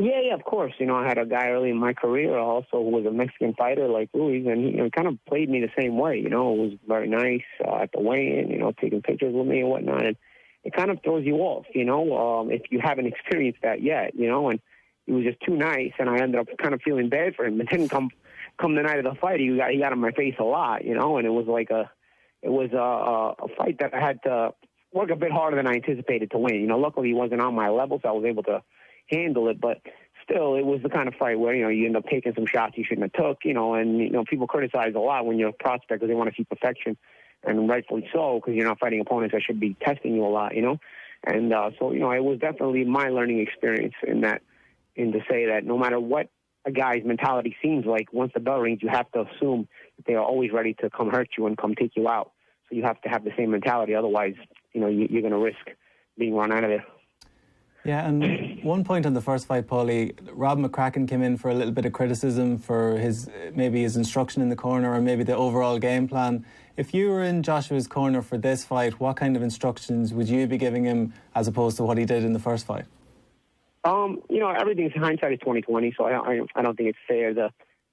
Yeah, of course. You know, I had a guy early in my career also who was a Mexican fighter like Ruiz, and he, you know, kind of played me the same way. You know, it was very nice at the weigh-in, you know, taking pictures with me and whatnot. And it kind of throws you off, you know, if you haven't experienced that yet, you know. And he was just too nice, and I ended up kind of feeling bad for him. But then come the night of the fight, he got in my face a lot, you know, and it was like a fight that I had to work a bit harder than I anticipated to win. You know, luckily he wasn't on my level, so I was able to handle it, but still, it was the kind of fight where, you know, you end up taking some shots you shouldn't have took, you know, and, you know, people criticize a lot when you're a prospect because they want to see perfection, and rightfully so, because you're not fighting opponents that should be testing you a lot, you know, and so, you know, it was definitely my learning experience in to say that no matter what a guy's mentality seems like, once the bell rings, you have to assume that they are always ready to come hurt you and come take you out, so you have to have the same mentality, otherwise, you know, you're going to risk being run out of there. Yeah, and one point on the first fight, Paulie, Rob McCracken came in for a little bit of criticism for his instruction in the corner or maybe the overall game plan. If you were in Joshua's corner for this fight, what kind of instructions would you be giving him as opposed to what he did in the first fight? You know, everything's hindsight is 20/20, so I don't think it's fair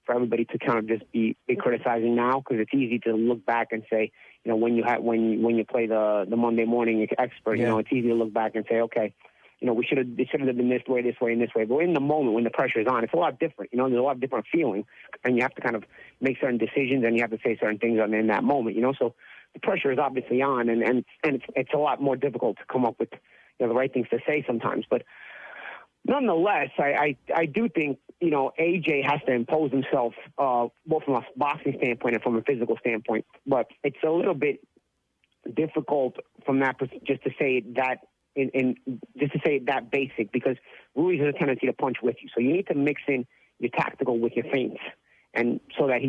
for everybody to kind of just be criticizing now, because it's easy to look back and say, you know, when you play the Monday morning expert, you know, it's easy to look back and say, okay, you know, it should have been this way, and this way. But in the moment, when the pressure is on, it's a lot different. You know, there's a lot of different feeling, and you have to kind of make certain decisions, and you have to say certain things in that moment. You know, so the pressure is obviously on, and it's a lot more difficult to come up with, you know, the right things to say sometimes. But nonetheless, I do think, you know, AJ has to impose himself both from a boxing standpoint and from a physical standpoint. But it's a little bit difficult from that just to say that. Just to say that basic, because Ruiz has a tendency to punch with you, so you need to mix in your tactical with your feints, and so that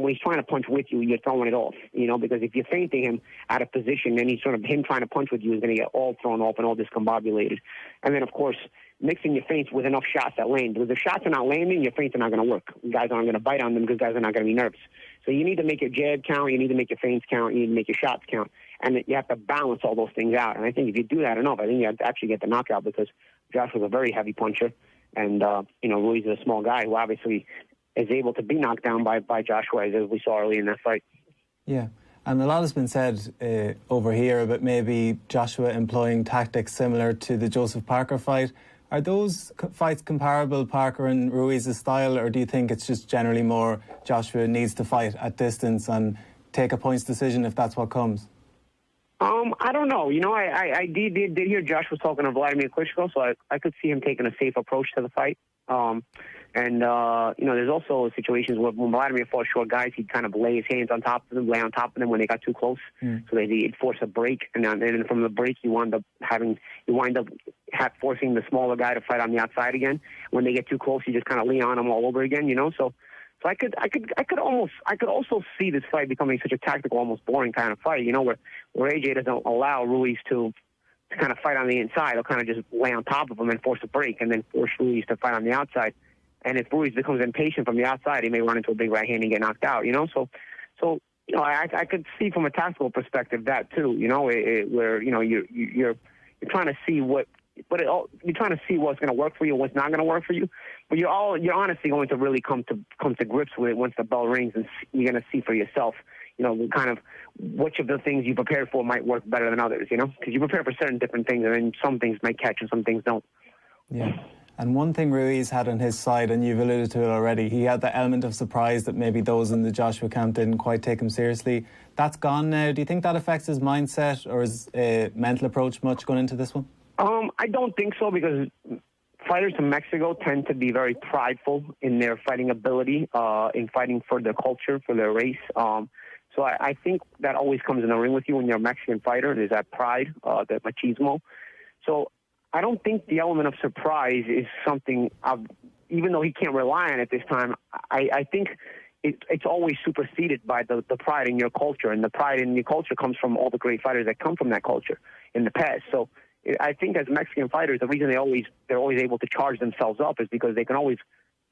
when he's trying to punch with you, you're throwing it off, you know, because if you're feinting him out of position, then him trying to punch with you is going to get all thrown off and all discombobulated. And then, of course, mixing your feints with enough shots that land, because if shots are not landing, your feints are not going to work. Guys aren't going to bite on them because guys are not going to be nervous. So you need to make your jab count, you need to make your feints count, you need to make your shots count, and you have to balance all those things out. And I think if you do that enough, I think you have to actually get the knockout, because Josh was a very heavy puncher, and you know, Ruiz is a small guy who obviously is able to be knocked down by Joshua, as we saw early in that fight. Yeah, and a lot has been said over here about maybe Joshua employing tactics similar to the Joseph Parker fight. Are those fights comparable, Parker and Ruiz's style, or do you think it's just generally more Joshua needs to fight at distance and take a points decision if that's what comes? I don't know. You know, I did hear Josh was talking to Vladimir Klitschko, so I could see him taking a safe approach to the fight. And, you know, there's also situations where when Vladimir fought short guys, he'd kind of lay his hands on top of them, lay on top of them when they got too close. So they'd force a break. And then from the break, you wind up forcing the smaller guy to fight on the outside again. When they get too close, you just kind of lean on them all over again, you know? So I could also see this fight becoming such a tactical, almost boring kind of fight, you know, where AJ doesn't allow Ruiz to kind of fight on the inside. He'll kind of just lay on top of him and force a break, and then force Ruiz to fight on the outside. And if Ruiz becomes impatient from the outside, he may run into a big right hand and get knocked out, you know? So you know, I could see from a tactical perspective that too, you know, where, you know, you're trying to see what you're trying to see what's going to work for you and what's not going to work for you. But you're honestly going to really come to grips with it once the bell rings, and you're going to see for yourself, kind of which of the things you prepared for might work better than others, because you prepare for certain different things, and then some things might catch and some things don't. Yeah. And one thing Ruiz had on his side, and you've alluded to it already, he had the element of surprise that maybe those in the Joshua camp didn't quite take him seriously. That's gone now. Do you think that affects his mindset or his mental approach much going into this one? I don't think so, because fighters from Mexico tend to be very prideful in their fighting ability, in fighting for their culture, for their race. So I think that always comes in the ring with you when you're a Mexican fighter. There's that pride, that machismo. So I don't think the element of surprise is something, even though he can't rely on it this time, I think it's always superseded by the pride in your culture. And the pride in your culture comes from all the great fighters that come from that culture in the past. So I think as Mexican fighters, the reason they're always able to charge themselves up is because they can always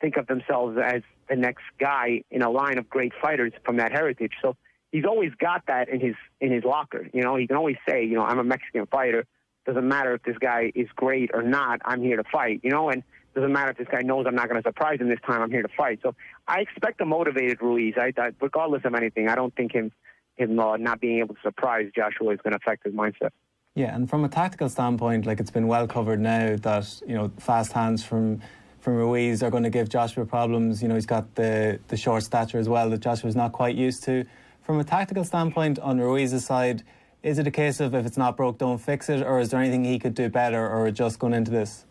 think of themselves as the next guy in a line of great fighters from that heritage. So he's always got that in his locker. He can always say, I'm a Mexican fighter. Doesn't matter if this guy is great or not, I'm here to fight, and doesn't matter if this guy knows I'm not going to surprise him this time, I'm here to fight. So I expect a motivated Ruiz. Regardless of anything, I don't think him not being able to surprise Joshua is going to affect his mindset. Yeah, and from a tactical standpoint, it's been well covered now that, fast hands from Ruiz are going to give Joshua problems. He's got the short stature as well that Joshua's not quite used to. From a tactical standpoint on Ruiz's side, is it a case of if it's not broke, don't fix it, or is there anything he could do better or adjust going into this?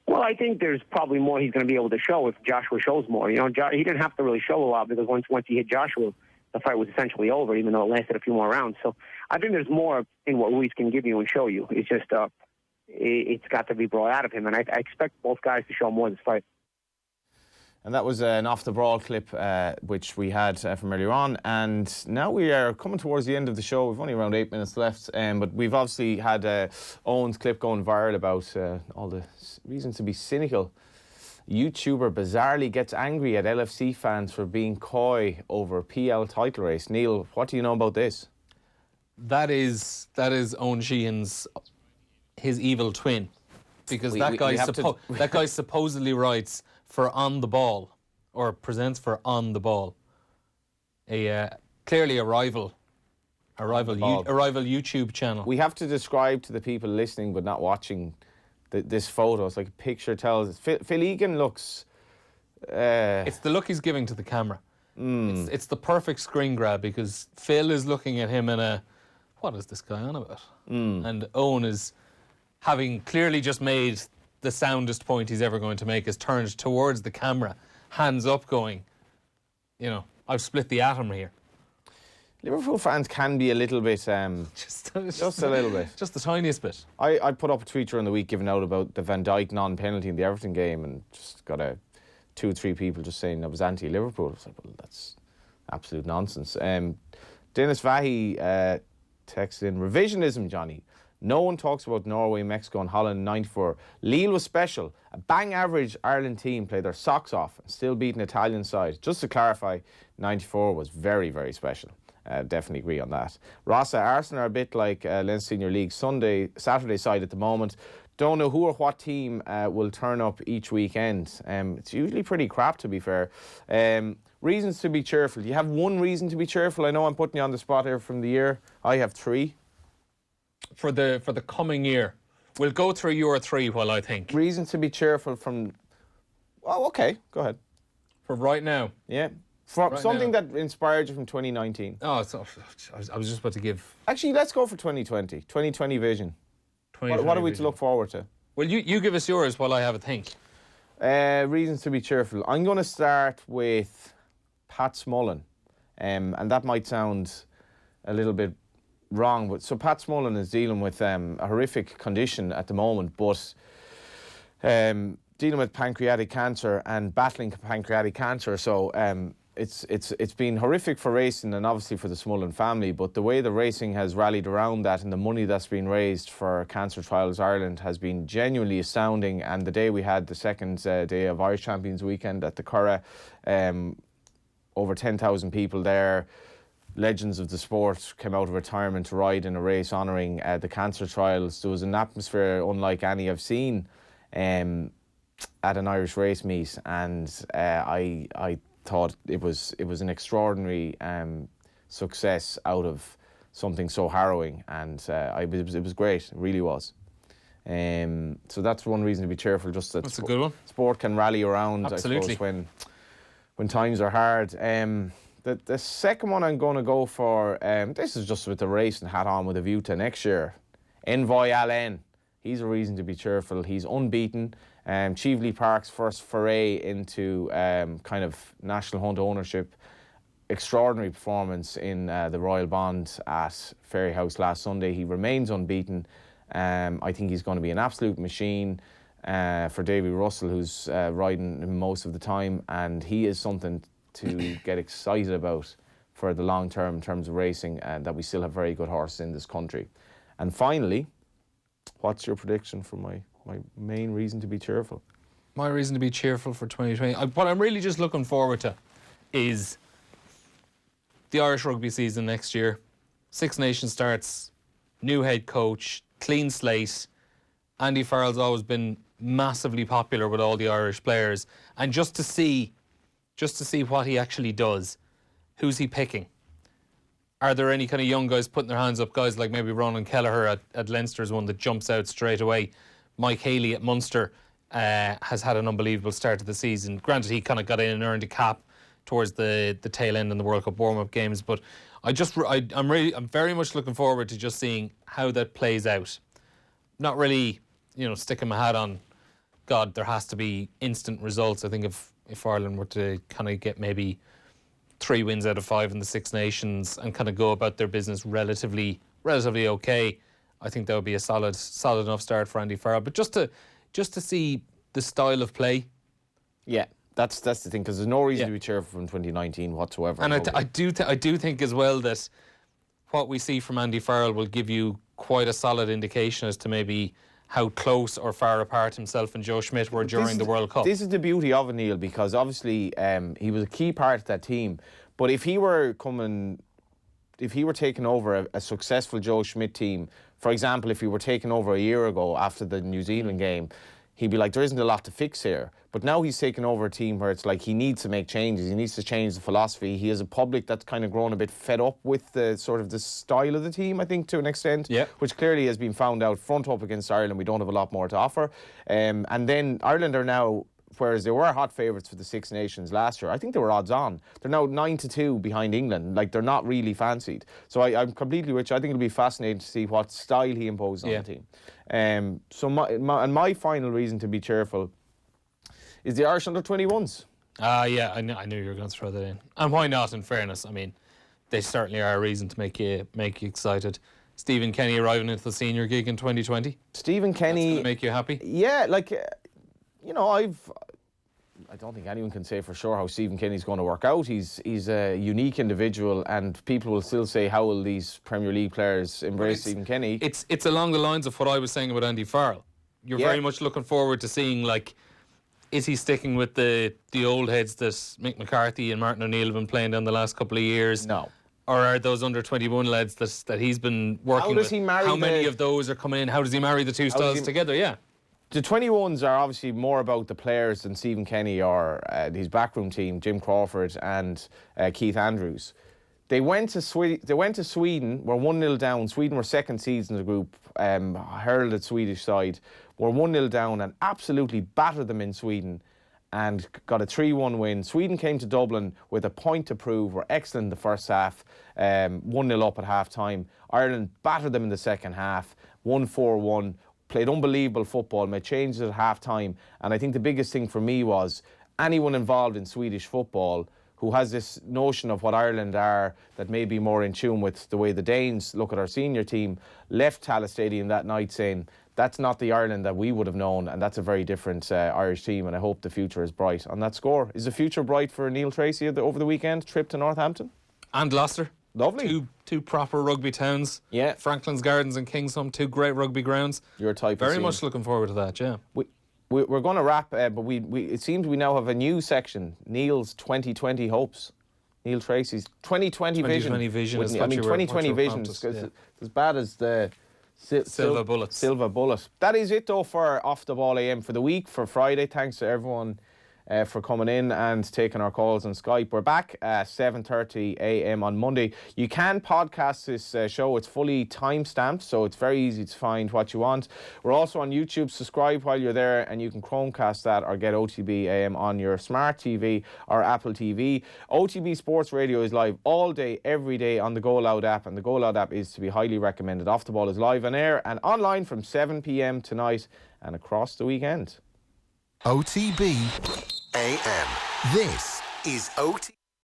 Well, I think there's probably more he's going to be able to show if Joshua shows more. He didn't have to really show a lot because once he hit Joshua, the fight was essentially over, even though it lasted a few more rounds. So I think there's more in what Ruiz can give you and show you. It's just it's got to be brought out of him, and I expect both guys to show more in this fight. And that was an off-the-brawl clip which we had from earlier on. And now we are coming towards the end of the show. We've only around 8 minutes left. But we've obviously had Owen's clip going viral about all the reasons to be cynical. YouTuber bizarrely gets angry at LFC fans for being coy over PL title race. Neil, what do you know about this? That is Owen Sheehan's, his evil twin. Because that guy supposedly writes for On the Ball, or presents for On the Ball. Clearly a rival YouTube channel. We have to describe to the people listening but not watching this photo. It's like a picture tells us. Phil Egan looks... It's the look he's giving to the camera. It's the perfect screen grab because Phil is looking at him in a, what is this guy on about? And Owen is, having clearly just made the soundest point he's ever going to make, is turned towards the camera, hands up going, I've split the atom here. Liverpool fans can be a little bit... just a little bit. Just the tiniest bit. I put up a tweet during the week giving out about the Van Dijk non-penalty in the Everton game and just got 2 or 3 people just saying I was anti-Liverpool. I was like, well, that's absolute nonsense. Dennis Vahi texted in, revisionism, Johnny. No one talks about Norway, Mexico and Holland in 94. Lille was special. A bang average Ireland team played their socks off and still beat an Italian side. Just to clarify, 94 was very, very special. Definitely agree on that. Rossa, Arsenal are a bit like Leinster Senior League Saturday side at the moment. Don't know who or what team will turn up each weekend. It's usually pretty crap, to be fair. Reasons to be cheerful. Do you have one reason to be cheerful? I know I'm putting you on the spot here from the year. I have 3. For the coming year. We'll go through your 3 while I think. Reason to be cheerful from... Oh, okay. Go ahead. For right now? Yeah. For something that inspired you from 2019. Oh, I was just about to give... Actually, let's go for 2020. 2020 vision. What are we to look forward to? Well, you give us yours while I have a think. Reasons to be cheerful. I'm going to start with Pat Smullen. And that might sound a little bit wrong, but so Pat Smullen is dealing with a horrific condition at the moment, but dealing with pancreatic cancer and battling pancreatic cancer. So it's been horrific for racing and obviously for the Smullen family, but the way the racing has rallied around that and the money that's been raised for Cancer Trials Ireland has been genuinely astounding. And the day we had the second day of Irish Champions Weekend at the Curragh, over 10,000 people there. legends of the sport came out of retirement to ride in a race honouring the cancer trials. There was an atmosphere unlike any I've seen at an Irish race meet, and I thought it was an extraordinary success out of something so harrowing, and it was great. It really was. So that's one reason to be cheerful. Just that that's a good one. Sport can rally around. Absolutely. I suppose when times are hard. The second one I'm going to go for. This is just with the racing hat on with a view to next year. Envoy Allen. He's a reason to be cheerful. He's unbeaten. Cheveley Park's first foray into kind of national hunt ownership. Extraordinary performance in the Royal Bond at Fairyhouse last Sunday. He remains unbeaten. I think he's going to be an absolute machine for Davy Russell, who's riding him most of the time, and he is something to get excited about for the long term in terms of racing, and that we still have very good horses in this country. And finally, what's your prediction for my main reason to be cheerful? My reason to be cheerful for 2020, what I'm really just looking forward to is the Irish rugby season next year. Six Nations starts, new head coach, clean slate. Andy Farrell's always been massively popular with all the Irish players, and just to see what he actually does. Who's he picking? Are there any kind of young guys putting their hands up? Guys like maybe Ronan Kelleher at Leinster is one that jumps out straight away. Mike Haley at Munster has had an unbelievable start to the season. Granted, he kind of got in and earned a cap towards the tail end in the World Cup warm-up games, but I'm very much looking forward to just seeing how that plays out. Not really, sticking my hat on, God, there has to be instant results. I think if Ireland were to kind of get maybe 3 wins out of 5 in the Six Nations and kind of go about their business relatively okay, I think that would be a solid enough start for Andy Farrell. But just to see the style of play. Yeah, that's the thing, because there's no reason to be cheerful from 2019 whatsoever. And I do think as well that what we see from Andy Farrell will give you quite a solid indication as to maybe how close or far apart himself and Joe Schmidt were during the World Cup. This is the beauty of it, Neil, because obviously he was a key part of that team. But if he were taking over a successful Joe Schmidt team, for example, if he were taken over a year ago after the New Zealand game, he'd be like, there isn't a lot to fix here. But now he's taken over a team where it's like he needs to make changes. He needs to change the philosophy. He has a public that's kind of grown a bit fed up with the sort of the style of the team, I think, to an extent, which clearly has been found out front up against Ireland. We don't have a lot more to offer. And then Ireland are now, whereas they were hot favourites for the Six Nations last year, I think they were odds on. They're now 9-2 behind England. Like, they're not really fancied. So I'm completely with you. I think it'll be fascinating to see what style he imposes on the team. So my final reason to be cheerful is the Irish under-21s. Yeah, I knew you were going to throw that in. And why not, in fairness? I mean, they certainly are a reason to make you excited. Stephen Kenny arriving into the senior gig in 2020. Stephen Kenny... That's going to make you happy? Yeah, like, I don't think anyone can say for sure how Stephen Kenny's going to work out. He's a unique individual, and people will still say, how will these Premier League players embrace Stephen Kenny? It's along the lines of what I was saying about Andy Farrell. You're very much looking forward to seeing, like, is he sticking with the old heads that Mick McCarthy and Martin O'Neill have been playing down the last couple of years? No. Or are those under-21 lads that he's been working with? How does he marry How many of those are coming in? How does he marry the two styles together? Yeah. The 21s are obviously more about the players than Stephen Kenny or his backroom team, Jim Crawford and Keith Andrews. They went to Sweden, were 1-0 down. Sweden were second seeds in the group, heralded Swedish side, were 1-0 down and absolutely battered them in Sweden and got a 3-1 win. Sweden came to Dublin with a point to prove, were excellent in the first half, 1-0 up at half-time. Ireland battered them in the second half, 1-4-1, played unbelievable football, made changes at half-time. And I think the biggest thing for me was anyone involved in Swedish football who has this notion of what Ireland are that may be more in tune with the way the Danes look at our senior team, left Tallaght Stadium that night saying, that's not the Ireland that we would have known, and that's a very different Irish team, and I hope the future is bright on that score. Is the future bright for Neil Treacy over the weekend, trip to Northampton? And Gloucester. Lovely. Two proper rugby towns. Yeah. Franklin's Gardens and Kingsholm, 2 great rugby grounds. Your type Very of scene. much looking forward to that, yeah. We're going to wrap, but it seems we now have a new section, Neil's 2020 hopes. Neil Treacy's 2020 vision. 2020 vision with is me. what I mean, you were- 2020 what you were vision is prompted, as bad as the Silver bullets. Silver bullet. That is it though for Off the Ball AM for the week, for Friday. Thanks to everyone for coming in and taking our calls on Skype. We're back at 7:30 a.m. on Monday. You can podcast this show. It's fully time-stamped, so it's very easy to find what you want. We're also on YouTube. Subscribe while you're there, and you can Chromecast that or get OTB AM on your smart TV or Apple TV. OTB Sports Radio is live all day, every day on the Go Loud app, and the Go Loud app is to be highly recommended. Off the Ball is live on air and online from 7 p.m. tonight and across the weekend. OTB AM. This is OTB.